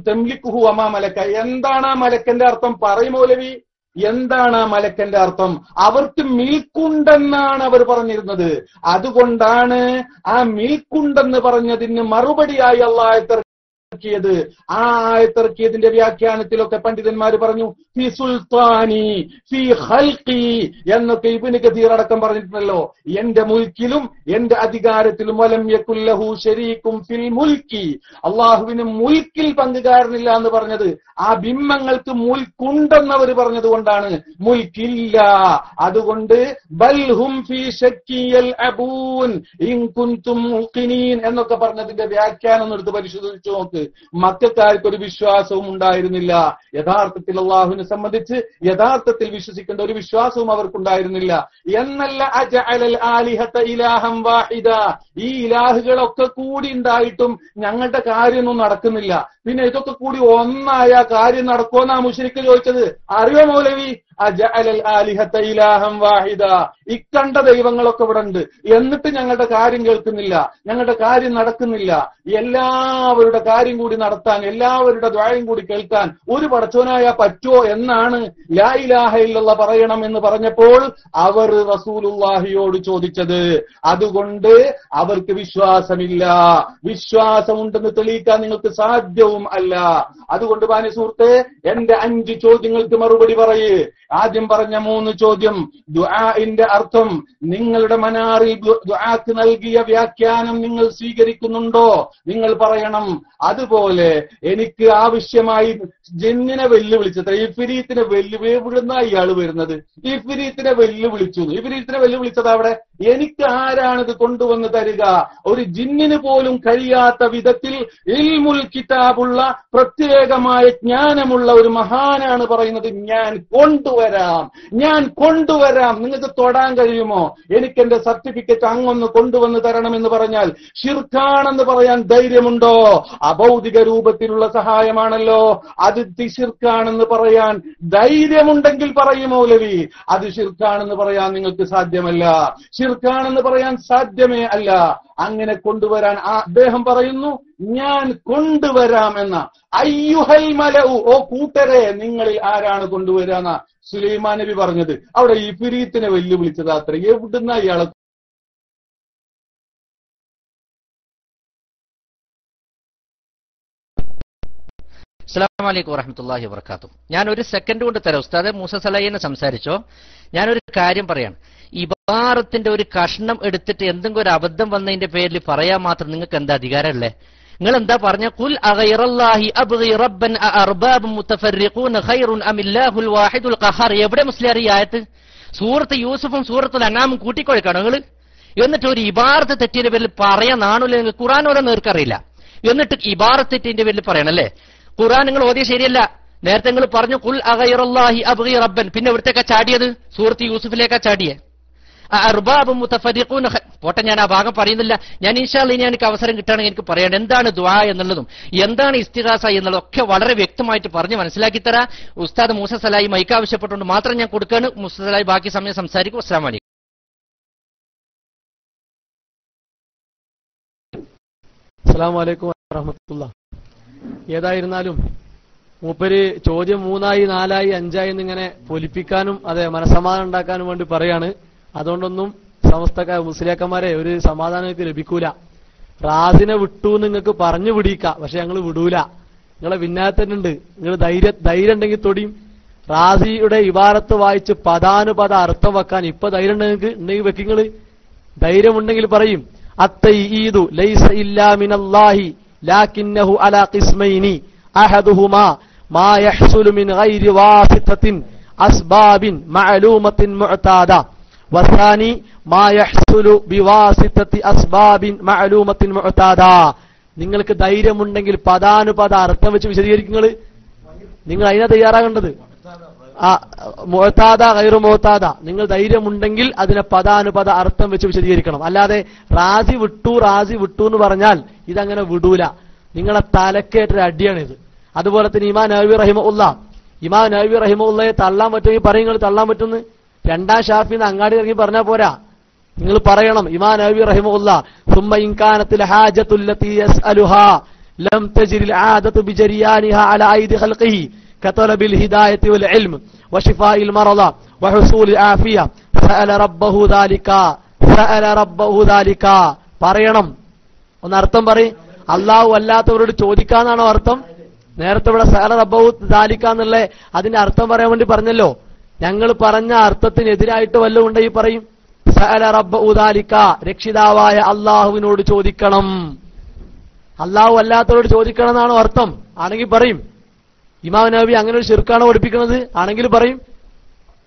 തെംലിക്കുഹു അമാ മലക്ക. എന്താണ് ആ മലക്കന്റെ അർത്ഥം? പറയും മൗലവി, എന്താണ് ആ മലക്കന്റെ അർത്ഥം? അവർക്ക് മിൽക്കുണ്ടെന്നാണ് അവർ പറഞ്ഞിരുന്നത്. അതുകൊണ്ടാണ് ആ മിൽക്കുണ്ടെന്ന് പറഞ്ഞതിന് മറുപടിയായി അല്ലാഹു ിയത്. ആ ആയത്തിറക്കിയതിന്റെ വ്യാഖ്യാനത്തിലൊക്കെ പണ്ഡിതന്മാർ പറഞ്ഞു ഫി സുൽത്താനി ഫി ഖൽഖി എന്നൊക്കെ ഇബ്നു കതീർ അടക്കം പറഞ്ഞിട്ടുണ്ടല്ലോ. എന്റെ മുൽക്കിലും എന്റെ അധികാരത്തിലും വലം യകുൽ ലഹു ശരീകും ഫിൽ മുൽക്കി, അള്ളാഹുവിന് മുൽക്കിൽ പങ്കുകാരനില്ല എന്ന് പറഞ്ഞത് ആ ബിംബങ്ങൾക്ക് മുൽക്കുണ്ടെന്നവർ പറഞ്ഞത് കൊണ്ടാണ്. മുൽക്കില്ല. അതുകൊണ്ട് ബൽഹും ഫീ ശക്കി യൽഅബൂൻ ഇൻ കുൻതും മുഖിനീൻ എന്നൊക്കെ പറഞ്ഞതിന്റെ വ്യാഖ്യാനം എടുത്ത് പരിശോധിച്ചു നോക്ക്. മക്കക്കാർക്ക് ഒരു വിശ്വാസവും ഉണ്ടായിരുന്നില്ല. യഥാർത്ഥത്തിൽ അള്ളാഹുവിനെ സംബന്ധിച്ച് യഥാർത്ഥത്തിൽ വിശ്വസിക്കേണ്ട ഒരു വിശ്വാസവും അവർക്കുണ്ടായിരുന്നില്ല. എന്നല്ല അജഅലൽ ആലിഹത ഇലാഹം വാഹിദ, ഈ ഇലാഹുകളൊക്കെ കൂടി ഉണ്ടായിട്ടും ഞങ്ങളുടെ കാര്യമൊന്നും നടക്കുന്നില്ല. പിന്നെ ഇതൊക്കെ കൂടി ഒന്നായ കാര്യം നടക്കുമെന്നാ മുശ്രിക്ക് ചോദിച്ചത്. അറിയോ മൗലവി? അജഅലൽ ആലിഹത ഇലാഹം വാഹിദ, ഇക്കണ്ട ദൈവങ്ങളൊക്കെ ഇവിടെ ഉണ്ട്, എന്നിട്ട് ഞങ്ങളുടെ കാര്യം കേൾക്കുന്നില്ല, ഞങ്ങളുടെ കാര്യം നടക്കുന്നില്ല. എല്ലാവരുടെ കാര്യം കൂടി നടത്താൻ, എല്ലാവരുടെ ദുആയും കൂടി കേൾക്കാൻ ഒരു പടച്ചോനായ പറ്റുമോ എന്നാണ് ലാ ഇലാഹ ഇല്ലല്ലാഹ് പറയണം എന്ന് പറഞ്ഞപ്പോൾ അവർ റസൂലുള്ളാഹിയോട് ചോദിച്ചത്. അതുകൊണ്ട് അവർക്ക് വിശ്വാസമില്ല. വിശ്വാസമുണ്ടെന്ന് തെളിയിക്കാൻ നിങ്ങൾക്ക് സാധ്യവും അല്ല. അതുകൊണ്ട് മാന്യ സുഹൃത്തെ, എന്റെ 5 ചോദ്യങ്ങൾക്ക് മറുപടി പറയേ. ആദ്യം പറഞ്ഞ 3 ചോദ്യം, ദുആഇന്റെ അർത്ഥം നിങ്ങളുടെ മനാറിൽ ദുആക്ക് നൽകിയ വ്യാഖ്യാനം നിങ്ങൾ സ്വീകരിക്കുന്നുണ്ടോ? നിങ്ങൾ പറയണം. അതുപോലെ എനിക്ക് ആവശ്യമായി ജിന്നിനെ വെല്ലുവിളിച്ചത്, ഇഫ്രീത്തിനെ എവിടുന്ന ഇയാൾ വരുന്നത്? ഇഫ്രീത്തിനെ വെല്ലുവിളിച്ചത് അവിടെ എനിക്ക് ആരാണിത് കൊണ്ടുവന്ന് തരിക? ഒരു ജിന്നിന് പോലും കഴിയാത്ത വിധത്തിൽ ഇൽമുൽ കിതാബുള്ള പ്രത്യേകമായ ജ്ഞാനമുള്ള ഒരു മഹാനാണ് പറയുന്നത് ഞാൻ കൊണ്ടുവരാം. നിങ്ങൾക്ക് തൊടാൻ കഴിയുമോ? എനിക്ക് എന്റെ സർട്ടിഫിക്കറ്റ് അങ്ങൊന്ന് കൊണ്ടുവന്ന് തരണമെന്ന് പറഞ്ഞാൽ ഷിർക്കാണെന്ന് പറയാൻ ധൈര്യമുണ്ടോ? അഭൗതിക രൂപത്തിലുള്ള സഹായമാണല്ലോ, അത് ഷിർക്കാണെന്ന് പറയാൻ ധൈര്യമുണ്ടെങ്കിൽ പറയും മൗലവി. അത് ഷിർക്കാണെന്ന് പറയാൻ നിങ്ങൾക്ക് സാധ്യമല്ല. ഷിർക്കാണെന്ന് പറയാൻ സാധ്യമേ അല്ല. അങ്ങനെ കൊണ്ടുവരാൻ അദ്ദേഹം പറയുന്നു ഞാൻ കൊണ്ടുവരാം എന്ന. അയ്യുഹൽ മലഉ, ഓ കൂട്ടരെ നിങ്ങളിൽ ആരാണ് കൊണ്ടുവരാന്ന സുലൈമാൻ നബി പറഞ്ഞത്. അവിടെ ഇഫ്രീത്തിനെ വെല്ലുവിളിച്ചത് അത്ര. എവിടുന്ന ഇയാളെ? അസ്സലാമു അലൈക്കും വറഹ്മത്തുള്ളാഹി വബറകാതുഹു. ഞാൻ ഒരു സെക്കൻഡ് കൊണ്ട് തരാം. ഉസ്താദ് മൂസ സലൈനെ സംസാരിച്ചോ. ഞാനൊരു കാര്യം പറയാം. ഇബാറത്തിന്റെ ഒരു കഷ്ണം എടുത്തിട്ട് എന്തെങ്കിലും ഒരു അബദ്ധം വന്നതിന്റെ പേരിൽ പറയാൻ മാത്രം നിങ്ങൾക്ക് എന്താ അധികാരമല്ലേ? നിങ്ങൾ എന്താ പറഞ്ഞ ഖുൽ അഗൈറല്ലാഹി അബ്ഗി റബ്ബൻ അർബാബുൻ മുതഫർരിഖൂന ഖൈറുൻ അമില്ലാഹുൽ വാഹിദുൽ ഖഹാർ. എവിടെ മുസ്ലിയാർ ഈ ആയത്ത്? സൂറത്ത് യൂസുഫും സൂറത്തുൽ അനാമും കൂട്ടിക്കൊടുക്കാണോ നിങ്ങൾ? എന്നിട്ട് ഒരു ഇബാറത്ത് തെറ്റിന്റെ പേരിൽ പറയാൻ നാണുല്ല. നിങ്ങൾ ഖുർആൻ ഓരോ നേർക്കറിയില്ല, എന്നിട്ട് ഇബാറത്ത് തെറ്റിന്റെ പേരിൽ പറയണല്ലേ? ഖുർആൻ നിങ്ങൾ ഓതിയ ശരിയല്ല. നേരത്തെ നിങ്ങൾ പറഞ്ഞു ഖുൽ അഗൈറല്ലാഹി അബ്ഗി റബ്ബൻ, പിന്നെ ഇവിടത്തേക്കാ ചാടിയത്? സൂറത്ത് യൂസുഫിലേക്കാ ചാടിയേ. അർബാബുൻ മുതഫർരിഖൂന. പോട്ടെ, ഞാൻ ആ ഭാഗം പറയുന്നില്ല. ഞാൻ ഇൻഷാ അല്ലാഹ് ഇനി എനിക്ക് അവസരം കിട്ടുകയാണെങ്കിൽ എനിക്ക് പറയണം എന്താണ് ദുആ എന്നുള്ളതും എന്താണ് ഇസ്തിഗാസ എന്നുള്ളതും ഒക്കെ വളരെ വ്യക്തമായിട്ട് പറഞ്ഞ് മനസ്സിലാക്കി തരാം. ഉസ്താദ് മൂസ സലായി മൈക്ക് ആവശ്യപ്പെട്ടുകൊണ്ട് മാത്രം ഞാൻ കൊടുക്കാണ്. മൂസ സലായി ബാക്കി സമയം സംസാരിക്കും. അസ്സലാമു അലൈക്കും. അസ്സലാമു അലൈക്കും വറഹ്മത്തുള്ളാഹി. ഏതായിരുന്നാലും മൂപ്പര് ചോദ്യം 3ആയി 4ആയി 5ആയി എന്നിങ്ങനെ പൊലിപ്പിക്കാനും അതെ മനസ്സമാധാനം ഉണ്ടാക്കാനും വേണ്ടി പറയാണ്. അതുകൊണ്ടൊന്നും സമസ്ത മുസ്ലിയാക്കന്മാരെ ഒരു സമാധാനം നിങ്ങൾക്ക് ലഭിക്കൂല. റാസിനെ വിട്ടു നിങ്ങൾക്ക് പറഞ്ഞു പിടിക്കാം, പക്ഷെ ഞങ്ങൾ വിടൂല. നിങ്ങളെ പിന്നാത്തന്നുണ്ട്. നിങ്ങൾ ധൈര്യം ഉണ്ടെങ്കിൽ തൊടിയും. റാസിയുടെ ഇബാറത്ത് വായിച്ച് പദാനുപദ അർത്ഥം വെക്കാൻ ഇപ്പൊ ധൈര്യം ഉണ്ടെങ്കിൽ വെക്കിങ്ങള് ധൈര്യമുണ്ടെങ്കിൽ പറയും. അത്തഈദു ലൈസ ഇല്ലാ മിനല്ലാഹി ലാകിന്നഹു അലാ ഖിസ്മൈനി അഹദുഹുമാ മാ യഹ്സുലു മിൻ ഗൈരി വാസിതത്തിൻ അസ്ബാബിൻ മഅലൂമത്തിൻ മുഅതാദ വസാനി മാ യഹ്സുലു ബിവാസിതത്തി അസ്ബാബിൻ മഅലൂമത്തിൻ മുഅതാദ. നിങ്ങൾക്ക് ധൈര്യമുണ്ടെങ്കിൽ പദാനുപദ അർത്ഥം വെച്ച് വിശദീകരിക്കുന്നത് നിങ്ങൾ അതിനെ തയ്യാറാകേണ്ടത്. മുഅതാദ ഗൈറു മുഅതാദ നിങ്ങൾ ധൈര്യമുണ്ടെങ്കിൽ അതിനെ പദാനുപദ അർത്ഥം വെച്ച് വിശദീകരിക്കണം. അല്ലാതെ റാസി വിട്ടു എന്ന് പറഞ്ഞാൽ ഇതങ്ങനെ വിടൂല. നിങ്ങളെ തലക്കേറ്റൊരു അടിയാണിത്. അതുപോലെ തന്നെ ഇമാം നവവി റഹിമഹുല്ലയെ തള്ളാൻ പറ്റുമെങ്കിൽ പറയും. നിങ്ങൾ തള്ളാൻ പറ്റുമെന്ന് 2ാം ഷാഫിന്ന് അങ്ങാടി ഇറങ്ങി പറഞ്ഞാൽ പോരാ, നിങ്ങൾ പറയണം. ഇമാം നവവി റഹിമഹുല്ല സുമ്മ ഇൻ കാനത്തിൽ ഹാജത്തുൽ ലത്തി യസ്അലുഹാ ലം തജ്രിൽ ആദതു ബിജരിയാനിഹാ അലാ ഐദി ഖൽഖിഹി കതലബിൽ ഹിദായത്തി വൽ ഇൽം വശിഫാഇൽ മറദ വഹുസൂൽ ആഫിയ സഅല റബ്ബഹു ദാലിക പറയണം. ഒന്ന് അർത്ഥം പറയും. അല്ലാഹു അല്ലാത്തവരോട് ചോദിക്കാന്നാണോ അർത്ഥം? നേരത്തെ ഇവിടെ സഅല റബ്ബഹു ദാലിക എന്നുള്ള അതിന്റെ അർത്ഥം പറയാൻ വേണ്ടി പറഞ്ഞല്ലോ. ഞങ്ങൾ പറഞ്ഞ അർത്ഥത്തിനെതിരായിട്ട് വല്ലതും ഉണ്ടെങ്കിൽ പറയും. സഅല റബ്ബഹു ദാലിക രക്ഷിതാവായ അല്ലാഹുവിനോട് ചോദിക്കണം. അല്ലാഹു അല്ലാത്തവരോട് ചോദിക്കണം എന്നാണോ അർത്ഥം? ആണെങ്കിൽ പറയും. ഇമാം നവവി അങ്ങനെ ഒരു ശിർക്കാണോ പഠിപ്പിക്കുന്നത്? ആണെങ്കിൽ പറയും.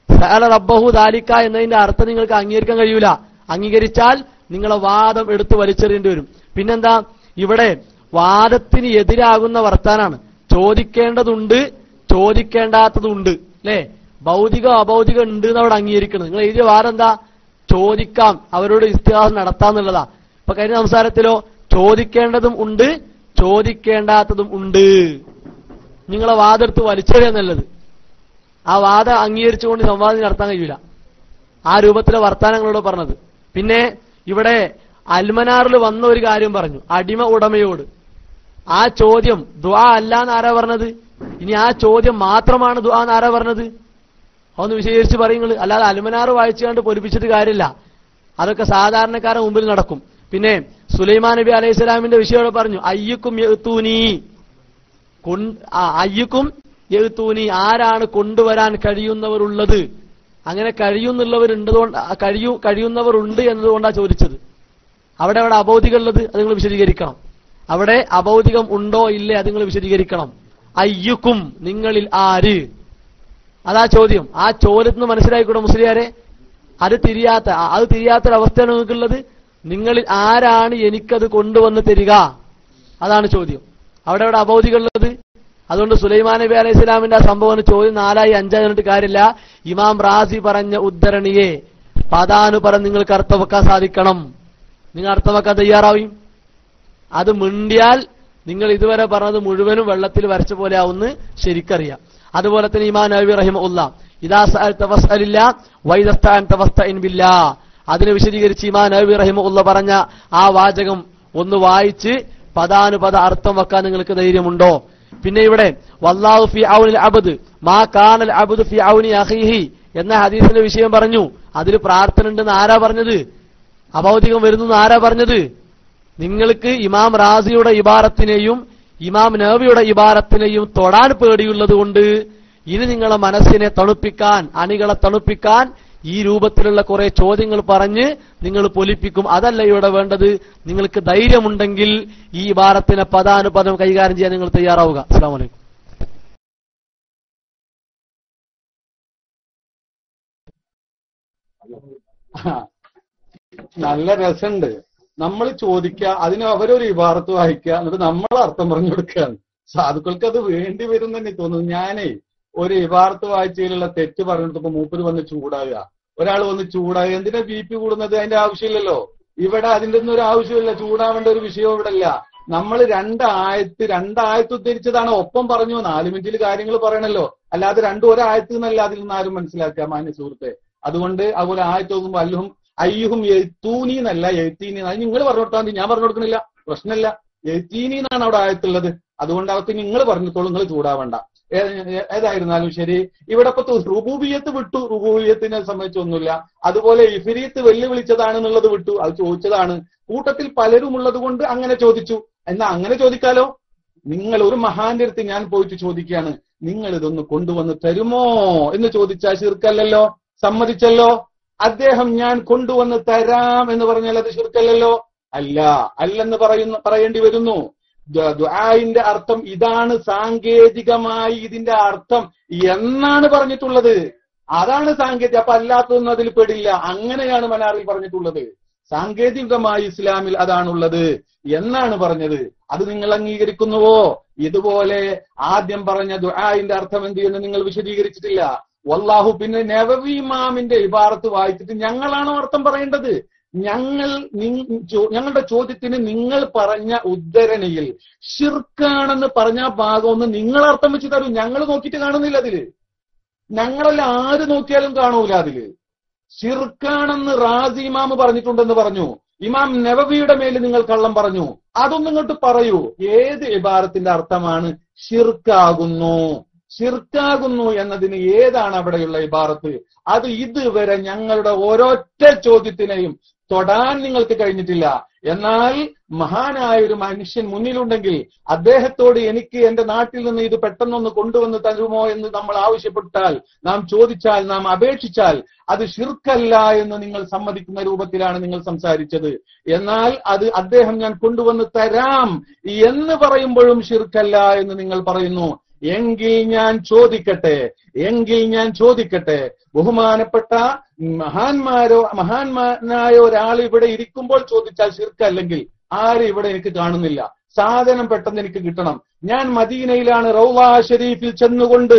സഅല റബ്ബഹു ദാലിക എന്നതിന്റെ അർത്ഥം നിങ്ങൾക്ക് അംഗീകരിക്കാൻ കഴിയൂല. അംഗീകരിച്ചാൽ നിങ്ങളെ വാദം എടുത്ത് വലിച്ചെറിയേണ്ടി വരും. പിന്നെന്താ, ഇവിടെ വാദത്തിന് എതിരാകുന്ന വർത്താനാണ്. ചോദിക്കേണ്ടതുണ്ട്, ചോദിക്കേണ്ടാത്തതുണ്ട്. അല്ലേ? ഭൗതികം അഭൗതികം ഉണ്ട് എന്ന് അവിടെ അംഗീകരിക്കുന്നത്. നിങ്ങൾ എഴുതിയ വാദം എന്താ? ചോദിക്കാം, അവരോട് ഇസ്തിഹാസം നടത്താന്നുള്ളതാ. ഇപ്പൊ കഴിഞ്ഞ സംസാരത്തിലോ ചോദിക്കേണ്ടതും ഉണ്ട്, ചോദിക്കേണ്ടാത്തതും ഉണ്ട്. നിങ്ങളെ വാദം എടുത്ത് വലിച്ചെറിയാൻ നല്ലത്. ആ വാദം അംഗീകരിച്ചുകൊണ്ട് സംവാദം നടത്താൻ കഴിയില്ല. ആ രൂപത്തിലെ വർത്താനങ്ങളോട് പറഞ്ഞത്. പിന്നെ ഇവിടെ അൽമനാറിൽ വന്ന ഒരു കാര്യം പറഞ്ഞു, അടിമ ഉടമയോട്. ആ ചോദ്യം ദുആ അല്ല എന്നാരാ പറഞ്ഞത്? ഇനി ആ ചോദ്യം മാത്രമാണ് ദുആ എന്നാരാ പറഞ്ഞത്? അതൊന്ന് വിശദീകരിച്ച് പറയുന്നത്. അല്ലാതെ അൽമനാറ് വായിച്ചുകൊണ്ട് പൊലിപ്പിച്ചിട്ട് കാര്യമില്ല. അതൊക്കെ സാധാരണക്കാരുടെ മുമ്പിൽ നടക്കും. പിന്നെ സുലൈമാൻ നബി അലൈഹി സ്വലാമിന്റെ വിഷയം പറഞ്ഞു, അയ്യുക്കും യഅ്തൂനി ആരാണ് കൊണ്ടുവരാൻ കഴിയുന്നവരുള്ളത്? അങ്ങനെ കഴിയുന്നവരുണ്ട് എന്നതുകൊണ്ടാണ് ചോദിച്ചത്. അവിടെ അഭൗതികം ഉള്ളത് അത് നിങ്ങൾ വിശദീകരിക്കണം. അവിടെ അഭൗതികം ഉണ്ടോ ഇല്ലേ അത് നിങ്ങൾ വിശദീകരിക്കണം. അയ്യുക്കും നിങ്ങളിൽ ആര്? അതാ ചോദ്യം. ആ ചോദ്യത്തിന് മനസ്സിലായിക്കൂടെ മുസ്ലിയാരെ? അത് തിരിയാത്തൊരവസ്ഥയാണ് നിങ്ങൾക്കുള്ളത്. നിങ്ങളിൽ ആരാണ് എനിക്കത് കൊണ്ടുവന്ന് തരിക? അതാണ് ചോദ്യം. അവിടെ അഭൗതികം ഉള്ളത്. അതുകൊണ്ട് സുലൈമാൻ നബി അലൈഹി സ്വലാമിന്റെ ആ സംഭവം ചോദ്യം 4ആയി 5ആയി പറഞ്ഞിട്ട് കാര്യമില്ല. ഇമാം റാസി പറഞ്ഞ ഉദ്ധരണിയെ പദാനുപദം നിങ്ങൾക്ക് അർത്ഥം വെക്കാൻ സാധിക്കണം. നിങ്ങൾ അർത്ഥം വെക്കാൻ തയ്യാറാവും. അത് മിണ്ടിയാൽ നിങ്ങൾ ഇതുവരെ പറഞ്ഞത് മുഴുവനും വെള്ളത്തിൽ വരച്ച പോലെ ആവുന്ന് ശരിക്കറിയാം. അതുപോലെ തന്നെ ഇമാം നവവി റഹിമഹുല്ലാ ഇദാ സഅൽത ഫസ്അലില്ലാ വഇദാ ഇസ്തഅൻത ഫസ്തഇൻ ബില്ലാഹ് അതിനെ വിശദീകരിച്ച് ഇമാം നവവി റഹിമഹുല്ലാ പറഞ്ഞ ആ വാചകം ഒന്ന് വായിച്ച് പദാനുപദ അർത്ഥം വെക്കാൻ നിങ്ങൾക്ക് ധൈര്യമുണ്ടോ? പിന്നെ ഇവിടെ വല്ലാഹു ഫി ഔനിൽ അബ്ദ് മാ കാനൽ അബ്ദു ഫി ഔനി അഖീഹി എന്ന ഹദീസിന്റെ വിഷയം പറഞ്ഞു. അതിൽ പ്രാർത്ഥന ഉണ്ടെന്ന് ആരാ പറഞ്ഞത്? അഭൗതികം വരുന്നു ആരാ പറഞ്ഞത്? നിങ്ങൾക്ക് ഇമാം റാസിയുടെ ഇബാറത്തിനെയും ഇമാം നവവിയുടെ ഇബാറത്തിനെയും തൊടാൻ പേടിയുള്ളത് കൊണ്ട് ഇനി നിങ്ങളെ മനസ്സിനെ തണുപ്പിക്കാൻ, അണികളെ തണുപ്പിക്കാൻ ഈ രൂപത്തിലുള്ള കുറെ ചോദ്യങ്ങൾ പറഞ്ഞ് നിങ്ങൾ പൊലിപ്പിക്കും. അതല്ല ഇവിടെ വേണ്ടത്. നിങ്ങൾക്ക് ധൈര്യമുണ്ടെങ്കിൽ ഈ ഇബാറത്തിനെ പദാനുപദം കൈകാര്യം ചെയ്യാൻ നിങ്ങൾ തയ്യാറാവുക. അസ്സലാമു അലൈക്കും. നല്ല രസമുണ്ട്. നമ്മൾ ചോദിക്കുക, അതിന് അവരൊരു ഇബാറത്ത് വായിക്കുക, എന്നിട്ട് നമ്മൾ അർത്ഥം പറഞ്ഞു കൊടുക്കുകയാണ്. സാധുക്കൾക്ക് അത് വേണ്ടി വരും തന്നെ തോന്നുന്നു. ഞാനേ ഒരു ഇബാറത്ത് വായിച്ചതിലുള്ള തെറ്റ് പറഞ്ഞിട്ടപ്പോ മൂപ്പര് വന്ന് ചൂടാകുക. ഒരാൾ വന്ന് ചൂടാകുക. എന്തിനാ BP കൂടുന്നത്? അതിന്റെ ആവശ്യമില്ലല്ലോ. ഇവിടെ അതിന്റെ ഒന്നും ഒരു ആവശ്യമില്ല. ചൂടാവേണ്ട ഒരു വിഷയവും ഇവിടെ ഇല്ല. നമ്മൾ രണ്ടായത്ത് ഉദ്ധരിച്ചതാണ്. ഒപ്പം പറഞ്ഞു 4 മിനിറ്റിൽ കാര്യങ്ങൾ പറയണല്ലോ. അല്ലാതെ ഒരായത്ത് എന്നല്ല അതിൽ നിന്ന് ആരും മനസ്സിലാക്കുക മാന്യ സുഹൃത്തെ. അതുകൊണ്ട് അതുപോലെ ആയത്ത് നോക്കുമ്പോൾ അയ്യുഹും എഴുത്തൂനി എന്നല്ല എഴുത്തീനി. അത് നിങ്ങൾ പറഞ്ഞു കൊടുത്താൽ മതി, ഞാൻ പറഞ്ഞു കൊടുക്കണില്ല, പ്രശ്നമില്ല. എത്തീനി എന്നാണ് അവിടെ ആയത്തുള്ളത്. അതുകൊണ്ട് അവർക്ക് നിങ്ങൾ പറഞ്ഞിത്തോളൂ, നിങ്ങൾ ചൂടാവണ്ട. ഏതായിരുന്നാലും ശരി, ഇവിടെ ഇപ്പൊ റുബൂബിയത്ത് വിട്ടു, റുബൂബിയത്തിനെ സംബന്ധിച്ചൊന്നുമില്ല. അതുപോലെ ഇഫ്രീത്ത് വെല്ലുവിളിച്ചതാണെന്നുള്ളത് വിട്ടു, അത് ചോദിച്ചതാണ്. കൂട്ടത്തിൽ പലരും ഉള്ളത് കൊണ്ട് അങ്ങനെ ചോദിച്ചു. എന്നാ അങ്ങനെ ചോദിക്കാലോ, നിങ്ങൾ ഒരു മഹാന്റെ അടുത്ത് ഞാൻ പോയിട്ട് ചോദിക്കുകയാണ്, നിങ്ങൾ ഇതൊന്ന് കൊണ്ടുവന്ന് തരുമോ എന്ന് ചോദിച്ചാൽ ശിർക്കല്ലല്ലോ, സമ്മതിച്ചല്ലോ. അദ്ദേഹം ഞാൻ കൊണ്ടുവന്ന് തരാം എന്ന് പറഞ്ഞാൽ അത് ശിർക്കല്ലല്ലോ, അല്ലെന്ന് പറയേണ്ടി വരുന്നു. ദുആഇന്റെ അർത്ഥം ഇതാണ്, സാങ്കേതികമായി ഇതിന്റെ അർത്ഥം എന്നാണ് പറഞ്ഞിട്ടുള്ളത്. അതാണ് സാങ്കേതികം. അപ്പൊ അല്ലാത്തതൊന്നും അതിൽ പെടില്ല. അങ്ങനെയാണ് മനാറിൽ പറഞ്ഞിട്ടുള്ളത്. സാങ്കേതികമായി ഇസ്ലാമിൽ അതാണുള്ളത് എന്നാണ് പറഞ്ഞത്. അത് നിങ്ങൾ അംഗീകരിക്കുന്നുവോ? ഇതുപോലെ ആദ്യം പറഞ്ഞ ദുആഇന്റെ അർത്ഥം എന്ത് എന്ന് നിങ്ങൾ വിശദീകരിച്ചിട്ടില്ല. വല്ലാഹു പിന്നെ നവവി ഇമാമിന്റെ ഇബാറത്ത് വായിച്ചിട്ട് ഞങ്ങളാണോ അർത്ഥം പറയേണ്ടത്? ഞങ്ങളുടെ ചോദ്യത്തിന് നിങ്ങൾ പറഞ്ഞ ഉദ്ധരണിയിൽ ശിർക്കാണെന്ന് പറഞ്ഞ ഭാഗം ഒന്ന് നിങ്ങൾ അർത്ഥം വെച്ച് തരൂ. ഞങ്ങൾ നോക്കിയിട്ട് കാണുന്നില്ല അതില്. ഞങ്ങളല്ല ആര് നോക്കിയാലും കാണൂല അതില്. ശിർക്കാണെന്ന് റാസി ഇമാം പറഞ്ഞിട്ടുണ്ടെന്ന് പറഞ്ഞു. ഇമാം നവവിയുടെ മേൽ നിങ്ങൾ കള്ളം പറഞ്ഞു. അതൊന്നും ഇങ്ങോട്ട് പറയൂ. ഏത് ഇബാറത്തിന്റെ അർത്ഥമാണ് ഷിർക്കാകുന്നു എന്നതിന് ഏതാണ് അവിടെയുള്ള ഇബാറത്ത്? അത് ഇതുവരെ ഞങ്ങളുടെ ഓരോറ്റ ചോദ്യത്തിനെയും തൊടാൻ നിങ്ങൾക്ക് കഴിഞ്ഞിട്ടില്ല. എന്നാൽ മഹാനായ ഒരു മനുഷ്യൻ മുന്നിലുണ്ടെങ്കിൽ അദ്ദേഹത്തോട് എനിക്ക് എന്റെ നാട്ടിൽ നിന്ന് ഇത് പെട്ടെന്നൊന്ന് കൊണ്ടുവന്ന് തരുമോ എന്ന് നമ്മൾ ആവശ്യപ്പെട്ടാൽ, നാം ചോദിച്ചാൽ, നാം അപേക്ഷിച്ചാൽ അത് ശിർക്കല്ല എന്ന് നിങ്ങൾ സമ്മതിക്കുന്ന രൂപത്തിലാണ് നിങ്ങൾ സംസാരിച്ചത്. എന്നാൽ അത് അദ്ദേഹം ഞാൻ കൊണ്ടുവന്ന് തരാം എന്ന് പറയുമ്പോഴും ശിർക്കല്ല എന്ന് നിങ്ങൾ പറയുന്നു. എങ്കിൽ ഞാൻ ചോദിക്കട്ടെ, ബഹുമാനപ്പെട്ട മഹാന്മാനായ ഒരാൾ ഇവിടെ ഇരിക്കുമ്പോൾ ചോദിച്ചാൽ ശിർക്കല്ലെങ്കിൽ ആരും ഇവിടെ എനിക്ക് കാണുന്നില്ല. സാധനം പെട്ടെന്ന് എനിക്ക് കിട്ടണം. ഞാൻ മദീനയിലാണ്, റൗള ഷരീഫിൽ ചെന്നുകൊണ്ട്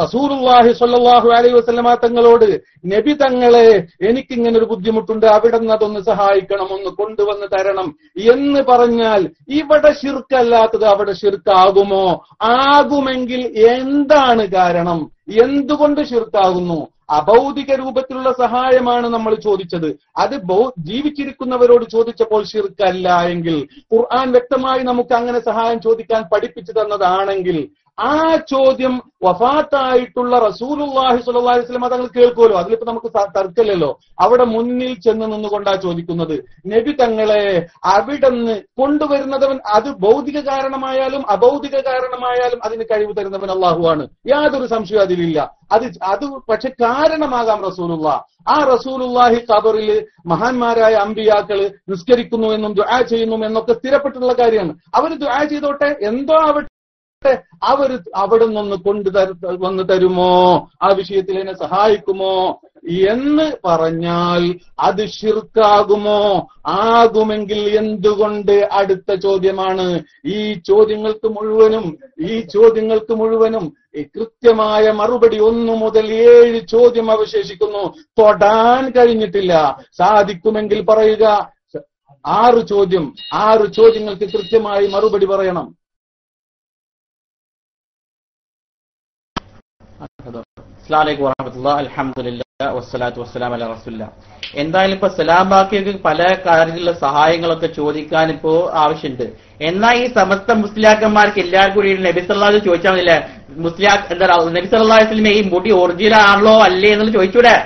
റസൂലുള്ളാഹി സ്വല്ലല്ലാഹു അലൈഹി വസല്ലമ തങ്ങളോട്, നബി തങ്ങളെ എനിക്കിങ്ങനെ ഒരു ബുദ്ധിമുട്ടുണ്ട്, അവിടെ നിന്ന് അതൊന്ന് സഹായിക്കണം, ഒന്ന് കൊണ്ടുവന്ന് തരണം എന്ന് പറഞ്ഞാൽ ഇവിടെ ശിർക്കല്ലാത്തത് അവിടെ ശിർക്കാകുമോ? ആകുമെങ്കിൽ എന്താണ് കാരണം? എന്തുകൊണ്ട് ശിർക്കാകുന്നു? അഭൗതിക രൂപത്തിലുള്ള സഹായമാണ് നമ്മൾ ചോദിച്ചത്. അത് ജീവിച്ചിരിക്കുന്നവരോട് ചോദിച്ചപ്പോൾ ശിർക്കല്ല എങ്കിൽ, ഖുർആൻ വ്യക്തമായി നമുക്ക് അങ്ങനെ സഹായം ചോദിക്കാൻ പഠിപ്പിച്ചു തന്നതാണെങ്കിൽ, ആ ചോദ്യം വഫാത്തായിട്ടുള്ള റസൂലുള്ളാഹി സ്വല്ലല്ലാഹു അലൈഹി വസല്ലം തങ്ങൾ കേൾക്കുമല്ലോ. അതിലിപ്പോ നമുക്ക് തർക്കമില്ലല്ലോ. അവിടെ മുന്നിൽ ചെന്ന് നിന്നുകൊണ്ടാ ചോദിക്കുന്നത്. നബി തങ്ങളെ അവിടുന്ന് കൊണ്ടുവരുന്നവൻ, അത് ഭൗതിക കാരണമായാലും അഭൗതിക കാരണമായാലും അതിന് കഴിവ് തരുന്നവൻ അള്ളാഹുവാണ്. യാതൊരു സംശയവും അതിലില്ല. അത് പക്ഷെ കാരണമാകാം റസൂലുള്ളാഹ്. ആ റസൂലുള്ളാഹി ഖബറിൽ മഹാന്മാരായ അമ്പിയാക്കള് നിസ്കരിക്കുന്നു എന്നും ദുആ ചെയ്യുന്നു എന്നൊക്കെ സ്ഥിരപ്പെട്ടിട്ടുള്ള കാര്യമാണ്. അവര് ദുആ ചെയ്തോട്ടെ, എന്തോ ആവട്ടെ, അവർ അവിടെ നിന്ന് വന്ന് തരുമോ, ആ വിഷയത്തിൽ എന്നെ സഹായിക്കുമോ എന്ന് പറഞ്ഞാൽ അത് ശിർക്കാകുമോ? ആകുമെങ്കിൽ എന്തുകൊണ്ട്? അടുത്ത ചോദ്യമാണ്. ഈ ചോദ്യങ്ങൾക്ക് മുഴുവനും കൃത്യമായ മറുപടി 1 മുതൽ 7 ചോദ്യം അവശേഷിക്കുന്നു. തൊടാൻ കഴിഞ്ഞിട്ടില്ല. സാധിക്കുമെങ്കിൽ പറയുക. 6 ചോദ്യങ്ങൾക്ക് കൃത്യമായി മറുപടി പറയണം. അസ്സലാമു അലൈക്കും വറഹ്മത്തുള്ളാഹി അൽഹംദുലില്ലാഹി വസ്സലാത്തു വസ്സലാമു അലാ റസൂലില്ലാഹ്. എന്തായാലും ഇപ്പൊ സലാം ബാക്കിയൊക്കെ പല കാര്യത്തിലുള്ള സഹായങ്ങളൊക്കെ ചോദിക്കാൻ ഇപ്പോ ആവശ്യമുണ്ട്. എന്നാൽ ഈ സമസ്ത മുസ്ലിയാക്കന്മാർക്ക് എല്ലാവർക്കും കൂടി നബി സല്ലല്ലാഹു അലൈഹി വസല്ലം ചോദിച്ചാൽ മതില്ലേ, നബി സല്ലല്ലാഹു അലൈഹി വസല്ലം ഈ മുടി ഒറിജിനൽ ആണല്ലോ അല്ലേ എന്നുള്ളത് ചോദിച്ചൂടെ?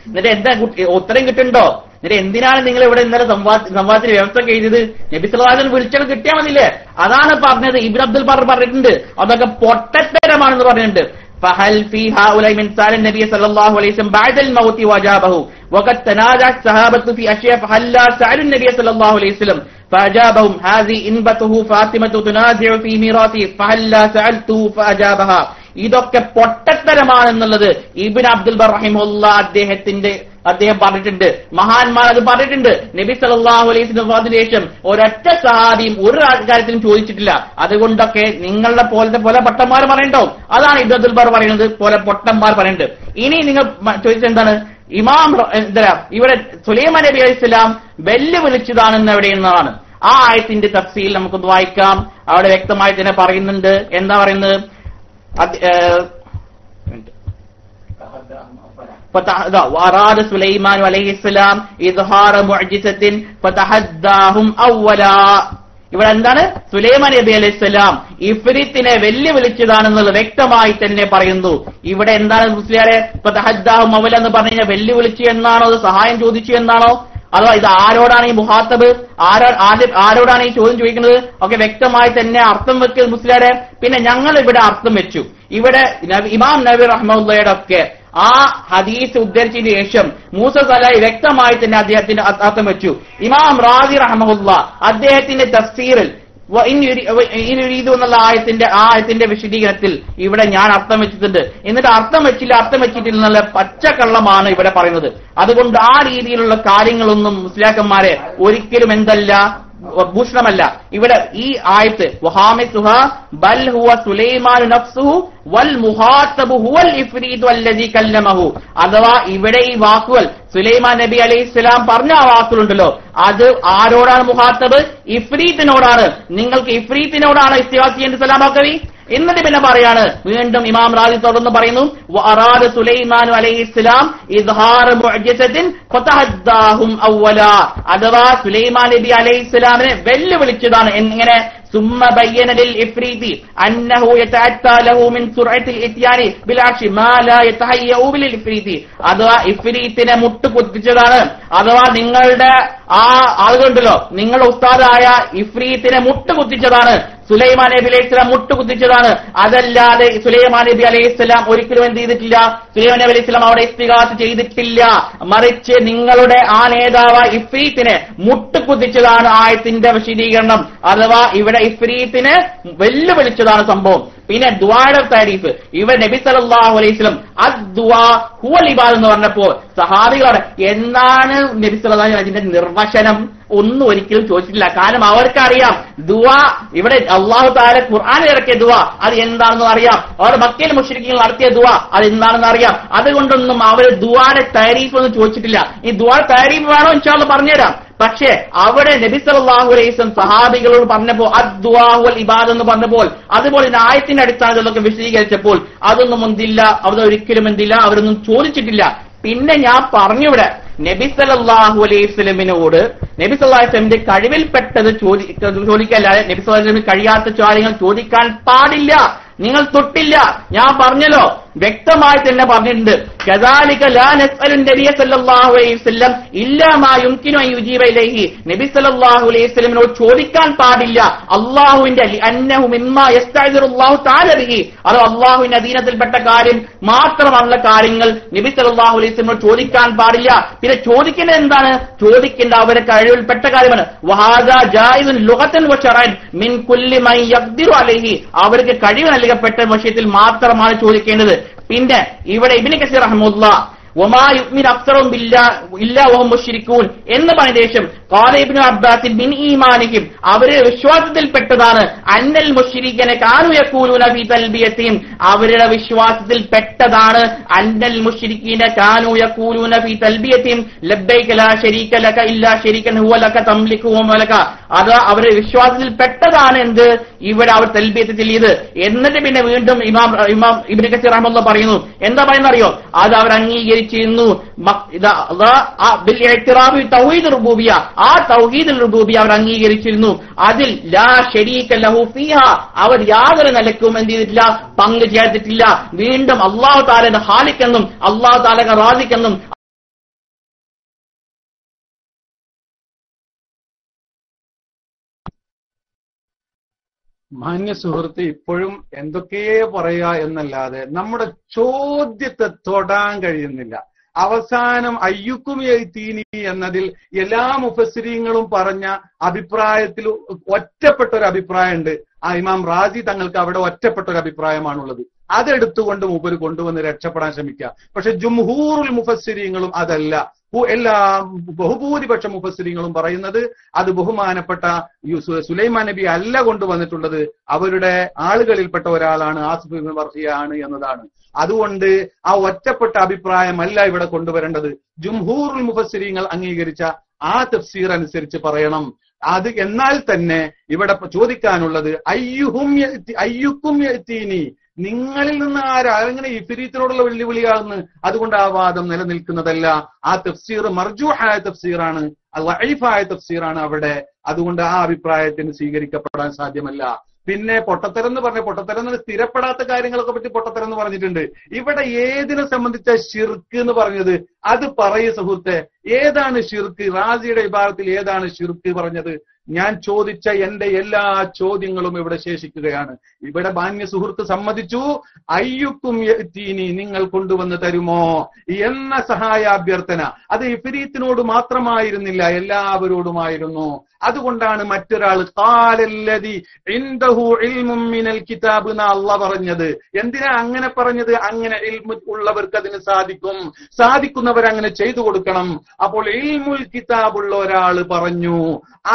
എന്നിട്ട് എന്താ ഉത്തരം കിട്ടുന്നുണ്ടോ? എന്നിട്ട് എന്തിനാണ് നിങ്ങൾ ഇവിടെ ഇന്നലെ സംവാദത്തിന് വ്യവസ്ഥ ചെയ്തത്? നബി സല്ലല്ലാഹു അലൈഹി വസല്ലം വിളിച്ചാൽ കിട്ടിയാൽ മതില്ലേ? അതാണ് പറഞ്ഞത്. ഇബ്നു അബ്ദുൽ ബർ പറഞ്ഞിട്ടുണ്ട്, അതൊക്കെ പൊട്ടത്തരമാണെന്ന് പറഞ്ഞിട്ടുണ്ട്. فهل في هؤلاء من سأل النبي صلى الله عليه وسلم بعد الموت وأجابه وقد تنازع الصحابة في أشياء فهل لا سألوا النبي صلى الله عليه وسلم فأجابهم هذه إنبته فاطمة تنازع في ميراثه فهل لا سألته فأجابها. ഇതൊക്കെ പൊട്ടത്തരമാണെന്നുള്ളത് ഇബ്നു അബ്ദുൽ ബർ റഹിമഹുല്ലാഹ് അദ്ദേഹം പറഞ്ഞിട്ടുണ്ട്. മഹാന്മാർ അത് പറഞ്ഞിട്ടുണ്ട്. നബി സല്ലല്ലാഹു അലൈഹി വസല്ലം ശേഷം ഒരൊറ്റ സഹാബിയും ഒരു കാര്യത്തിലും ചോദിച്ചിട്ടില്ല. അതുകൊണ്ടൊക്കെ നിങ്ങളുടെ പോലെ പൊട്ടന്മാർ പറയണ്ടോ? അതാണ് ഇബ്നു അബ്ദുൽ ബർ പറയുന്നത്, പോലെ പൊട്ടന്മാർ പറയുന്നുണ്ട്. ഇനി നിങ്ങൾ ചോദിച്ചത് എന്താണ്? ഇമാം ഇവിടെ സുലൈമാൻ നബി അലൈഹിസ്സലാം വെല്ലുവിളിച്ചതാണെന്ന് എവിടെയെന്നാണ്. ആ ആയത്തിന്റെ തഫ്സീൽ നമുക്കൊന്ന് വായിക്കാം. അവിടെ വ്യക്തമായി തന്നെ പറയുന്നുണ്ട്. എന്താ പറയുന്നത്? وأراد سليمان عليه السلام إظهار معجزة فتحداهم أولا. ഇവിടെ എന്താണ്? സുലൈമാൻ നബി അലൈഹിസ്സലാം ഇഫ്രീത്തിനെ വെല്ലുവിളിച്ചതാണെന്നുള്ളത് വ്യക്തമായി തന്നെ പറയുന്നു. ഇവിടെ എന്താണ് മുസ്ലിയാരെ ഫതഹദ്ദാഹു മൗല എന്ന് പറഞ്ഞു കഴിഞ്ഞാൽ വെല്ലുവിളിച്ചു എന്നാണോ, അത് സഹായം ചോദിച്ചു എന്നാണോ, അഥവാ ഇത് ആരോടാണ് ഈ മുഹാത്തബ്, ആരോടാണ് ഈ ചോദ്യം ചോദിക്കുന്നത് ഒക്കെ വ്യക്തമായി തന്നെ അർത്ഥം വെക്കുന്നത് മുസ്ലിയാരെ. പിന്നെ ഞങ്ങൾ ഇവിടെ അർത്ഥം വെച്ചു. ഇവിടെ ഇമാം നബി റഹ്മത്തുള്ളാഹിയുടെ ഒക്കെ ആ ഹദീസ് ഉദ്ധരിച്ചതിന് ശേഷം മൂസ സലാഹി വ്യക്തമായി തന്നെ അദ്ദേഹത്തിന്റെ അർത്ഥം വെച്ചു. ഇമാം റാസി റഹ്മത്തുള്ളാ അദ്ദേഹത്തിന്റെ തഫ്സീറിൽ എന്നുള്ള ആയത്തിന്റെ വിശദീകരണത്തിൽ ഇവിടെ ഞാൻ അർത്ഥം വെച്ചിട്ടുണ്ട്. എന്നിട്ട് അർത്ഥം വെച്ചിട്ടില്ല എന്നുള്ള പച്ചക്കള്ളമാണ് ഇവിടെ പറയുന്നത്. അതുകൊണ്ട് ആ രീതിയിലുള്ള കാര്യങ്ങളൊന്നും മുസ്ലിയാക്കന്മാരെ ഒരിക്കലും എന്തല്ല, ഭൂഷണമല്ല. ഇവിടെ ഈ ആയത്ത് വഹാമിസുഹാ ബൽ ഹുവ സുലൈമാനു നഫ്സുഹു വൽ മുഹാത്തബു ഹുവൽ ഇഫ്രീതു അല്ലദീ കല്ലമഹു, അഥവാ ഇവിടെ ഈ വാക്കുകൾ സുലൈമാൻ നബി അലൈഹിസ്സലാം പറഞ്ഞ ആ വാക്കുകളുണ്ടല്ലോ, അത് ആരോടാണ് മുഹാത്തബ്? ഇഫ്രീത്തിനോടാണ്. നിങ്ങൾക്ക് ഇഫ്രീത്തിനോടാണ് ഇസ്തിഗാസ ചെയ്യേണ്ട സലാമാക്കവി. എന്നിട്ട് പിന്നെ പറയാണ് വീണ്ടും ഇമാം റാസി തുടർന്ന് പറയുന്നു വഅറാദ സുലൈമാനു അലൈഹിസ്സലാം ഇദ്ഹാറ മുഅ്ജിസത്തിൻ ഫതഹദ്ദാഹും അവ്വല, അഥവാ സുലൈമാൻ നബി അലൈഹിസ്സലാമിനെ വെല്ലുവിളിച്ചതാണ്. എങ്ങനെ? ثم بين للإفريت أنه يتأتى له من سرعة الإتيان بالعرش ما لا يتهيأ بالإفريت, അഥവാ ഇഫ്രീത്തിനെ മുട്ടുകുത്തിച്ചതാണ്. അഥവാ നിങ്ങളുടെ ആ ആളുകളുണ്ടല്ലോ, നിങ്ങളുടെ ഉസ്താദായ ഇഫ്രീത്തിനെ മുട്ടുകുത്തിച്ചതാണ്. സുലൈമാൻ നബി അലൈഹിസ്സലാം മുട്ടുകുത്തിച്ചതാണ്. അതല്ലാതെ സുലൈമാൻ നബി അലൈഹിസ്സലാം ഒരിക്കലും എന്ത് ചെയ്തിട്ടില്ല? സുലൈമാൻ നബി അലൈഹിസ്സലാം അവിടെ ഇസ്തിഗാസ ചെയ്തിട്ടില്ല. മറിച്ച് നിങ്ങളുടെ ആ നേതാവ് ഇഫ്രീത്തിനെ മുട്ടുകുത്തിച്ചതാണ് ആയത്തിന്റെ വിശദീകരണം. അഥവാ ഇവിടെ ഇഫ്രീത്തിനെ വെല്ലുവിളിച്ചതാണ് സംഭവം. പിന്നെ ദുആയുടെ താരീഫ് ഇവിടെ നബി സല്ലല്ലാഹു അലൈഹി വസല്ലം അദ്ദുആ ഹുവൽ ഇബാദ എന്ന് പറഞ്ഞപ്പോ സഹാബികളോട് എന്താണ് നബി സല്ലല്ലാഹു അലൈഹി വസല്ലം അതിന്റെ നിർവചനം ഒന്നും ഒരിക്കലും ചോദിച്ചിട്ടില്ല. കാരണം അവർക്കറിയാം ദുആ ഇവിടെ അല്ലാഹു തആല ഖുർആനിൽ ഇറക്കിയ ദുആ അത് എന്താണെന്ന് അറിയാം. അവർ മക്കയിൽ മുശ്രിക്കീങ്ങൾ നടത്തിയ ദുആ അത് എന്താണെന്ന് അറിയാം. അതുകൊണ്ടൊന്നും അവർ ദുആയുടെ താരീഫ് ഒന്നും ചോദിച്ചിട്ടില്ല. ഈ ദുആ താരീഫ് വേണോ ഇൻഷാ അല്ലാഹ് പറഞ്ഞുതരാം. പക്ഷേ അവിടെ നബി സല്ലല്ലാഹു അലൈഹി വസല്ലം സഹാബികളോട് പറഞ്ഞപ്പോൾ അദ്ദുആ വൽ ഇബാദ എന്ന് പറഞ്ഞപ്പോൾ, അതുപോലെ ആയത്തിന്റെ അടിസ്ഥാനത്തിലൊക്കെ വിശദീകരിച്ചപ്പോൾ അതൊന്നും എന്തില്ല, അതൊരിക്കലും എന്തില്ല, അവരൊന്നും ചോദിച്ചിട്ടില്ല. പിന്നെ ഞാൻ പറഞ്ഞിവിടെ നബി സല്ലല്ലാഹു അലൈഹി വസല്ലമിനോട് നബി സല്ലല്ലാഹു അലൈഹി വസല്ലമിന്റെ കഴിവിൽപ്പെട്ടത് ചോദിക്കല്ലാതെ നബി സല്ലല്ലാഹു അലൈഹി വസല്ലമിന് കഴിയാത്ത കാര്യങ്ങൾ ചോദിക്കാൻ പാടില്ല. നിങ്ങൾ തൊട്ടില്ല. ഞാൻ പറഞ്ഞല്ലോ, വ്യക്തമായി തന്നെ പറഞ്ഞിട്ടുണ്ട്. കദാലിക ലാ നസ്അലു നബിയ സല്ലല്ലാഹു അലൈഹി വസല്ലം ഇല്ലാ മാ യുംകിനു അൻ യുജീബ ഇലൈഹി, നബി സല്ലല്ലാഹു അലൈഹി വസല്ലമിനോട് ചോദിക്കാൻ പാടില്ല അല്ലാഹുവിന്റെ അന്നഹു മിമ്മാ യസ്തഅദിറുല്ലാഹു തആല ബിഹി, അത് അല്ലാഹുവിന്റെ അധീനത്തിൽപ്പെട്ട കാര്യം മാത്രമുള്ള കാര്യങ്ങൾ നബി സല്ലല്ലാഹു അലൈഹി വസല്ലമിനോട് ചോദിക്കാൻ പാടില്ല. പിന്നെ ചോദിക്കേണ്ടത് എന്താണ്? ചോദിക്കേണ്ട അവരുടെ കഴിവിൽപ്പെട്ട കാര്യമാണ്. വഹാദാ ജായിസുൻ ലുഗതൻ വശറഅൻ മിൻ കുല്ലി മൻ യഖ്ദിറു അലൈഹി, അവർക്ക് കഴിവ് നൽകപ്പെട്ട വിഷയത്തിൽ മാത്രമാണ് ചോദിക്കേണ്ടത്. പിന്നെ ഇവിടെ ഇബ്നു കസീർ റഹ്മത്തുള്ളാഹി വമാ യുഅ്മിനു അക്സറുഹും ബില്ലാഹി ഇല്ലാ വഹും മുശ്രികൂൻ എന്ന് പറഞ്ഞ ശേഷം ഖാല ഇബ്നു അബ്ബാസ് മിൻ ഈമാനിഹിം, അവരെ വിശ്വാസത്തിൽപ്പെട്ടതാണ്. അന്നൽ മുശ്രികീന കാനു യഖൂലൂന ഫീ തൽബിയതിഹിം, അവരുടെ വിശ്വാസത്തിൽപ്പെട്ടതാണ്. അന്നൽ മുശ്രികീന കാനു യഖൂലൂന ഫീ തൽബിയതിഹിം ലബ്ബൈക ലാ ശരീക ലക ഇല്ലാ ശരീകൻ ഹുവ ലക തംലികുഹു വലക, അത് അവരുടെ വിശ്വാസത്തിൽപ്പെട്ടതാണ്. എന്ത്? ഇവിടെ അവർ തൽബിയത്ത് ചൊല്ലിയത്. എന്നിട്ട് പിന്നെ വീണ്ടും ഇമാം ഇബ്നു കസീർ റഹ്മത്തുള്ളാഹി പറയുന്നു, എന്താ പറയുന്നത് അറിയോ? അത് അവർ അംഗീകരിച്ചിരുന്നു. ആ തൗഹീദുൽ റുബൂബിയ്യ അവർ അംഗീകരിച്ചിരുന്നു. അതിൽ ലാ ശരീക ലഹു ഫീഹാ, അവർ യാതൊരു നിലക്കും എന്ത് ചെയ്തിട്ടില്ല, പങ്കു ചേർത്തിട്ടില്ല. വീണ്ടും അല്ലാഹു തആലയുടെ ഖാലിഖെന്നും അല്ലാഹു തആലയുടെ റാസിഖെന്നും മാന്യ സുഹൃത്ത് ഇപ്പോഴും എന്തൊക്കെയേ പറയുക എന്നല്ലാതെ നമ്മുടെ ചോദ്യത്തെ തൊടാൻ കഴിയുന്നില്ല. അവസാനം അയ്യുക്കും യഅ്തീനി എന്നതിൽ എല്ലാ മുഫസ്സിരീങ്ങളും പറഞ്ഞ അഭിപ്രായത്തിൽ ഒറ്റപ്പെട്ട ഒരു അഭിപ്രായമുണ്ട്. ആ ഇമാം റാസി തങ്ങൾക്ക് അവിടെ ഒറ്റപ്പെട്ട ഒരു അഭിപ്രായമാണുള്ളത്. അതെടുത്തുകൊണ്ട് മൂപ്പര് കൊണ്ടുവന്ന് രക്ഷപ്പെടാൻ ശ്രമിക്കുക. പക്ഷെ ജുംഹൂറുൽ മുഫസ്സിരീങ്ങളും അതല്ല. എല്ലാ ബഹുഭൂരിപക്ഷ മുഫസ്സിരീങ്ങളും പറയുന്നത് അത് ബഹുമാനപ്പെട്ട സുലൈമാൻ നബി അല്ല കൊണ്ടുവന്നിട്ടുള്ളത്, അവരുടെ ആളുകളിൽപ്പെട്ട ഒരാളാണ്, ആസിഫ് ഇബ്നു ബർഖിയ ആണ് എന്നതാണ്. അതുകൊണ്ട് ആ ഒറ്റപ്പെട്ട അഭിപ്രായമല്ല ഇവിടെ കൊണ്ടുവരേണ്ടത്. ജുംഹൂറുൽ മുഫസ്സിരീങ്ങൾ അംഗീകരിച്ച ആ തഫ്സീർ അനുസരിച്ച് പറയണം. അത് എന്നാൽ തന്നെ ഇവിടെ ചോദിക്കാനുള്ളത് അയ്യുക്കും യഅ്തീനി, നിങ്ങളിൽ നിന്ന് ആരെങ്ങനെ ഇഫ്രീത്തിനോടുള്ള വെല്ലുവിളിയാകുന്നു. അതുകൊണ്ട് ആ വാദം നിലനിൽക്കുന്നതല്ല. ആ തഫ്സീർ മർജൂഹായ തഫ്സീറാണ്, ലഈഫായ തഫ്സീറാണ് അവിടെ അതുകൊണ്ട് ആ അഭിപ്രായത്തിന് സ്വീകരിക്കപ്പെടാൻ സാധ്യമല്ല. പിന്നെ പൊട്ടത്തരം എന്ന് പറഞ്ഞ പൊട്ടത്തരം എന്ന് സ്ഥിരപ്പെടാത്ത കാര്യങ്ങളൊക്കെ പറ്റി പൊട്ടത്തരം എന്ന് പറഞ്ഞിട്ടുണ്ട്. ഇവിടെ ഏതിനെ സംബന്ധിച്ച ഷിർക്ക് എന്ന് പറഞ്ഞത് അത് പറയൂ സുഹൃത്തെ. ഏതാണ് ഷിർക്ക്? റാസിയുടെ ഇബാറത്തിൽ ഏതാണ് ഷിർക്ക് പറഞ്ഞത്? ഞാൻ ചോദിച്ച എന്റെ എല്ലാ ചോദ്യങ്ങളും ഇവിടെ ശേഷിക്കുകയാണ്. ഇവിടെ മാന്യ സുഹൃത്ത് സമ്മതിച്ചു, അയ്യുക്കും യഅ്തീനി, നിങ്ങൾ കൊണ്ടുവന്ന് തരുമോ എന്ന സഹായാഭ്യർത്ഥന. അത് ഇഫ്രീത്തിനോട് മാത്രമായിരുന്നില്ല, എല്ലാവരോടുമായിരുന്നു. അതുകൊണ്ടാണ് മറ്റൊരാൾ ഖാലല്ലദി ഇൻദഹു ഇൽമും മിനൽ കിതാബ് എന്ന് അല്ലാഹ് പറഞ്ഞത്. എന്തിനാ അങ്ങനെ പറഞ്ഞത്? അങ്ങനെ ഇൽമു ഉള്ളവർക്ക് അതിന് സാധിക്കുന്നവർ അങ്ങനെ ചെയ്തു കൊടുക്കണം. അപ്പോൾ ഇൽമുൽ കിതാബുള്ള ഒരാൾ പറഞ്ഞു.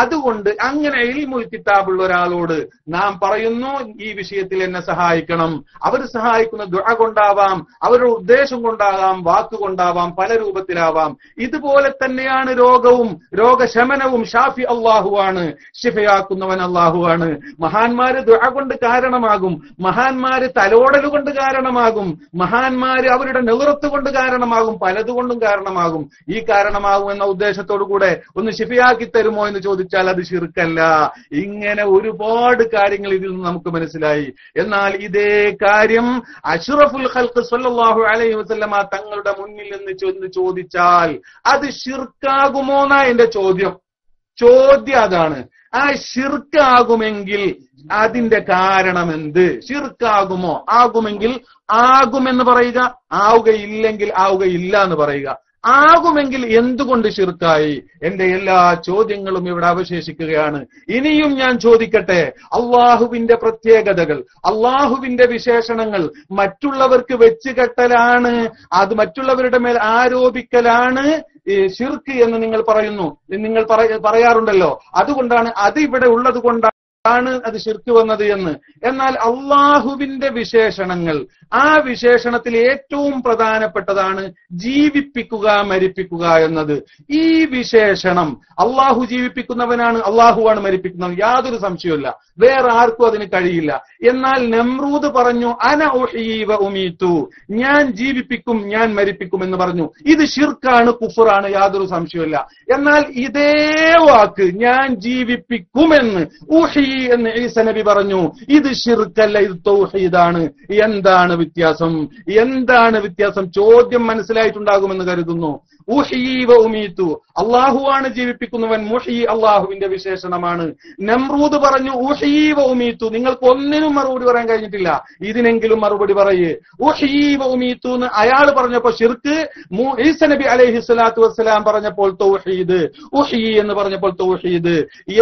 അതുകൊണ്ട് അങ്ങനെ ഇൽമുൽ കിതാബുള്ള ഒരാളോട് നാം പറയുന്നു, ഈ വിഷയത്തിൽ എന്നെ സഹായിക്കണം. അവർ സഹായിക്കുന്ന ദുആ കൊണ്ടാവാം, അവരുടെ ഉദ്ദേശം കൊണ്ടാകാം, വാക്കുകൊണ്ടാവാം, പല രൂപത്തിലാവാം. ഇതുപോലെ തന്നെയാണ് രോഗവും രോഗശമനവും. ഷാഫി അള്ളാഹുവാണ്, ശിഫയാക്കുന്നവൻ അള്ളാഹുവാണ്. മഹാന്മാര് ദുആ കൊണ്ട് കാരണമാകും, മഹാന്മാര് തലോടൽ കൊണ്ട് കാരണമാകും, മഹാന്മാര് അവരുടെ നിവൃത്ത് കൊണ്ട് കാരണമാകും, പലതുകൊണ്ടും കാരണമാകും. ഈ കാരണമാകും എന്ന ഉദ്ദേശത്തോടു കൂടെ ഒന്ന് ശിഫയാക്കി തരുമോ എന്ന് ചോദിച്ചാൽ അത് ശിർക്കല്ല. ഇങ്ങനെ ഒരുപാട് കാര്യങ്ങൾ ഇതിൽ നിന്ന് നമുക്ക് മനസ്സിലായി. എന്നാൽ ഇതേ കാര്യം അഷ്റഫുൽ ഖൽഖ് സ്വല്ലല്ലാഹു അലൈഹി വസല്ലമ തങ്ങളുടെ മുന്നിൽ നിന്ന് ചോദിച്ചാൽ അത് ശിർക്കാകുമോ എന്നാ എന്റെ ചോദ്യം അതാണ്. ആ ശിർക്കാകുമെങ്കിൽ അതിന്റെ കാരണം എന്ത്? ശിർക്കാകുമോ? ആകുമെങ്കിൽ ആകുമെന്ന് പറയുക, ആവുകയില്ലെങ്കിൽ ആവുകയില്ല എന്ന് പറയുക. ആകുമെങ്കിൽ എന്തുകൊണ്ട് ശിർക്കായി? എന്റെ എല്ലാ ചോദ്യങ്ങളും ഇവിടെ അവശേഷിക്കുകയാണ്. ഇനിയും ഞാൻ ചോദിക്കട്ടെ, അള്ളാഹുവിന്റെ പ്രത്യേകതകൾ, അള്ളാഹുവിന്റെ വിശേഷണങ്ങൾ മറ്റുള്ളവർക്ക് വെച്ചുകെട്ടലാണ്, അത് മറ്റുള്ളവരുടെ മേൽ ആരോപിക്കലാണ് ശിർക്ക് എന്ന് നിങ്ങൾ പറയുന്നു, നിങ്ങൾ പറയാറുണ്ടല്ലോ. അതുകൊണ്ടാണ് അത് ഇവിടെ ഉള്ളത് കൊണ്ടാണ് അത് ശിർക്ക് വന്നത് എന്ന്. എന്നാൽ അള്ളാഹുവിന്റെ വിശേഷണങ്ങൾ, ആ വിശേഷണത്തിൽ ഏറ്റവും പ്രധാനപ്പെട്ടതാണ് ജീവിപ്പിക്കുക, മരിപ്പിക്കുക എന്നത്. ഈ വിശേഷണം അള്ളാഹു ജീവിപ്പിക്കുന്നവനാണ്, അള്ളാഹുവാണ് മരിപ്പിക്കുന്നവൻ, യാതൊരു സംശയവുമില്ല. വേറെ ആർക്കും അതിന് കഴിയില്ല. എന്നാൽ നമ്രൂദ് പറഞ്ഞു അന ഉഹ്യീ വ ഉമീതു, ഞാൻ ജീവിപ്പിക്കും, ഞാൻ മരിപ്പിക്കും എന്ന് പറഞ്ഞു. ഇത് ശിർക്കാണ്, കുഫറാണ്, യാതൊരു സംശയവുമില്ല. എന്നാൽ ഇതേ വാക്ക് ഞാൻ ജീവിപ്പിക്കുമെന്ന് ഉഹ്യീ എന്ന് ഈസ നബി പറഞ്ഞു. ഇത് ശിർക്കല്ല, ഇത് തൗഹീദാണ്. എന്താണ് വ്യത്യാസം? ചോദ്യം മനസ്സിലായിട്ടുണ്ടാകുമെന്ന് കരുതുന്നു. ഉഹ്യീ വ ഉമീതു, അള്ളാഹുവാണ് ജീവിപ്പിക്കുന്നവൻ. മുഹ്യീ അള്ളാഹുവിന്റെ വിശേഷണമാണ്. നമ്രൂദ് പറഞ്ഞു ഉഹ്യീ വ ഉമീതു. നിങ്ങൾക്ക് ഒന്നിനും മറുപടി പറയാൻ കഴിഞ്ഞിട്ടില്ല, ഇതിനെങ്കിലും മറുപടി പറയേ. ഉഹ്യീ വ ഉമീതു എന്ന് അയാൾ പറഞ്ഞപ്പോ ശിർക്ക്, ഈസ നബി അലൈഹി സ്വലാത്തു വസ്സലാം പറഞ്ഞപ്പോൾ തൗഹീദ്, ഉഹ്യീ എന്ന് പറഞ്ഞപ്പോൾ തൗഹീദ്.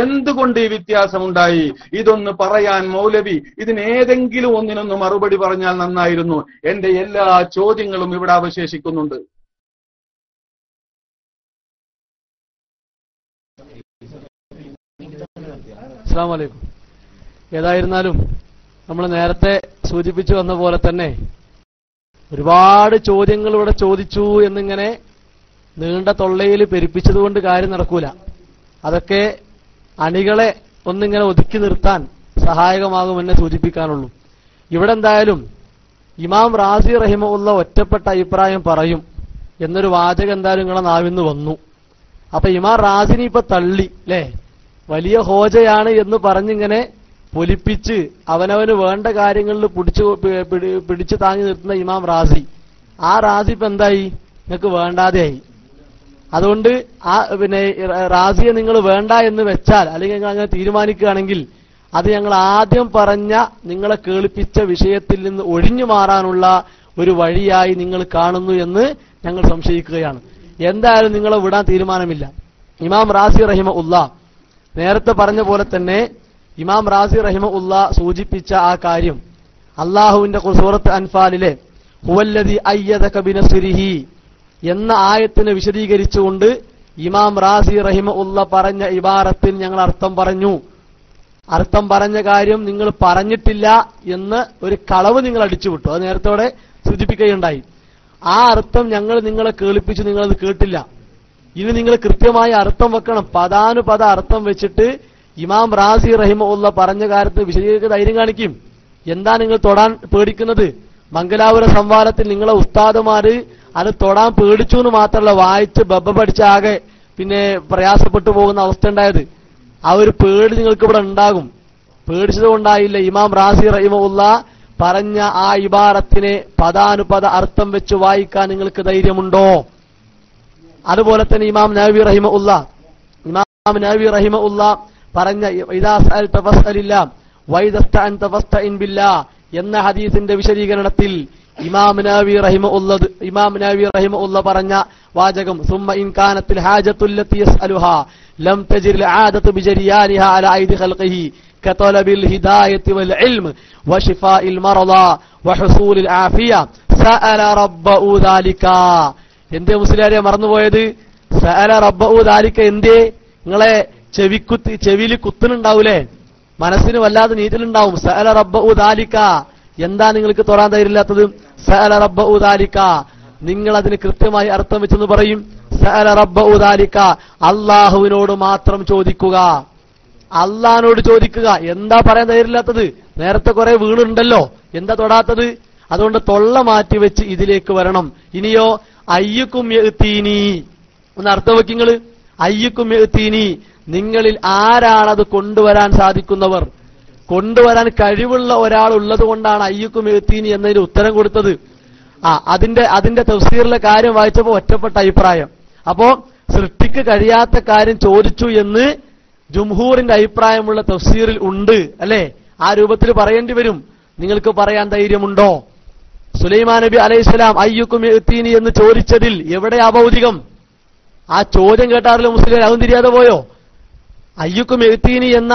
എന്തുകൊണ്ട് ഈ വ്യത്യാസമുണ്ടായി? ഇതൊന്ന് പറയാൻ മൗലവി ഇതിനേതെങ്കിലും ഒന്നിനൊന്ന് മറുപടി പറഞ്ഞാൽ നന്നായിരുന്നു. എന്റെ എല്ലാ ചോദ്യങ്ങളും ഇവിടെ അവശേഷിക്കുന്നുണ്ട്. അസ്സലാമു അലൈക്കും. ഏതായിരുന്നാലും നമ്മൾ നേരത്തെ സൂചിപ്പിച്ചു വന്ന പോലെ തന്നെ ഒരുപാട് ചോദ്യങ്ങൾ ഇവിടെ ചോദിച്ചു എന്നിങ്ങനെ നീണ്ട തൊള്ളയിൽ പെരുപ്പിച്ചതുകൊണ്ട് കാര്യം നടക്കൂല. അതൊക്കെ അണികളെ ഒന്നിങ്ങനെ ഒതുക്കി നിർത്താൻ സഹായകമാകുമെന്നെ സൂചിപ്പിക്കാനുള്ളൂ. ഇവിടെ എന്തായാലും ഇമാം റാസി റഹിമഹുള്ള ഒറ്റപ്പെട്ട അഭിപ്രായം പറയും എന്നൊരു വാചകം എന്തായാലും നിങ്ങളെ നാവിന്ന് വന്നു. അപ്പൊ ഇമാം റാസിനെ ഇപ്പൊ തള്ളി അല്ലേ, വലിയ ഹോജയാണ് എന്ന് പറഞ്ഞിങ്ങനെ പൊലിപ്പിച്ച് അവനവന് വേണ്ട കാര്യങ്ങളിൽ പിടിച്ചു താങ്ങി നിർത്തുന്ന ഇമാം റാസി, ആ റാസി ഇപ്പൊ എന്തായി? നിങ്ങൾക്ക് വേണ്ടാതെയായി. അതുകൊണ്ട് ആ റാസിയെ നിങ്ങൾ വേണ്ട എന്ന് വെച്ചാൽ, അല്ലെങ്കിൽ നിങ്ങൾ അങ്ങനെ തീരുമാനിക്കുകയാണെങ്കിൽ അത് ഞങ്ങൾ ആദ്യം പറഞ്ഞ നിങ്ങളെ കേൾപ്പിച്ച വിഷയത്തിൽ നിന്ന് ഒഴിഞ്ഞു മാറാനുള്ള ഒരു വഴിയായി നിങ്ങൾ കാണുന്നു എന്ന് ഞങ്ങൾ സംശയിക്കുകയാണ്. എന്തായാലും നിങ്ങളെ വിടാൻ തീരുമാനമില്ല. ഇമാം റാസി റഹിമഹുല്ല നേരത്തെ പറഞ്ഞ പോലെ തന്നെ ഇമാം റാസി റഹിമഹുല്ല സൂചിപ്പിച്ച ആ കാര്യം അള്ളാഹുവിന്റെ സൂറത്ത് അൻഫാലിലെ ഹുവല്ലദി അയ്യദക ബിനസ്രിഹി എന്ന ആയത്തിനെ വിശദീകരിച്ചുകൊണ്ട് ഇമാം റാസി റഹിമഹുല്ല പറഞ്ഞ ഇബാറത്തിൽ ഞങ്ങൾ അർത്ഥം പറഞ്ഞ കാര്യം നിങ്ങൾ പറഞ്ഞിട്ടില്ല എന്ന് ഒരു കളവ് നിങ്ങൾ അടിച്ചുവിട്ടു. അത് നേരത്തോടെ സൂചിപ്പിക്കുകയുണ്ടായി. ആ അർത്ഥം ഞങ്ങൾ നിങ്ങളെ കേൾപ്പിച്ചു, നിങ്ങളത് കേട്ടില്ല. ഇനി നിങ്ങൾ കൃത്യമായ അർത്ഥം വെക്കണം. പദാനുപദ അർത്ഥം വെച്ചിട്ട് ഇമാം റാസി റഹിമഹുല്ല പറഞ്ഞ കാര്യത്തെ വിശദീകരിച്ച് ധൈര്യം കാണിക്കും. എന്താ നിങ്ങൾ തൊടാൻ പേടിക്കുന്നത്? മംഗലാപുര സംവാദത്തിൽ നിങ്ങളെ ഉസ്താദുമാര് അത് തൊടാൻ പേടിച്ചു എന്ന് മാത്രമല്ല, വായിച്ച് ബബ്ബ പഠിച്ച ആകെ പിന്നെ പ്രയാസപ്പെട്ടു പോകുന്ന അവസ്ഥ ഉണ്ടായത്. ആ ഒരു പേടി നിങ്ങൾക്ക് ഇവിടെ ഉണ്ടാകും. പേടിച്ചതുകൊണ്ടായില്ല ഇമാം റാസി റഹിമഹുല്ല പറഞ്ഞ ആ ഇബാറത്തിനെ പദാനുപദ അർത്ഥം വെച്ച് വായിക്കാൻ നിങ്ങൾക്ക് ധൈര്യമുണ്ടോ? അതുപോലെ തന്നെ ഇമാം നവവി റഹിമഹുല്ല പറഞ്ഞ ഇദാ സഅൽത ഫസ്അലില്ലാ വഇദാ ഇസ്തഅൻത ഫസ്തഇൻ ബില്ലാ എന്ന ഹദീസിന്റെ വിശദീകരണത്തിൽ ഇമാം നവവി റഹിമഹുല്ല പറഞ്ഞ വാചകം സുമ്മ ഇൻ കാനത്തിൽ ഹാജത്തുല്ലത്തി യസ്അലുഹാ ലം തജിൽ ആദതു ബിജരിയാനിഹാ അലാ ഐദി ഖൽഖിഹി കതലബിൽ ഹിദായത്തി വൽ ഇൽം വശിഫാഇൽ മറദാ വഹുസൂലിൽ ആഫിയ സഅല റബ്ബഹു ദാലിക. എന്തേ മുസ്ലിയാരെ മറന്നുപോയത്? സഅല റബ്ബഹു ദാലിക എന്തേ? നിങ്ങളെ ചെവിയിൽ കുത്തുന്നുണ്ടാവൂലേ, മനസ്സിന് വല്ലാതെ നീറ്റലുണ്ടാവും. സഅല റബ്ബഹു ദാലിക എന്താ നിങ്ങൾക്ക് തൊടാൻ ധൈര്യമില്ലാത്തത്? സഅല റബ്ബഹു ദാലിക നിങ്ങൾ അതിന് കൃത്യമായി അർത്ഥം വെച്ചെന്ന് പറയും. സഅല റബ്ബഹു ദാലിക അല്ലാഹുവിനോട് മാത്രം ചോദിക്കുക, അള്ളാഹിനോട് ചോദിക്കുക. എന്താ പറയാൻ ധൈര്യമില്ലാത്തത്? നേരത്തെ കുറെ വീണുണ്ടല്ലോ, എന്താ തൊടാത്തത്? അതുകൊണ്ട് തൊള്ള മാറ്റി വെച്ച് ഇതിലേക്ക് വരണം. ഇനിയോ അയ്യുക്കും യഅ്തീനി ഒന്ന് അർത്ഥം വെക്കിങ്ങള്. അയ്യുക്കും യഅ്തീനി നിങ്ങളിൽ ആരാണത് കൊണ്ടുവരാൻ സാധിക്കുന്നവർ? കൊണ്ടുവരാൻ കഴിവുള്ള ഒരാൾ ഉള്ളത് കൊണ്ടാണ് അയ്യുക്കും യഅ്തീനി എന്നതിന് ഉത്തരം കൊടുത്തത്. അതിന്റെ തഫ്സീറിലെ കാര്യം വായിച്ചപ്പോൾ ഒറ്റപ്പെട്ട അഭിപ്രായം. അപ്പോ സൃഷ്ടിക്ക് കഴിയാത്ത കാര്യം ചോദിച്ചു എന്ന് ജുംഹൂറിന്റെ അഭിപ്രായമുള്ള തഫ്സീറിൽ ഉണ്ട് അല്ലെ? ആ രൂപത്തിൽ പറയേണ്ടി വരും. നിങ്ങൾക്ക് പറയാൻ ധൈര്യമുണ്ടോ? സുലൈമാൻ നബി അലൈഹിസ്സലാം അയ്യുക്കും യഅ്തീനി എന്ന് ചോദിച്ചതിൽ എവിടെ അഭൗതികം? ആ ചോദ്യം കേട്ടാറില്ല മുസ്ലിം, അതും തിരിയാതെ പോയോ? അയ്യുക്കും യഅ്തീനി എന്ന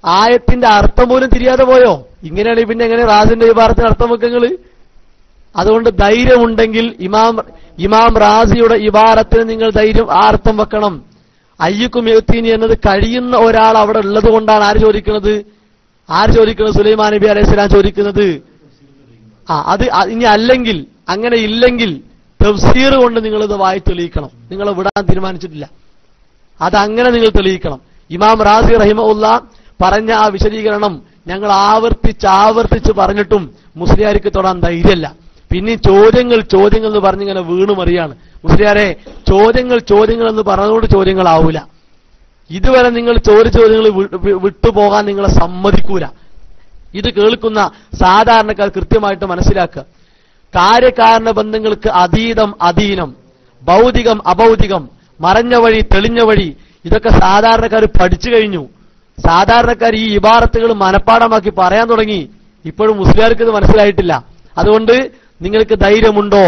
ആയത്തിന്റെ അർത്ഥം പോലും തിരിയാതെ പോയോ? ഇങ്ങനെയാണ് പിന്നെ എങ്ങനെ റാസിന്റെ ഇബാറത്തിന് അർത്ഥം വെക്കങ്ങള്? അതുകൊണ്ട് ധൈര്യമുണ്ടെങ്കിൽ ഇമാം റാസിയുടെ ഇബാറത്തിന് നിങ്ങൾ ആ അർത്ഥം വെക്കണം. അയ്യുക്കും യഅ്തീനി എന്നത് കഴിയുന്ന ഒരാൾ അവിടെ ഉള്ളത് കൊണ്ടാണ് ആര് ചോദിക്കുന്നത്? സുലൈമാൻ നബി അലൈഹിസ്സലാം ചോദിക്കുന്നത്. അത് ഇനി അല്ലെങ്കിൽ അങ്ങനെ ഇല്ലെങ്കിൽ തഫ്സീർ കൊണ്ട് നിങ്ങളിത് വായി തെളിയിക്കണം. നിങ്ങളെ വിടാൻ തീരുമാനിച്ചിട്ടില്ല, അതങ്ങനെ നിങ്ങൾ തെളിയിക്കണം. ഇമാം റാസി റഹിമഹുല്ല പറഞ്ഞ ആ വിശദീകരണം ഞങ്ങൾ ആവർത്തിച്ച് പറഞ്ഞിട്ടും മുസ്ലിയാർക്ക് തൊടാൻ ധൈര്യമല്ല. പിന്നെ ചോദ്യങ്ങൾ എന്ന് പറഞ്ഞിങ്ങനെ വീണുമറിയാണ്. മുസ്ലിയാരെ ചോദ്യങ്ങൾ എന്ന് പറഞ്ഞതുകൊണ്ട് ചോദ്യങ്ങളാവൂല. ഇതുവരെ നിങ്ങൾ ചോദ്യങ്ങൾ വിട്ടുപോകാൻ നിങ്ങളെ സമ്മതിക്കൂല. ഇത് കേൾക്കുന്ന സാധാരണക്കാർ കൃത്യമായിട്ട് മനസ്സിലാക്കുക. കാര്യകാരണ ബന്ധങ്ങൾക്ക് അതീതം അധീനം, ഭൗതികം അഭൗതികം, മറഞ്ഞ വഴി തെളിഞ്ഞ വഴി, ഇതൊക്കെ സാധാരണക്കാർ പഠിച്ചു കഴിഞ്ഞു. സാധാരണക്കാർ ഈ ഇബാറത്തുകൾ മനഃപ്പാടമാക്കി പറയാൻ തുടങ്ങി. ഇപ്പോഴും മുസ്ലിയാർക്ക് ഇത് മനസ്സിലായിട്ടില്ല. അതുകൊണ്ട് നിങ്ങൾക്ക് ധൈര്യമുണ്ടോ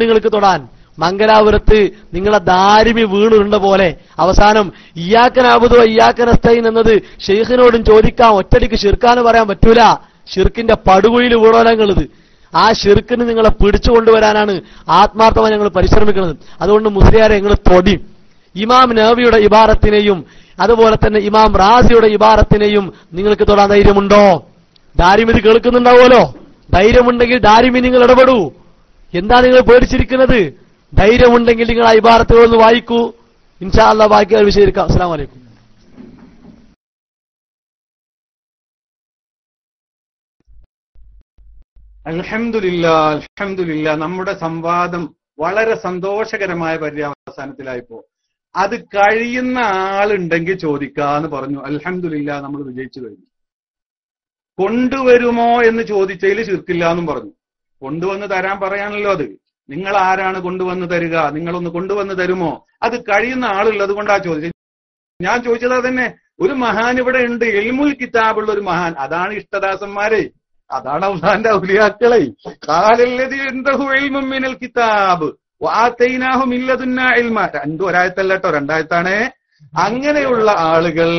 നിങ്ങൾക്ക് തൊടാൻ? മംഗലാപുരത്ത് നിങ്ങളെ ദാരിമി വീണുരുണ്ട പോലെ അവസാനം ഇയ്യാക്കൻ അബ്ദു ഇയ്യാക്കൻ നസ്തഈൻ എന്നത് ഷെയ്ഖിനോടും ചോദിക്കാം, ഒറ്റടിക്ക് ഷിർക്കാന്ന് പറയാൻ പറ്റൂല. ഷിർക്കിന്റെ പടുകുഴിയിൽ വീണോലങ്ങളിത്. ആ ഷിർക്കിന് നിങ്ങളെ പിടിച്ചു കൊണ്ടുവരാനാണ് ആത്മാർത്ഥമായി ഞങ്ങൾ പരിശ്രമിക്കുന്നത്. അതുകൊണ്ട് മുസ്ലിയാരെ നിങ്ങൾ തൊടി. ഇമാം നവവിയുടെ ഇബാറത്തിനെയും അതുപോലെ തന്നെ ഇമാം റാസിയുടെ ഇബാറത്തിനെയും നിങ്ങൾക്ക് തൊടാൻ ധൈര്യമുണ്ടോ? ദാരിമി ഇത് കേൾക്കുന്നുണ്ടാവുമല്ലോ. ധൈര്യമുണ്ടെങ്കിൽ ദാരിമി നിങ്ങൾ ഇടപെടൂ. എന്താ നിങ്ങൾ പേടിച്ചിരിക്കുന്നത്? ധൈര്യമുണ്ടെങ്കിൽ നിങ്ങൾ ആ ഇബാറത്തുകളൊന്ന് വായിക്കൂ. ഇൻഷാ അല്ലാഹ് ബാക്കി വിശദീകരിക്കാം. അസ്സലാമു അലൈക്കും. അൽഹംദുലില്ലാ നമ്മുടെ സംവാദം വളരെ സന്തോഷകരമായ പര്യവസാനത്തിലായിപ്പോ. അത് കഴിയുന്ന ആളുണ്ടെങ്കിൽ ചോദിക്കാന്ന് പറഞ്ഞു. അൽഹംദുലില്ലാ നമ്മൾ വിജയിച്ചു കഴിഞ്ഞു. കൊണ്ടുവരുമോ എന്ന് ചോദിച്ചതിൽ ശിർക്കില്ല എന്നും പറഞ്ഞു. കൊണ്ടുവന്ന് തരാൻ പറയാനല്ലോ അത്. നിങ്ങൾ ആരാണ് കൊണ്ടുവന്ന് തരിക? നിങ്ങളൊന്ന് കൊണ്ടുവന്ന് തരുമോ? അത് കഴിയുന്ന ആളുള്ളത് കൊണ്ടാ ചോദിച്ചത്. ഞാൻ ചോദിച്ചത് അതന്നെ. ഒരു മഹാൻ ഇവിടെ ഉണ്ട്, ഇൽമുൽ കിതാബുള്ള ഒരു മഹാൻ. അതാണ് ഇഷ്ടദാസന്മാരെ, അതാണ് അവസാന്റെ ഔലിയാക്കളെ. ഖാലല്ലദീ ഇൻദഹു ഇൽമുൻ മിനൽ കിതാബ് വആതൈനാഹു മിൻ ലദുന്നാ ഇൽമ. ഒരായത്തല്ല കേട്ടോ, രണ്ടായത്താണ്. അങ്ങനെയുള്ള ആളുകൾ,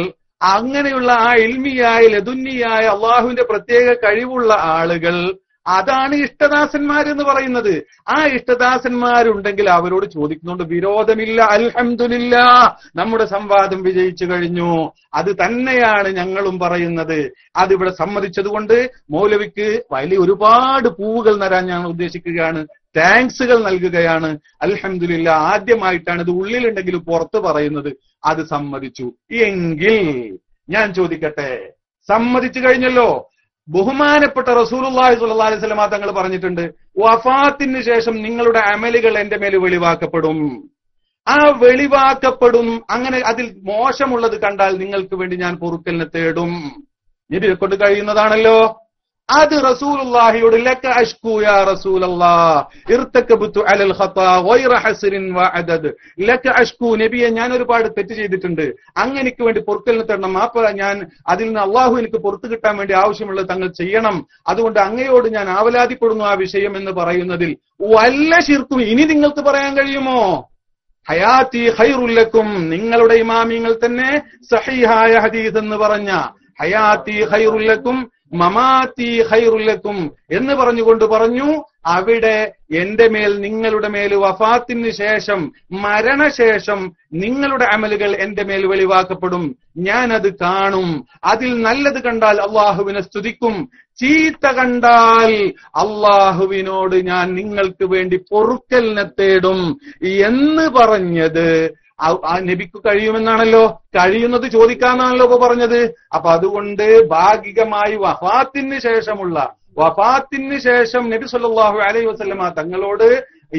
അങ്ങനെയുള്ള ആ ഇൽമിയായ ലദുന്നിയായ അള്ളാഹുവിന്റെ പ്രത്യേക കഴിവുള്ള ആളുകൾ, അതാണ് ഇഷ്ടദാസന്മാരെന്ന് പറയുന്നത്. ആ ഇഷ്ടദാസന്മാരുണ്ടെങ്കിൽ അവരോട് ചോദിക്കുന്നതുകൊണ്ട് വിരോധമില്ല. അൽഹംദുലില്ലാ നമ്മുടെ സംവാദം വിജയിച്ചു കഴിഞ്ഞു. അത് തന്നെയാണ് ഞങ്ങളും പറയുന്നത്. അതിവിടെ സമ്മതിച്ചതുകൊണ്ട് മൗലവിക്ക് വലിയ ഒരുപാട് പൂവുകൾ തരാൻ ഞങ്ങൾ ഉദ്ദേശിക്കുകയാണ്, താങ്ക്സുകൾ നൽകുകയാണ്. അൽഹംദുലില്ലാ ആദ്യമായിട്ടാണ് ഇത് ഉള്ളിലുണ്ടെങ്കിലും പുറത്ത് പറയുന്നത്. അത് സമ്മതിച്ചു എങ്കിൽ ഞാൻ ചോദിക്കട്ടെ, സമ്മതിച്ചു കഴിഞ്ഞല്ലോ. ബഹുമാനപ്പെട്ട റസൂലുള്ളാഹി സ്വല്ലല്ലാഹു അലൈഹി വസല്ലം തങ്ങൾ പറഞ്ഞിട്ടുണ്ട്, വഫാത്തിന് ശേഷം നിങ്ങളുടെ അമലുകൾ എന്റെ മേൽ വെളിവാക്കപ്പെടും. ആ വെളിവാക്കപ്പെടും. അങ്ങനെ അതിൽ മോശമുള്ളത് കണ്ടാൽ നിങ്ങൾക്ക് വേണ്ടി ഞാൻ പൊറുക്കലിനെ തേടും. നബിയെ കൊണ്ട് കഴിയുന്നതാണല്ലോ. അത് റസൂലുള്ളാഹിയോട് ലക അഷ്കു യാ റസൂലല്ലാഹ് ഇർതകബ്തു അലൽ ഖതാ ഗൈറ ഹസ്രിൻ വഅദദ് ലക അഷ്കു, നബിയെ ഞാൻ ഒരുപാട് തെറ്റ് ചെയ്തിട്ടുണ്ട്, അങ്ങ് എനിക്ക് വേണ്ടി പൊറുക്കലിനെ തരണം, മാപ്പ് ഞാൻ അതിൽ നിന്ന് അള്ളാഹു എനിക്ക് പുറത്തു കിട്ടാൻ വേണ്ടി ആവശ്യമുള്ളത് തങ്ങൾ ചെയ്യണം, അതുകൊണ്ട് അങ്ങയോട് ഞാൻ ആവലാതിപ്പെടുന്നു ആ വിഷയം എന്ന് പറയുന്നതിൽ വല്ല ശിർക്കും ഇനി നിങ്ങൾക്ക് പറയാൻ കഴിയുമോ? ഹയാത്തി ഖൈറുൽ ലക്കും, നിങ്ങളുടെ ഇമാമിങ്ങൾ തന്നെ സഹീഹായ ഹദീസ് എന്ന് പറഞ്ഞ ഹയാത്തി ഖൈറുൽ ലക്കും മമാത്തി ഖൈറുൽ ലക്കും എന്ന് പറഞ്ഞുകൊണ്ട് പറഞ്ഞു, അവിടെ എന്റെ മേൽ നിങ്ങളുടെ മേൽ വഫാത്തിന് ശേഷം മരണശേഷം നിങ്ങളുടെ അമലുകൾ എന്റെ മേൽ വെളിവാക്കപ്പെടും, ഞാനത് കാണും, അതിൽ നല്ലത് കണ്ടാൽ അള്ളാഹുവിനെ സ്തുതിക്കും, ചീത്ത കണ്ടാൽ അള്ളാഹുവിനോട് ഞാൻ നിങ്ങൾക്ക് വേണ്ടി പൊറുക്കലിനെ തേടും എന്ന് പറഞ്ഞത് ആ നബിക്ക് കഴിയുമെന്നാണല്ലോ, കഴിയുന്നത് ചോദിക്കാന്നാണല്ലോ ഇപ്പൊ പറഞ്ഞത്. അപ്പൊ അതുകൊണ്ട് ഭാഗികമായി വഫാത്തിന് ശേഷം നബി സല്ലല്ലാഹു അലൈഹി വസല്ലമ തങ്ങളോട്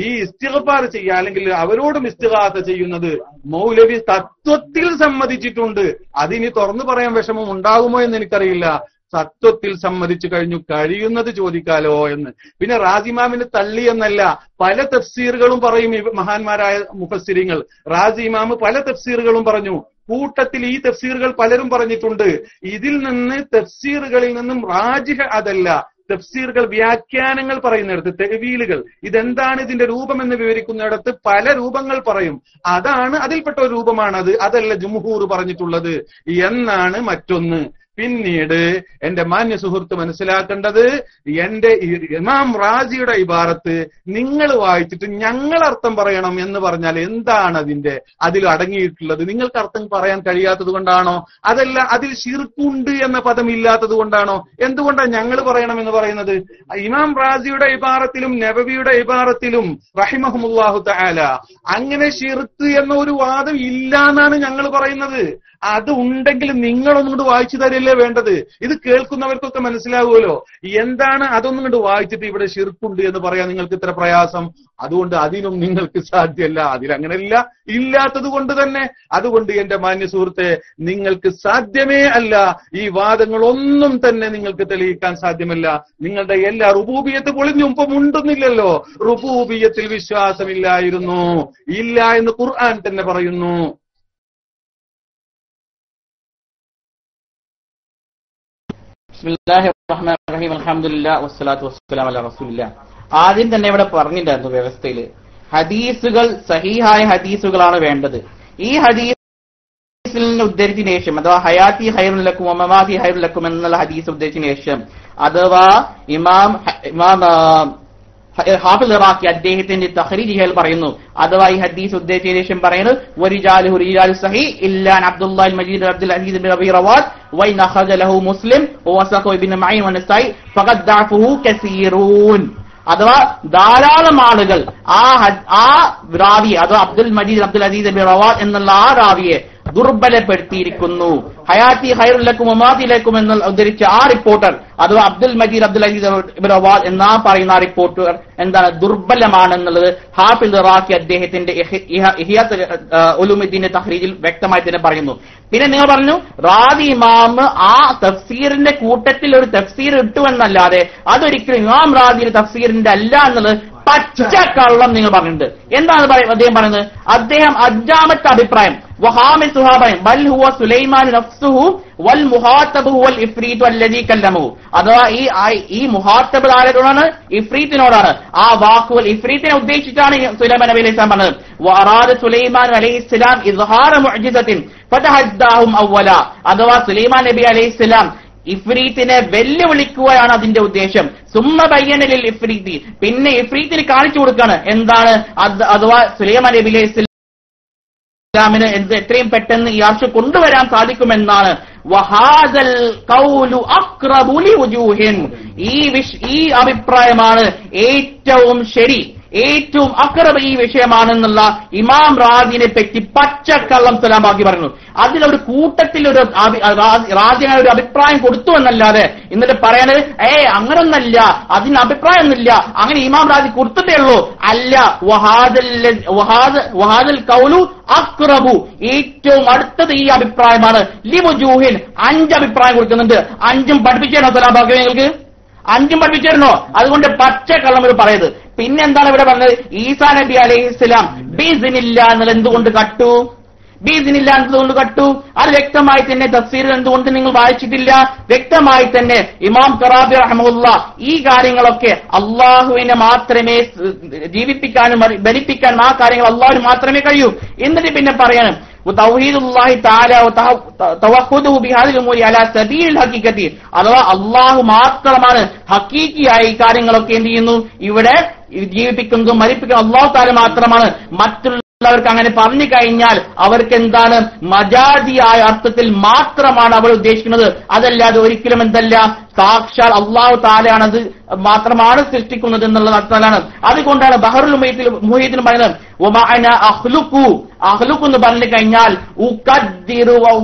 ഈ ഇസ്തിഗ്ഫാർ ചെയ്യുക, അല്ലെങ്കിൽ അവരോടും ഇസ്തിഗാസ ചെയ്യുന്നത് മൗലവി തത്വത്തിൽ സമ്മതിച്ചിട്ടുണ്ട്. അതിനി തുറന്നു പറയാൻ വിഷമം ഉണ്ടാകുമോ എന്ന് എനിക്കറിയില്ല. തത്വത്തിൽ സമ്മതിച്ചു കഴിഞ്ഞു, കഴിയുന്നത് ചോദിക്കാലോ എന്ന്. പിന്നെ റാസിമാമിന് തള്ളി എന്നല്ല, പല തഫ്സീറുകളും പറയും ഈ മഹാന്മാരായ മുഫസ്സിരിങ്ങൾ. റാസി ഇമാം പല തഫ്സീറുകളും പറഞ്ഞു. കൂട്ടത്തിൽ ഈ തഫ്സീറുകൾ പലരും പറഞ്ഞിട്ടുണ്ട്. ഇതിൽ നിന്ന് തഫ്സീറുകളിൽ നിന്നും റാജിഹ് അതല്ല, തഫ്സീറുകൾ വ്യാഖ്യാനങ്ങൾ പറയുന്നിടത്ത് തെവീലുകൾ, ഇതെന്താണ് ഇതിന്റെ രൂപം എന്ന് വിവരിക്കുന്നിടത്ത് പല രൂപങ്ങൾ പറയും. അതാണ് അതിൽപ്പെട്ട ഒരു രൂപമാണത്, അതല്ല ജുംഹൂർ പറഞ്ഞിട്ടുള്ളത് എന്നാണ് മറ്റൊന്ന്. പിന്നീട് എന്റെ മാന്യ സുഹൃത്ത് മനസ്സിലാക്കേണ്ടത്, എന്റെ ഇമാം റാസിയുടെ ഇബാറത്ത് നിങ്ങൾ വായിച്ചിട്ട് ഞങ്ങൾ അർത്ഥം പറയണം എന്ന് പറഞ്ഞാൽ എന്താണ് അതിൽ അടങ്ങിയിട്ടുള്ളത്? നിങ്ങൾക്ക് അർത്ഥം പറയാൻ കഴിയാത്തത് കൊണ്ടാണോ? അതല്ല അതിൽ ശിർക്കുണ്ട് എന്ന പദം ഇല്ലാത്തത് കൊണ്ടാണോ? എന്തുകൊണ്ടാണ് ഞങ്ങൾ പറയണം എന്ന് പറയുന്നത്? ഇമാം റാസിയുടെ ഇബാറത്തിലും നബവിയുടെ ഇബാറത്തിലും റഹിമഹുമുല്ലാഹു തആല അങ്ങനെ ശിർക്ക് എന്ന ഒരു വാദം ഇല്ല എന്നാണ് ഞങ്ങൾ പറയുന്നത്. അത് ഉണ്ടെങ്കിൽ നിങ്ങളൊന്നും കൊണ്ട് വായിച്ചു തരില്ലേ വേണ്ടത്? ഇത് കേൾക്കുന്നവർക്കൊക്കെ മനസ്സിലാവുമല്ലോ. എന്താണ് അതൊന്നും കൊണ്ട് വായിച്ചിട്ട് ഇവിടെ ശിർക്കുണ്ട് എന്ന് പറയാൻ നിങ്ങൾക്ക് ഇത്ര പ്രയാസം? അതുകൊണ്ട് അതിനും നിങ്ങൾക്ക് സാധ്യമല്ല. അതിലങ്ങനെയല്ല, ഇല്ലാത്തത് കൊണ്ട് തന്നെ. അതുകൊണ്ട് എന്റെ മാന്യ സുഹൃത്തെ, നിങ്ങൾക്ക് സാധ്യമേ അല്ല. ഈ വാദങ്ങളൊന്നും തന്നെ നിങ്ങൾക്ക് തെളിയിക്കാൻ സാധ്യമല്ല. നിങ്ങളുടെ എല്ലാ റുബൂബിയത്ത് പൊളിഞ്ഞും ഇപ്പം ഉണ്ടെന്നില്ലല്ലോ. റുബൂബിയത്തിൽ വിശ്വാസമില്ലായിരുന്നു, ഇല്ല എന്ന് ഖുർആൻ തന്നെ പറയുന്നു. ബിസ്മില്ലാഹിർ റഹ്മാനിർ റഹീം അൽഹംദുലില്ലാഹി വസ്സലാത്തു വസ്സലാമു അലാ റസൂലില്ലാഹ്. ആദ്യം തന്നെ ഇവിടെ പറഞ്ഞിട്ടുണ്ടായിരുന്നു വ്യവസ്ഥയിൽ ഹദീസുകൾ സഹീഹായ ഹദീസുകളാണ് വേണ്ടത്. ഈ ഹദീസിൽ നിന്ന് ഉദ്ധരിച്ചതിന് ശേഷം, അഥവാ ഹയാത്തി ഖൈറുൽ ലക്കും വമമാതി ഖൈറുൽ ലക്കും എന്നുള്ള ഹദീസ് ഉദ്ധരിച്ചതിന് ശേഷം, അഥവാ ഇമാം ഹാഫിദ് ഇറാഖി അദ്ദേഹത്തിന്റെ തഖ്രീജിൽ പറയുന്നു, അഥവാ ഈ ഹദീസ് ഉദ്ധരിച്ചതിന് ശേഷം പറയുന്നത് വരിജാലുഹു റിജാലു സഹീഹ് ഇല്ലാ അബ്ദുല്ലാഹിൽ മജീദ് അബ്ദുൽ അസീസ് ബിൻ റബീ റവാദ് വൈൻ അഖറജ ലഹു മുസ്ലിം വവസഖു ഇബ്നു മഈൻ വനസായി ഫഖദ് ദഅഫുഹു കസീറൂൻ. അഥവാ ധാരാളം ആളുകൾ ആ റാവി, അഥവാ അബ്ദുൽ മജീദ് അബ്ദുൽ അസീസ് ബിൻ റവാദ് എന്നുള്ള ആ റാവിയെ ദുർബലപ്പെടുത്തിയിരിക്കുന്നു. ഹയാത്തി ഖൈറുൽ ലക്കും വമാതി ലക്കും എന്ന് ഉദ്ധരിച്ച ആ റിപ്പോർട്ടർ, അഥവാ അബ്ദുൽ മജീദ് അബ്ദുൽ അസീസ് ഇബ്നു റവാദ് എന്നാ പറയുന്ന ആ റിപ്പോർട്ടർ എന്താണ്, ദുർബലമാണെന്നുള്ളത് ഹാഫിദ് ഇറാഖി അദ്ദേഹത്തിന്റെ ഇഹ്യാ ഉലൂമുദ്ദീന്റെ തഖ്രീജിൽ വ്യക്തമായി തന്നെ പറയുന്നു. പിന്നെ നിങ്ങൾ പറഞ്ഞു റാവി ഇമാം ആ തഫ്സീറിന്റെ കൂട്ടത്തിൽ ഒരു തഫ്സീർ ഇട്ടു എന്നല്ലാതെ അതൊരിക്കലും ഇമാം റാവിയുടെ തഫ്സീറിന്റെ അല്ല എന്നുള്ളത് പച്ചക്കള്ളം നിങ്ങൾ പറഞ്ഞിട്ടുണ്ട്. എന്താണ് അദ്ദേഹം പറയുന്നത്? അദ്ദേഹം അഞ്ചാമത്തെ അഭിപ്രായം ബൽ ഹുവ സുലൈമാൻ നഫ്സുഹു വൽ മുഹാത്തബ് ഹുവൽ ഇഫ്രീത്ത് അല്ലദീ കല്ലമഹു. അഥവാ ഈ മുഹാത്തബ് ആരോടാണ്? ഇഫ്രീത്തിനോടാണ്. ആ വാക്കുകൾ ഇഫ്രീത്തിനെ ഉദ്ദേശിച്ചാണ് സുലൈമാൻ നബി അലൈഹിസ്സലാം പറഞ്ഞത്. വഅറാദ സുലൈമാൻ അലൈഹിസ്സലാം ഇസ്ഹാറ മുഅ്ജിസത്തിൻ ഫതഹദ്ദാഹും അവ്വല. അഥവാ സുലൈമാൻ നബി അലൈഹിസ്സലാം ഇഫ്രീത്തിനെ വെല്ലുവിളിക്കുകയാണ് അതിന്റെ ഉദ്ദേശം. സുമ്മ ബയ്യനലിൽ ഇഫ്രീത്തി, പിന്നെ ഇഫ്രീത്തിന് കാണിച്ചു കൊടുക്കാണ് എന്താണ്, അഥവാ സുലൈമാൻ നബി അലൈഹിസ്സലാമിന് എത്രയും പെട്ടെന്ന് ഈ ആർഷ് കൊണ്ടുവരാൻ സാധിക്കുമെന്നാണ്. വഹാദൽ ഖൗലു അഖ്റബു ലിവുജൂഹിൻ, ഈ അഭിപ്രായമാണ് ഏറ്റവും ശരി. ഏറ്റവും അക്രമ ഈ വിഷയമാണെന്നുള്ള ഇമാം റാദിനെ പറ്റി പച്ചക്കള്ളം സലാമാക്കി പറഞ്ഞു. അതിലൊരു കൂട്ടത്തിൽ ഒരു റാദിനെ ഒരു അഭിപ്രായം കൊടുത്തു എന്നല്ലാതെ എന്നിട്ട് പറയാനത് അങ്ങനൊന്നല്ല, അതിന് അഭിപ്രായമൊന്നുമില്ല, അങ്ങനെ ഇമാം റാദി കൊടുത്തിട്ടേ ഉള്ളൂ. അല്ല, വഹാദൽ കൗലു അക്റബു, ഏറ്റവും അടുത്തത് ഈ അഭിപ്രായമാണ്. ലിമുജൂഹിൻ, 5 അഭിപ്രായം കൊടുക്കുന്നുണ്ട്. 5ഉം പഠിപ്പിച്ചേരണോ സലാമാക്കി? നിങ്ങൾക്ക് 5ഉം പഠിപ്പിച്ചിരുന്നോ? അതുകൊണ്ട് പച്ചക്കള്ളം ഇത് പറയത്. പിന്നെ എന്താണ് ഇവിടെ പറഞ്ഞത്? ഈസാ നബി അലൈഹിസ്സലാം ബിഇസ്നില്ല എന്നുള്ള എന്തുകൊണ്ട് കട്ടു? ബിഇസ്നില്ല എന്തുകൊണ്ട് കട്ടു? അത് വ്യക്തമായി തന്നെ തഫ്സീറിൽ എന്തുകൊണ്ട് നിങ്ങൾ വായിച്ചിട്ടില്ല? വ്യക്തമായി തന്നെ ഇമാം ഖറാബി റഹ്മഹുല്ലാ ഈ കാര്യങ്ങളൊക്കെ അള്ളാഹുവിനെ മാത്രമേ ജീവിപ്പിക്കാനും ഭരിപ്പിക്കാനും ആ കാര്യങ്ങൾ അള്ളാഹുവിന് മാത്രമേ കഴിയൂ. എന്നിട്ട് പിന്നെ പറയാനും തൗഹീദുല്ലാഹി തആല തവഹുദുഹു ബിഹാദിൽ ഉമൂരി അലാ സബീലിൽ ഹഖീഖത്തി, അഥവാ അള്ളാഹു മാത്രമാണ് ഹഖീഖിയായി കാര്യങ്ങളൊക്കെ എന്ത് ചെയ്യുന്നു, ഇവിടെ ജീവിപ്പിക്കുന്നതും മരിപ്പിക്കുന്നതും അള്ളാഹു തആല മാത്രമാണ്. മറ്റുള്ളവർക്ക് അങ്ങനെ പറഞ്ഞു കഴിഞ്ഞാൽ അവർക്ക് എന്താണ്, മജാദിയായ അർത്ഥത്തിൽ മാത്രമാണ് അവർ ഉദ്ദേശിക്കുന്നത്. അതല്ലാതെ ഒരിക്കലും എന്തല്ല, സാക്ഷാൽ അള്ളാഹു തആലയാണത് മാത്രമാണ് സൃഷ്ടിക്കുന്നത് എന്നുള്ള അർത്ഥത്തിലാണ്. അതുകൊണ്ടാണ് ബഹറുൽ മുഹീത്തിൽ പറയുന്നത് വമഅന അഖ്ലുഖു, അഖ്ലുഖു എന്ന് പറഞ്ഞു കഴിഞ്ഞാൽ ഉഖദ്ദിറു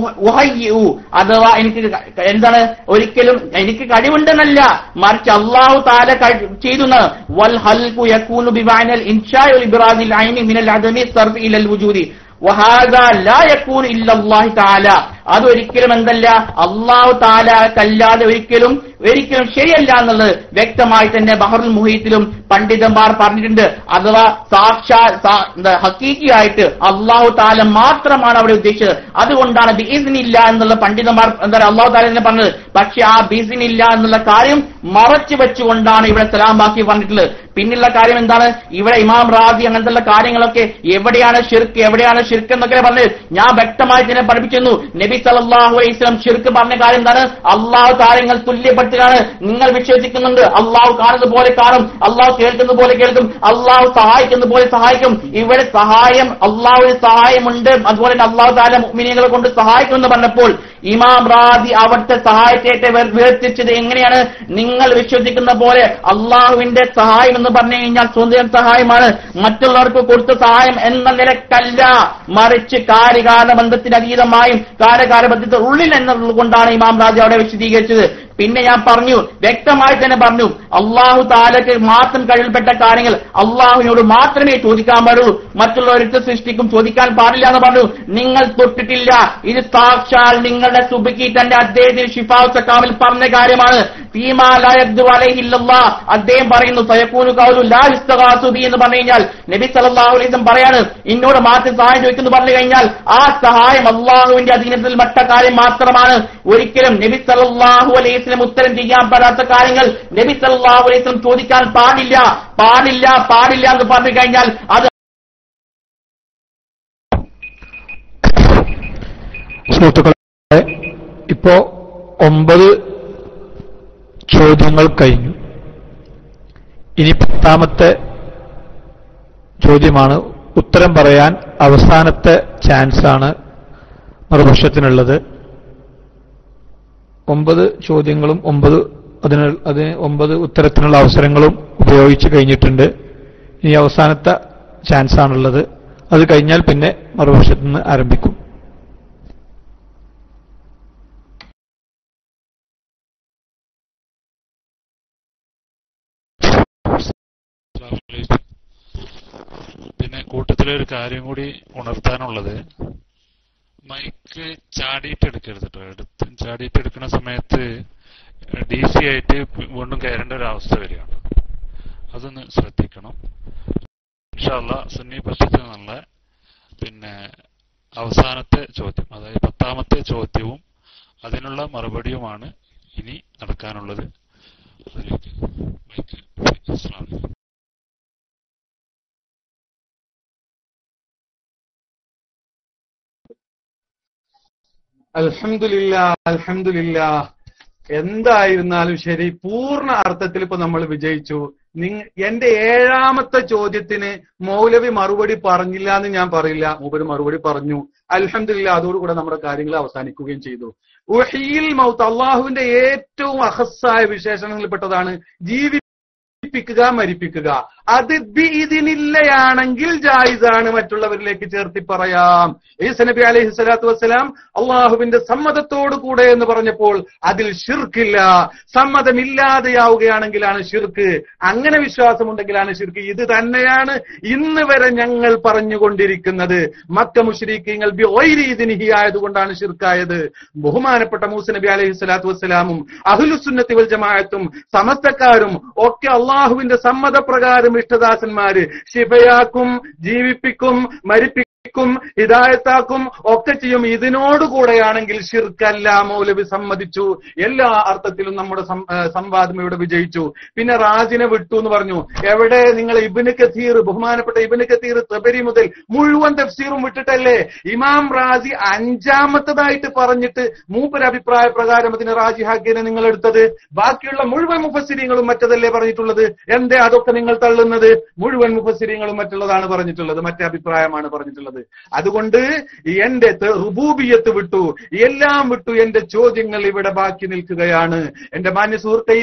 വഹയ്യു, അഥവാ എനിക്ക് എന്താണ്, ഒരിക്കലും എനിക്ക് കഴിവുണ്ടെന്നല്ല, മറിച്ച് അള്ളാഹു തആല ചെയ്തു. വൽ ഹൽഖു യകൂനു ബിമഅനൽ ഇൻശാഇ വൽ ഇബ്റാദിൽ ഐനി മിനൽ അദമി സർഫ് ഇലൽ വുജൂദി വഹാദാ ലാ യകൂനു ഇല്ലല്ലാഹി തആല, അതൊരിക്കലും എന്തല്ല, അള്ളാഹു തആലക്കല്ലാതെ ഒരിക്കലും ശരിയല്ല എന്നുള്ളത് വ്യക്തമായി തന്നെ ബഹറുൽ മുഹീത്തിലും പണ്ഡിതന്മാർ പറഞ്ഞിട്ടുണ്ട്. അഥവാ ഹഖീഖിയായിട്ട് അള്ളാഹു തആല മാത്രമാണ് അവിടെ ഉദ്ദേശിച്ചത്. അതുകൊണ്ടാണ് ബിഇസ്നില്ല എന്നുള്ള പണ്ഡിതന്മാർ എന്താ അള്ളാഹു തആല തന്നെ പറഞ്ഞത്. പക്ഷെ ആ ബിഇസ്നില്ല എന്നുള്ള കാര്യം മറച്ചു വെച്ചുകൊണ്ടാണ് ഇവിടെ സലാം ബാക്കി പറഞ്ഞിട്ടുള്ളത്. പിന്നുള്ള കാര്യം എന്താണ്, ഇവിടെ ഇമാം റാദി അങ്ങനത്തെ കാര്യങ്ങളൊക്കെ എവിടെയാണ് ഷിർക്ക് എന്നൊക്കെ പറഞ്ഞത് ഞാൻ വ്യക്തമായി തന്നെ പഠിപ്പിച്ചിരുന്നു. നബി സല്ലല്ലാഹു അലൈഹി വസല്ലം ഷിർക്ക് പറഞ്ഞ കാര്യം എന്താണ്, അള്ളാഹു കാര്യങ്ങൾ തുല്യപ്പെടുത്തുകയാണ്. നിങ്ങൾ വിശ്വസിക്കുന്നുണ്ട് അള്ളാഹു കാണുന്നത് പോലെ കാണും, അള്ളാഹു കേൾക്കുന്നത് പോലെ കേൾക്കും, അള്ളാഹു സഹായിക്കുന്നത് പോലെ സഹായിക്കും. ഇവിടെ സഹായം, അള്ളാഹുവിന് സഹായമുണ്ട്, അതുപോലെ തന്നെ അള്ളാഹു തആല മുഅ്മിനീങ്ങളെ കൊണ്ട് സഹായിക്കുമെന്ന് പറഞ്ഞപ്പോൾ ഇമാം റാദി അവിടുത്തെ സഹായത്തെ വേർതിരിച്ചത് എങ്ങനെയാണ്? നിങ്ങൾ വിശ്വസിക്കുന്ന പോലെ അള്ളാഹുവിന്റെ സഹായം എന്ന് പറഞ്ഞു കഴിഞ്ഞാൽ സ്വന്തം സഹായമാണ്, മറ്റുള്ളവർക്ക് കൊടുത്ത സഹായം എന്ന നിലക്കല്ല, മറിച്ച് കാര്യകാല ബന്ധത്തിന് അതീതമായും കാര്യകാല ബന്ധത്തിന് ഉള്ളിൽ എന്നുള്ളതുകൊണ്ടാണ് ഇമാം റാദി അവിടെ വിശദീകരിച്ചത്. പിന്നെ ഞാൻ പറഞ്ഞു, വ്യക്തമായി തന്നെ പറഞ്ഞു, അള്ളാഹു തആലക്ക് മാത്രം കഴിവിൽപ്പെട്ട കാര്യങ്ങൾ അള്ളാഹുവിനോട് മാത്രമേ ചോദിക്കാൻ പാടുള്ളൂ, മറ്റുള്ളവരുടെ സൃഷ്ടിക്കും ചോദിക്കാൻ പാടില്ല എന്ന് പറഞ്ഞു. നിങ്ങൾ തൊട്ടിട്ടില്ല. ഇത് സാക്ഷാൽ നിങ്ങളുടെ സുബ്കി തന്റെ അദ്ദേഹത്തിന് ശിഫാഉ സക്കാമിൽ പറഞ്ഞ കാര്യമാണ്. ഫീമാ ലാ യഖ്ദിറു അലൈഹി ഇല്ലല്ലാഹ്, അദ്ദേഹം പറയുന്നു സയകൂനു ഖൗലു ലാ യസ്തഗാസു ബി എന്ന് പറഞ്ഞു കഴിഞ്ഞാൽ നബി സല്ലല്ലാഹു അലൈഹി വസല്ലം പറയാണ്, എന്നോട് മാത്രം സഹായം ചോദിക്കുന്നു പറഞ്ഞു കഴിഞ്ഞാൽ ആ സഹായം അള്ളാഹുവിന്റെ അധീനത്തിൽ മറ്റ കാര്യം മാത്രമാണ്. ഒരിക്കലും നബി സല്ലല്ലാഹു അലൈഹി വസല്ലം ഉത്തരം ചെയ്യാൻ പെടാത്ത കാര്യങ്ങൾ നബി സല്ലല്ലാഹു അലൈഹി വസല്ലം ചോദിക്കാൻ പാടില്ല എന്ന് പറഞ്ഞു കഴിഞ്ഞാൽ അത് സുഹൃത്തുക്കളെ, ഇപ്പോ 9 ചോദ്യങ്ങൾ കഴിഞ്ഞു. ഇനി 10ാമത്തെ ചോദ്യമാണ്. ഉത്തരം പറയാൻ അവസാനത്തെ ചാൻസാണ് മറുപക്ഷത്തിനുള്ളത്. 9 ചോദ്യങ്ങളും 9 ഉത്തരത്തിനുള്ള അവസരങ്ങളും ഉപയോഗിച്ച് കഴിഞ്ഞിട്ടുണ്ട്. ഇനി അവസാനത്തെ ചാൻസാണുള്ളത്. അത് കഴിഞ്ഞാൽ പിന്നെ മറുപക്ഷത്തു നിന്ന് ആരംഭിക്കും. പിന്നെ കൂട്ടത്തിലൊരു കാര്യം കൂടി ഉണർത്താനുള്ളത്, മൈക്ക് ചാടിയിട്ടെടുക്കരുത് കേട്ടോ. ചാടിയിട്ടെടുക്കുന്ന സമയത്ത് DC ആയിട്ട് വീണ്ടും കയറേണ്ട ഒരു അവസ്ഥ വരികയാണ്. അതൊന്ന് ശ്രദ്ധിക്കണം. ഇൻഷാ അല്ലാഹ് സുന്നി പക്ഷത്തിൽ നിന്നുള്ള പിന്നെ അവസാനത്തെ ചോദ്യം, അതായത് 10ാമത്തെ ചോദ്യവും അതിനുള്ള മറുപടിയുമാണ് ഇനി നടക്കാനുള്ളത്. അതിലേക്ക് മൈക്ക്. അസ്സലാമു അലൈക്കും. അൽഹംദുലില്ലാ. എന്തായിരുന്നാലും ശരി, പൂർണ്ണ അർത്ഥത്തിൽ ഇപ്പൊ നമ്മൾ വിജയിച്ചു. എന്റെ 7ാമത്തെ ചോദ്യത്തിന് മൗലവി മറുപടി പറഞ്ഞില്ല എന്ന് ഞാൻ പറയില്ല, മൂപ്പര് മറുപടി പറഞ്ഞു. അൽഹംദുലില്ലാ, അതോടുകൂടെ നമ്മുടെ കാര്യങ്ങൾ അവസാനിക്കുകയും ചെയ്തു. ഉഹീൽ മൗത്ത്, അള്ളാഹുവിന്റെ ഏറ്റവും അഹസ്സായ വിശേഷണങ്ങളിൽപ്പെട്ടതാണ് ജീവിപ്പിക്കുക, മരിപ്പിക്കുക. അത് ബിഇദ്നില്ലയാണെങ്കിൽ ജായിസാണ്, മറ്റുള്ളവരിലേക്ക് ചേർത്തി പറയാം. ഈസ നബി അലൈഹി സ്വലാത്തു വസ്സലാം അള്ളാഹുവിന്റെ സമ്മതത്തോടു കൂടെ എന്ന് പറഞ്ഞപ്പോൾ അതിൽ ശിർക്കില്ല. സമ്മതമില്ലാതെയാവുകയാണെങ്കിലാണ് ശിർക്ക്, അങ്ങനെ വിശ്വാസമുണ്ടെങ്കിലാണ് ശിർക്ക്. ഇത് തന്നെയാണ് ഇന്ന് വരെ ഞങ്ങൾ പറഞ്ഞുകൊണ്ടിരിക്കുന്നത്. മക്ക മുശ്രിക്കീങ്ങൾ ബിഗൈരി ഇദ്നിഹി ആയതുകൊണ്ടാണ് ശിർക്കായത്. ബഹുമാനപ്പെട്ട മൂസ നബി അലൈഹി സ്വലാത്തു വസ്സലാമും അഹ്ലുസുന്നത്തി വൽ ജമാഅത്തും സമസ്തക്കാരും ഒക്കെ അള്ളാഹുവിന്റെ സമ്മതപ്രകാരം ഇഷ്ടദാസന്മാര് ശിഫയാക്കും, ജീവിപ്പിക്കും, മരിപ്പിക്കും, ഹിദായത്താക്കും ഒക്കെ ചെയ്യും. ഇതിനോടുകൂടെയാണെങ്കിൽ ശിർക്കല്ല. മൗലവി സമ്മതിച്ചു. എല്ലാ അർത്ഥത്തിലും നമ്മുടെ സംവാദം ഇവിടെ വിജയിച്ചു. പിന്നെ റാജിനെ വിട്ടു എന്ന് പറഞ്ഞു. എവിടെ? നിങ്ങൾ ഇബ്നു കസീർ, ബഹുമാനപ്പെട്ട ഇബ്നു കസീർ തബരി മുതൽ മുഴുവൻ തഫ്സീറും വിട്ടിട്ടല്ലേ ഇമാം റാജി അഞ്ചാമത്തതായിട്ട് പറഞ്ഞിട്ട് മൂപ്പര് അഭിപ്രായ പ്രകാരം അതിന് റാജിഹാക്കിനെ നിങ്ങൾ എടുത്തത്? ബാക്കിയുള്ള മുഴുവൻ മുഫസ്സിരീങ്ങളും മറ്റതല്ലേ പറഞ്ഞിട്ടുള്ളത്? എന്തേ അതൊക്കെ നിങ്ങൾ തള്ളുന്നത്? മുഴുവൻ മുഫസ്സിരീങ്ങളും മറ്റുള്ളതാണ് പറഞ്ഞിട്ടുള്ളത്, മറ്റേ അഭിപ്രായമാണ് പറഞ്ഞിട്ടുള്ളത്. അതുകൊണ്ട് എന്റെ റുബൂബിയത്ത് വിട്ടു, എല്ലാം വിട്ടു. എന്റെ ചോദ്യങ്ങൾ ഇവിടെ ബാക്കി നിൽക്കുകയാണ്. എന്റെ മാന്യ സുഹൃത്തേ,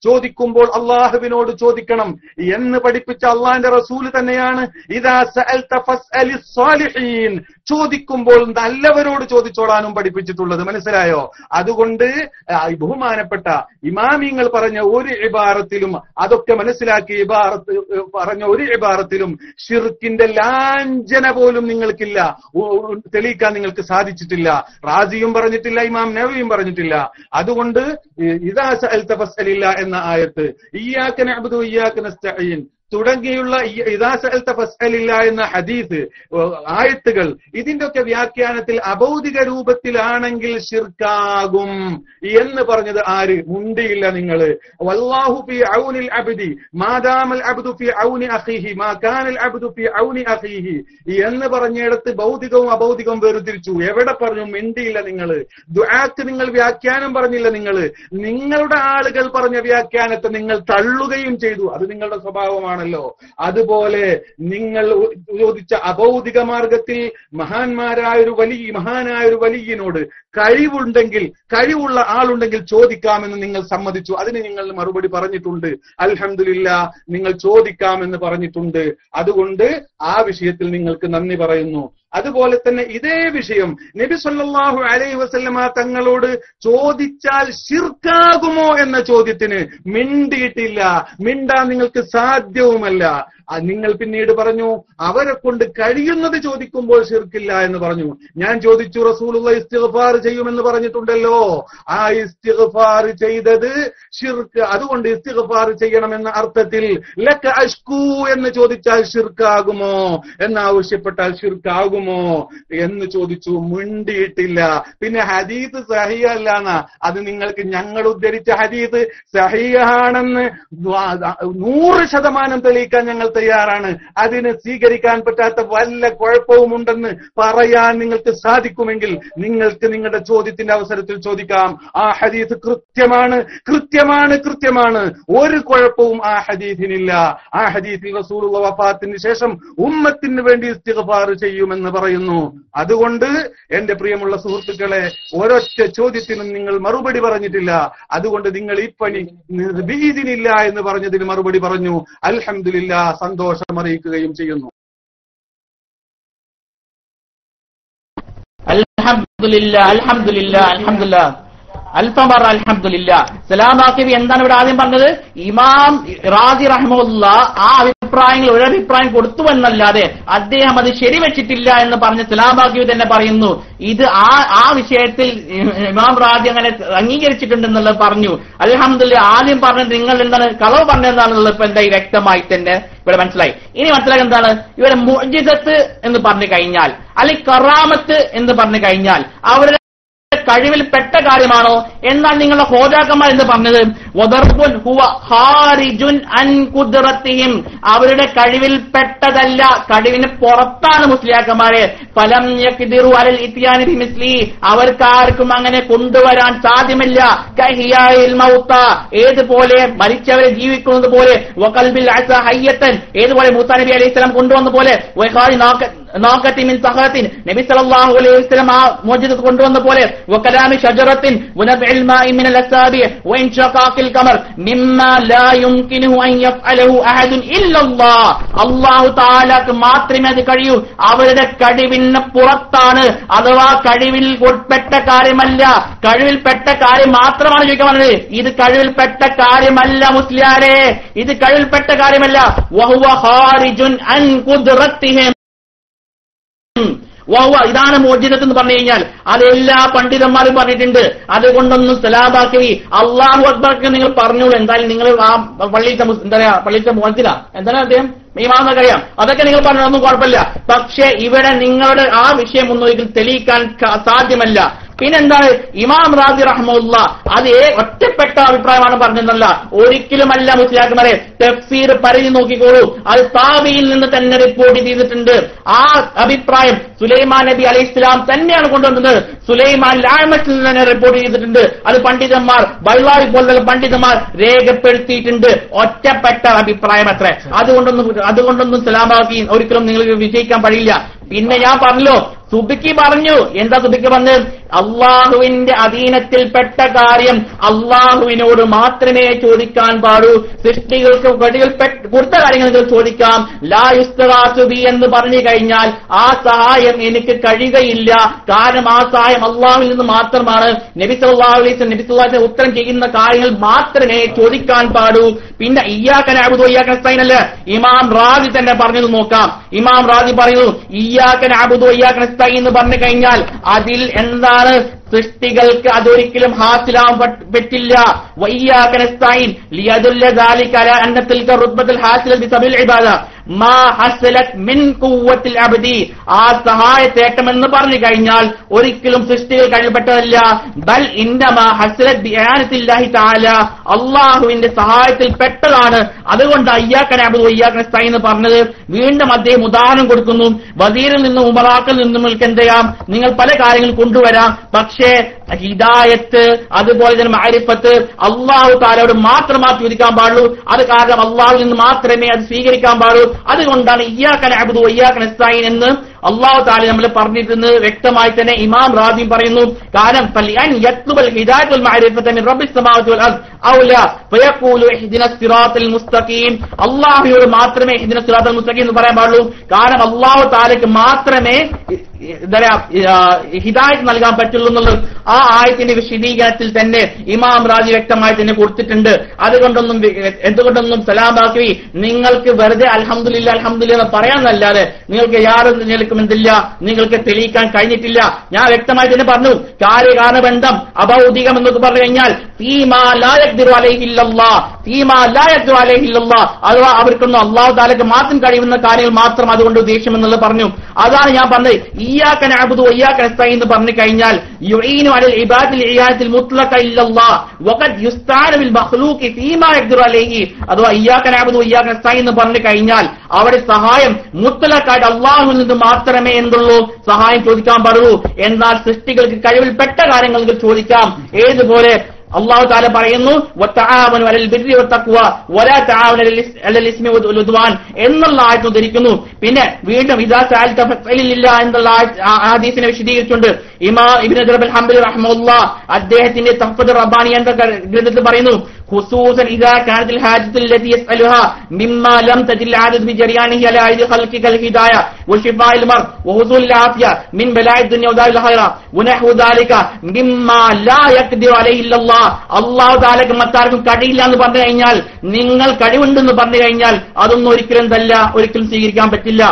ചോദിക്കുമ്പോൾ അള്ളാഹുവിനോട് ചോദിക്കണം എന്ന് പഠിപ്പിച്ച അള്ളാഹിന്റെ റസൂല് തന്നെയാണ് ഇദാ സഅൽത ഫസ്അലിസ് സാലിഹീൻ, ചോദിക്കുമ്പോൾ നല്ലവരോട് ചോദിച്ചോളാനും പഠിപ്പിച്ചിട്ടുള്ളത്. മനസ്സിലായോ? അതുകൊണ്ട് ബഹുമാനപ്പെട്ട ഇമാമിങ്ങൾ പറഞ്ഞ ഒരു ഇബാറത്തിലും, അതൊക്കെ മനസ്സിലാക്കി ഇബാറത്ത് പറഞ്ഞ ഒരു ഇബാറത്തിലും ഷിർക്കിന്റെ ലാഞ്ചന പോലും നിങ്ങൾക്കില്ല, തെളിയിക്കാൻ നിങ്ങൾക്ക് സാധിച്ചിട്ടില്ല. റാസിയും പറഞ്ഞിട്ടില്ല, ഇമാം നവവിയും പറഞ്ഞിട്ടില്ല. അതുകൊണ്ട് ഇദാ സഅൽത ഫസ്അലില്ല എന്ന ആയത്ത്, ഇയ്യാക നഅ്ബുദു വഇയ്യാക നസ്തഈൻ തുടങ്ങിയുള്ള ഇദാ സഅൽത ഫസ്അലില്ല എന്ന ഹദീസ് ആയത്തുകൾ, ഇതിന്റെയൊക്കെ വ്യാഖ്യാനത്തിൽ അഭൗതിക രൂപത്തിലാണെങ്കിൽ ശിർക്കാകും എന്ന് പറഞ്ഞത് ആര്? മുണ്ടിയില്ല നിങ്ങൾ. വല്ലാഹു ഫീ ഔനിൽ അബ്ദി മാദാമൽ അബ്ദു ഫീ ഔനി അഖീഹി മാ കാനൽ അബ്ദു ഫീ ഔനി അഖീഹി എന്ന് പറഞ്ഞിടത്ത് ഭൗതികവും അഭൗതികവും വേർതിരിച്ചു. എവിടെ പറഞ്ഞു? മിണ്ടിയില്ല നിങ്ങൾ. ദുആക്ക് നിങ്ങൾ വ്യാഖ്യാനം പറഞ്ഞില്ല. നിങ്ങളുടെ ആളുകൾ പറഞ്ഞ വ്യാഖ്യാനത്തെ നിങ്ങൾ തള്ളുകയും ചെയ്തു. അത് നിങ്ങളുടെ സ്വഭാവമാണ്. അതുപോലെ നിങ്ങൾ ചോദിച്ച അഭൗതിക മാർഗത്തിൽ മഹാനായൊരു വലിയനോട് കഴിവുള്ള ആളുണ്ടെങ്കിൽ ചോദിക്കാമെന്ന് നിങ്ങൾ സമ്മതിച്ചു. അതിന് നിങ്ങൾ മറുപടി പറഞ്ഞിട്ടുണ്ട്. അൽഹംദുലില്ലാ, നിങ്ങൾ ചോദിക്കാമെന്ന് പറഞ്ഞിട്ടുണ്ട്. അതുകൊണ്ട് ആ വിഷയത്തിൽ നിങ്ങൾക്ക് നന്ദി പറയുന്നു. അതുപോലെ തന്നെ ഇതേ വിഷയം നബി സല്ലല്ലാഹു അലൈഹി വസല്ലമ തങ്ങളോട് ചോദിച്ചാൽ ശിർക്കാകുമോ എന്ന ചോദ്യത്തിന് മിണ്ടിയിട്ടില്ല. മിണ്ടാൻ നിങ്ങൾക്ക് സാധ്യവുമല്ല. നിങ്ങൾ പിന്നീട് പറഞ്ഞു അവരെ കൊണ്ട് കഴിയുന്നത് ചോദിക്കുമ്പോൾ ശിർക്കില്ല എന്ന് പറഞ്ഞു. ഞാൻ ചോദിച്ചു, റസൂലുള്ളാഹി ഇസ്തിഗ്ഫാർ ചെയ്യുമെന്ന് പറഞ്ഞിട്ടുണ്ടല്ലോ, ആ ഇസ്തിഗ്ഫാർ ചെയ്തത് ശിർക്ക്, അതുകൊണ്ട് ഇസ്തിഗ്ഫാർ ചെയ്യണമെന്ന അർത്ഥത്തിൽ ലക അഷ്കൂ എന്ന് ചോദിച്ചാൽ ശിർക്കാകുമോ, എന്നാവശ്യപ്പെട്ടാൽ ശിർക്കാകുമോ എന്ന് ചോദിച്ചു. മിണ്ടിയിട്ടില്ല. പിന്നെ ഹദീസ് സഹീഹല്ലാന്ന, അത് നിങ്ങൾക്ക് ഞങ്ങൾ ഉദ്ധരിച്ച ഹദീസ് സഹീഹാണെന്ന് 100% തെളിയിക്കാൻ ഞങ്ങൾ തയ്യാറാണ്. അതിന് സ്വീകരിക്കാൻ പറ്റാത്ത വല്ല കുഴപ്പവുമുണ്ടെന്ന് പറയാൻ നിങ്ങൾക്ക് സാധിക്കുമെങ്കിൽ നിങ്ങൾക്ക് നിങ്ങളുടെ ചോദ്യത്തിന്റെ അവസരത്തിൽ ചോദിക്കാം. ആ ഹദീസ് കൃത്യമാണ്. ഒരു കുഴപ്പവും ആ ഹദീസിനില്ല. ആ ഹദീസിൽ റസൂലുള്ളാഹി വഫാത്തിന് ശേഷം ഉമ്മത്തിന് വേണ്ടി ഇസ്തിഗ്ഫാർ ചെയ്യുമെന്ന് പറയുന്നു. അതുകൊണ്ട് എന്റെ പ്രിയമുള്ള സുഹൃത്തുക്കളെ, ഒരൊറ്റ ചോദ്യത്തിനും നിങ്ങൾ മറുപടി പറഞ്ഞിട്ടില്ല. അതുകൊണ്ട് നിങ്ങൾ ഈ പണി ബിഇദ്നില്ല എന്ന് പറഞ്ഞതിന് മറുപടി പറഞ്ഞു. അൽഹംദുലില്ലാ, സന്തോഷം അറിയിക്കുകയും ചെയ്യുന്നു. അൽഹംദുലില്ലാ അൽഫമർ അൽഹംദുലില്ലാ. സലാമാക്കിബി എന്താണ് ഇവിടെ ആദ്യം പറഞ്ഞത്? ഇമാം റാസി റഹ്മത്തുള്ളാഹ് ആ അഭിപ്രായങ്ങൾ ഒരഭിപ്രായം കൊടുത്തു എന്നല്ലാതെ അദ്ദേഹം അത് ശരിവെച്ചിട്ടില്ല എന്ന് പറഞ്ഞ് സലാമാക്കിബി തന്നെ പറയുന്നു. ഇത് ആ വിഷയത്തിൽ ഇമാം റാസി അങ്ങനെ അംഗീകരിച്ചിട്ടുണ്ടെന്നുള്ളത് പറഞ്ഞു. അൽഹംദുലില്ലാ. ആദ്യം പറഞ്ഞത് നിങ്ങൾ എന്താണ് കളവ് പറഞ്ഞതെന്നാണുള്ളത് ഇപ്പൊ എന്താ വ്യക്തമായി തന്നെ ഇവിടെ മനസ്സിലായി. ഇനി മനസ്സിലാക്കുക എന്താണ് ഇവരെ മുഅ്ജിസത്ത് എന്ന് പറഞ്ഞു കഴിഞ്ഞാൽ, അല്ലെങ്കിൽ കറാമത്ത് എന്ന് പറഞ്ഞു കഴിഞ്ഞാൽ അവരുടെ കഴിവിൽ പെട്ട കാര്യമാണോ? എന്നാൽ നിങ്ങളുടെ ഹോജാക്കന്മാർ എന്ന് പറഞ്ഞത് വദർബുൻ ഹുവ ഖാരിജുൻ അൻ ഖുദ്റത്തിഹിം, അവരുടെ കഴിവിൽ പെട്ടതല്ല, കഴിവിന് പുറത്താണ് മുസ്ലിയാക്കന്മാരെ. ഫലം യഖ്ദിറു അലൽ ഇത്യാനി ബിമിസ്ലി, അവർക്കാർക്കും അങ്ങനെ കൊണ്ടുവരാൻ സാധ്യമല്ല. കഹിയായിൽ മൗത, ഏതുപോലെ മരിച്ചവരെ ജീവിക്കുന്നത് പോലെ, വഖൽബിൽ അസ ഹയ്യത്തൻ, ഏതുപോലെ മൂസാ നബി അലൈഹി സ്വലാം കൊണ്ടുവന്ന പോലെ, വഖാരി നാഖത്തിൻ മിൻ സഹറത്തിൻ നബി സല്ലല്ലാഹു അലൈഹി വസല്ലം ആ മുഅ്ജിസത്ത് കൊണ്ടുവന്ന പോലെ വകലാമി ഷജറത്തിൻ വനബിൽ മാഇ മിനൽ അസാബി വഇൻഷഖാഖിൽ ഖമർ മിമ്മാ ലാ യുംകിനു അൻ യഫ്അലഹു അഹദുൻ ഇല്ലല്ലാഹ്. അല്ലാഹു തആലക്ക് മാത്രമേ അത് കഴിയൂ. അവരുടെ കഴിവിന് പുറത്താണ്, അഥവാ കഴിവിൽ ഉൾപ്പെട്ട കാര്യമല്ല. കഴിവിൽപ്പെട്ട കാര്യം മാത്രമാണ് ചോദിക്കാൻ പറഞ്ഞത്. ഇത് കഴിവിൽപ്പെട്ട കാര്യമല്ല മുസ്ലിയാരെ, ഇത് കഴിവിൽപ്പെട്ട കാര്യമല്ല. വഹുവ ഖാരിജുൻ അൻ ഖുദ്റത്തിഹിം. ഇതാണ് മോചിതത്ത് എന്ന് പറഞ്ഞു കഴിഞ്ഞാൽ അത് എല്ലാ പണ്ഡിതന്മാരും പറഞ്ഞിട്ടുണ്ട്. അതുകൊണ്ടൊന്നും സലാബാക്കി അല്ലാഹു അക്ബർക്ക് നിങ്ങൾ പറഞ്ഞോളൂ. എന്തായാലും നിങ്ങൾ ആ പള്ളിയിലത്തെ എന്താ പറയാ പള്ളിയിലത്തെ മോചിത എന്താണ് അദ്ദേഹം ഇമാമെന്നൊക്കെ അറിയാം, അതൊക്കെ നിങ്ങൾ പറഞ്ഞൊന്നും കുഴപ്പമില്ല. പക്ഷെ ഇവിടെ നിങ്ങളുടെ ആ വിഷയം ഒന്നും ഒരിക്കലും തെളിയിക്കാൻ സാധ്യമല്ല. പിന്നെന്താണ് ഇമാം റാസി റഹ്മത്തുള്ള അത് ഒറ്റപ്പെട്ട അഭിപ്രായമാണ് പറഞ്ഞതെന്നല്ല, ഒരിക്കലുമല്ല മുസ്ലിയാക്കന്മാരെ. തഫ്സീർ പരിധി നോക്കിക്കോളൂ, അത് താബിയിൽ നിന്ന് തന്നെ റിപ്പോർട്ട് ചെയ്തിട്ടുണ്ട്. ആ അഭിപ്രായം സുലൈമാൻ നബി അലൈഹിസ്സലാം തന്നെയാണ് കൊണ്ടുവന്നത്. സുലൈമാൻ ലാമത്തിൽ നിന്ന് തന്നെ റിപ്പോർട്ട് ചെയ്തിട്ടുണ്ട്. അത് പണ്ഡിതന്മാർ ബൈലാവി പോലുള്ള പണ്ഡിതന്മാർ രേഖപ്പെടുത്തിയിട്ടുണ്ട്. ഒറ്റപ്പെട്ട അഭിപ്രായം അത്ര. അതുകൊണ്ടൊന്നും സലാമാക്കി ഒരിക്കലും നിങ്ങൾക്ക് വിജയിക്കാൻ കഴിയില്ല. പിന്നെ ഞാൻ പറഞ്ഞല്ലോ, സുബിക്ക് പറഞ്ഞു. എന്താ സുബിക്ക് പറഞ്ഞത്? അള്ളാഹുവിന്റെ അധീനത്തിൽപ്പെട്ട കാര്യം അള്ളാഹുവിനോട് മാത്രമേ ചോദിക്കാൻ പാടൂ. സൃഷ്ടികൾക്ക് കൊടുത്ത കാര്യങ്ങൾ ചോദിക്കാം. ലാ യുസ്തഗാസു ബി എന്ന് പറഞ്ഞു കഴിഞ്ഞാൽ ആ സഹായം എനിക്ക് കഴിയുകയില്ല. കാരണം ആ സഹായം അള്ളാഹുവിൽ നിന്ന് മാത്രമാണ്. നബി സല്ലല്ലാഹു അലൈഹി വസല്ലം ഉത്തരം ചെയ്യുന്ന കാര്യങ്ങൾ മാത്രമേ ചോദിക്കാൻ പാടൂ. പിന്നെ ഇയ്യാക നഅ്ബുദു വ ഇയ്യാക നസ്തഈൻ അല്ല, ഇമാം റാസി തന്നെ പറഞ്ഞത് നോക്കാം. ഇമാം റാസി പറയുന്നു ഇയ്യാക നഅ്ബുദു വ ഇയ്യാക നസ്തഈൻ എന്ന് പറഞ്ഞു കഴിഞ്ഞാൽ അതിൽ എന്താണ്? സൃഷ്ടികൾക്ക് അതൊരിക്കലും ഹാസിലാവാൻ പറ്റില്ല. വയ്യാക നസ്തഈൻ ലിയദുല്ല ദാലിക അലാ അന്ന തിൽക റുത്ബത്തുൽ ഹാസില ബിസബിൽ ഇബാദ മാ ഹസലത് മിൻ ഖുവ്വത്തിൽ അബ്ദി. ആ സഹായത്തേട്ടമെന്ന് പറഞ്ഞു കഴിഞ്ഞാൽ ഒരിക്കലും സൃഷ്ടികൾ കഴിയപ്പെട്ടതല്ല. ബൽ ഇന്നമാ ഹസലത് ബിആനത്തില്ലാഹി തആല, അല്ലാഹുവിന്റെ സഹായത്തിൽ പെട്ടതാണ്. അതുകൊണ്ട് ഇയ്യാക നഅ്ബുദു വ ഇയ്യാക നസ്തഈൻ എന്ന് പറഞ്ഞത്. വീണ്ടും അദ്ദേഹം ഉദാഹരണം കൊടുക്കുന്നു. വസീറിൽ നിന്നും ഉമറാക്കിൽ നിന്നും നിങ്ങൾക്ക് എന്ത് ചെയ്യാം? നിങ്ങൾ പല കാര്യങ്ങൾ കൊണ്ടുവരാം. പക്ഷേ ഹിദായത്ത് അതുപോലെ തന്നെ മഅരിഫത്ത് അല്ലാഹു തആലയോട് മാത്രമേ ചോദിക്കാൻ പാടുള്ളൂ. അത് കാരണം അല്ലാഹുവിൽ നിന്ന് മാത്രമേ അത് സ്വീകരിക്കാൻ പാടൂ. അതുകൊണ്ടാണ് ഇയ്യാക നഅ്ബുദു വ ഇയ്യാക നസ്തഈൻ എന്ന് അല്ലാഹു തആല നമ്മൾ പറഞ്ഞിരുന്നത് വ്യക്തമായി തന്നെ ഇമാം റാസി പറയുന്നു. കാരണം ഫലിഅൻ യത്ലുബൽ ഹിദായത വൽ മഅരിഫത മിൻ റബ്ബിസ് സമാവാതി വൽ അർദ് ഔലാ ഫയഖൂലു ഇഹ്ദിനസ് സിറാത്തൽ മുസ്തഖീം. അല്ലാഹുവോട് മാത്രമേ ഇഹ്ദിനസ് സിറാത്തൽ മുസ്തഖീം എന്ന് പറയാൻ പാടുള്ളൂ. കാരണം അല്ലാഹു തആലയ്ക്ക് മാത്രമേ ഹിദായത്ത് നൽകാൻ പറ്റുള്ളൂ എന്നുള്ളത് ആ ആയത്തിന്റെ വിശദീകരണത്തിൽ തന്നെ ഇമാം റാസി വ്യക്തമായി തന്നെ കൊടുത്തിട്ടുണ്ട്. എന്തുകൊണ്ടൊന്നും സലാമാക്കി നിങ്ങൾക്ക് വെറുതെ അൽഹംദുലില്ലാ അൽഹംദുലില്ലാ എന്ന് പറയാന്നല്ലാതെ നിങ്ങൾക്ക് യാതൊന്നും എന്തില്ല, നിങ്ങൾക്ക് തെളിയിക്കാൻ കഴിഞ്ഞിട്ടില്ല. ഞാൻ വ്യക്തമായി തന്നെ പറഞ്ഞു, കാര്യകാരണ ബന്ധം അഭൗതികം എന്നൊക്കെ പറഞ്ഞു കഴിഞ്ഞാൽ ഫീമാ ലാ യഖ്ദിറു അലൈഹി ഇല്ലല്ലാഹ്, ഫീമാ ലാ യഖ്ദിറു അലൈഹി ഇല്ലല്ലാഹ്, അഥവാ അവർക്കൊന്നും അല്ലാഹു തആലക്ക് മാത്രം കഴിയുന്ന കാര്യങ്ങൾ മാത്രം അതുകൊണ്ട് ഉദ്ദേശം എന്നുള്ളത് പറഞ്ഞു. അതാണ് ഞാൻ പറഞ്ഞത്. ഇയ്യാക നഅ്ബുദു വ ഇയ്യാക നസ്തഈൻ എന്ന് പറഞ്ഞു കഴിഞ്ഞാൽ യുഈനു അലൽ ഇബാദത്തിൽ ഇയാദത്തിൽ മുത്ലഖ ഇല്ലല്ലാഹ് വഖദ് യുസ്തഅന ബിൽ മഖ്ലൂഖി ഫീമാ യഖ്ദിറു അലൈഹി. അഥവാ ഇയ്യാക നഅ്ബുദു വ ഇയ്യാക നസ്തഈൻ എന്ന് പറഞ്ഞു കഴിഞ്ഞാൽ അവിടെ സഹായം മുത്ലഖായിട്ട് അല്ലാഹുവിൽ നിന്ന് മാത്രമേ എന്തുള്ളൂ സഹായം ചോദിക്കാൻ പാടുള്ളൂ. എന്നാൽ സൃഷ്ടികൾക്ക് കഴിവിൽപ്പെട്ട കാര്യങ്ങൾ ചോദിക്കാം. ഏതുപോലെ അല്ലാഹു തആല പറയുന്നു വതആവനു അലൽ ബിർരി വത്തഖ്വ വലാ തആവനു അലൽ ഇസ്മി വൽ ഉദ്വാൻ എന്നുള്ള ആയത്ത് ഉദ്ധരിക്കുന്നു. പിന്നെ വീണ്ടും ഇദാ സഅൽത ഫസ്അലില്ലാ എന്നുള്ള ഹദീസിനെ വിശദീകരിച്ചുകൊണ്ട് ഇമാം ഇബ്നു റജബ് ഹംബലി റഹ്മത്തുള്ളാഹ് അദ്ദേഹത്തിന്റെ തഹ്ഫദുർ റബ്ബാനി എന്ന ഗ്രന്ഥത്തിൽ പറയുന്നു خصوصا اذا كانت الحاجه التي يسالها مما لم تجل العادة بجريانه على ايدي خلقك الهدايه وشفاء المرض وحصول العافيه من بلاء الدنيا ودار الاخره ونحو ذلك مما لا يقدر عليه الا الله. അല്ലാഹു തആലക്ക് മറ്റാർക്കും കഴിയില്ല എന്ന് പറഞ്ഞു കഴിഞ്ഞാൽ, നിങ്ങൾ കഴിവുണ്ടെന്ന് പറഞ്ഞു കഴിഞ്ഞാൽ അതൊന്നും ഒരിക്കലും ഒരിക്കലും സ്വീകരിക്കാൻ പറ്റില്ല.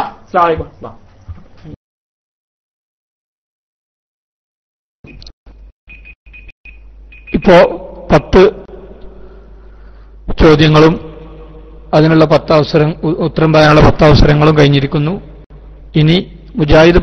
ഇപ്പോ 10 ചോദ്യങ്ങളും അതിനുള്ള 10 അവസരം ഉത്തരം പറയാനുള്ള 10 അവസരങ്ങളും കഴിഞ്ഞിരിക്കുന്നു. ഇനി മുജാഹിദ്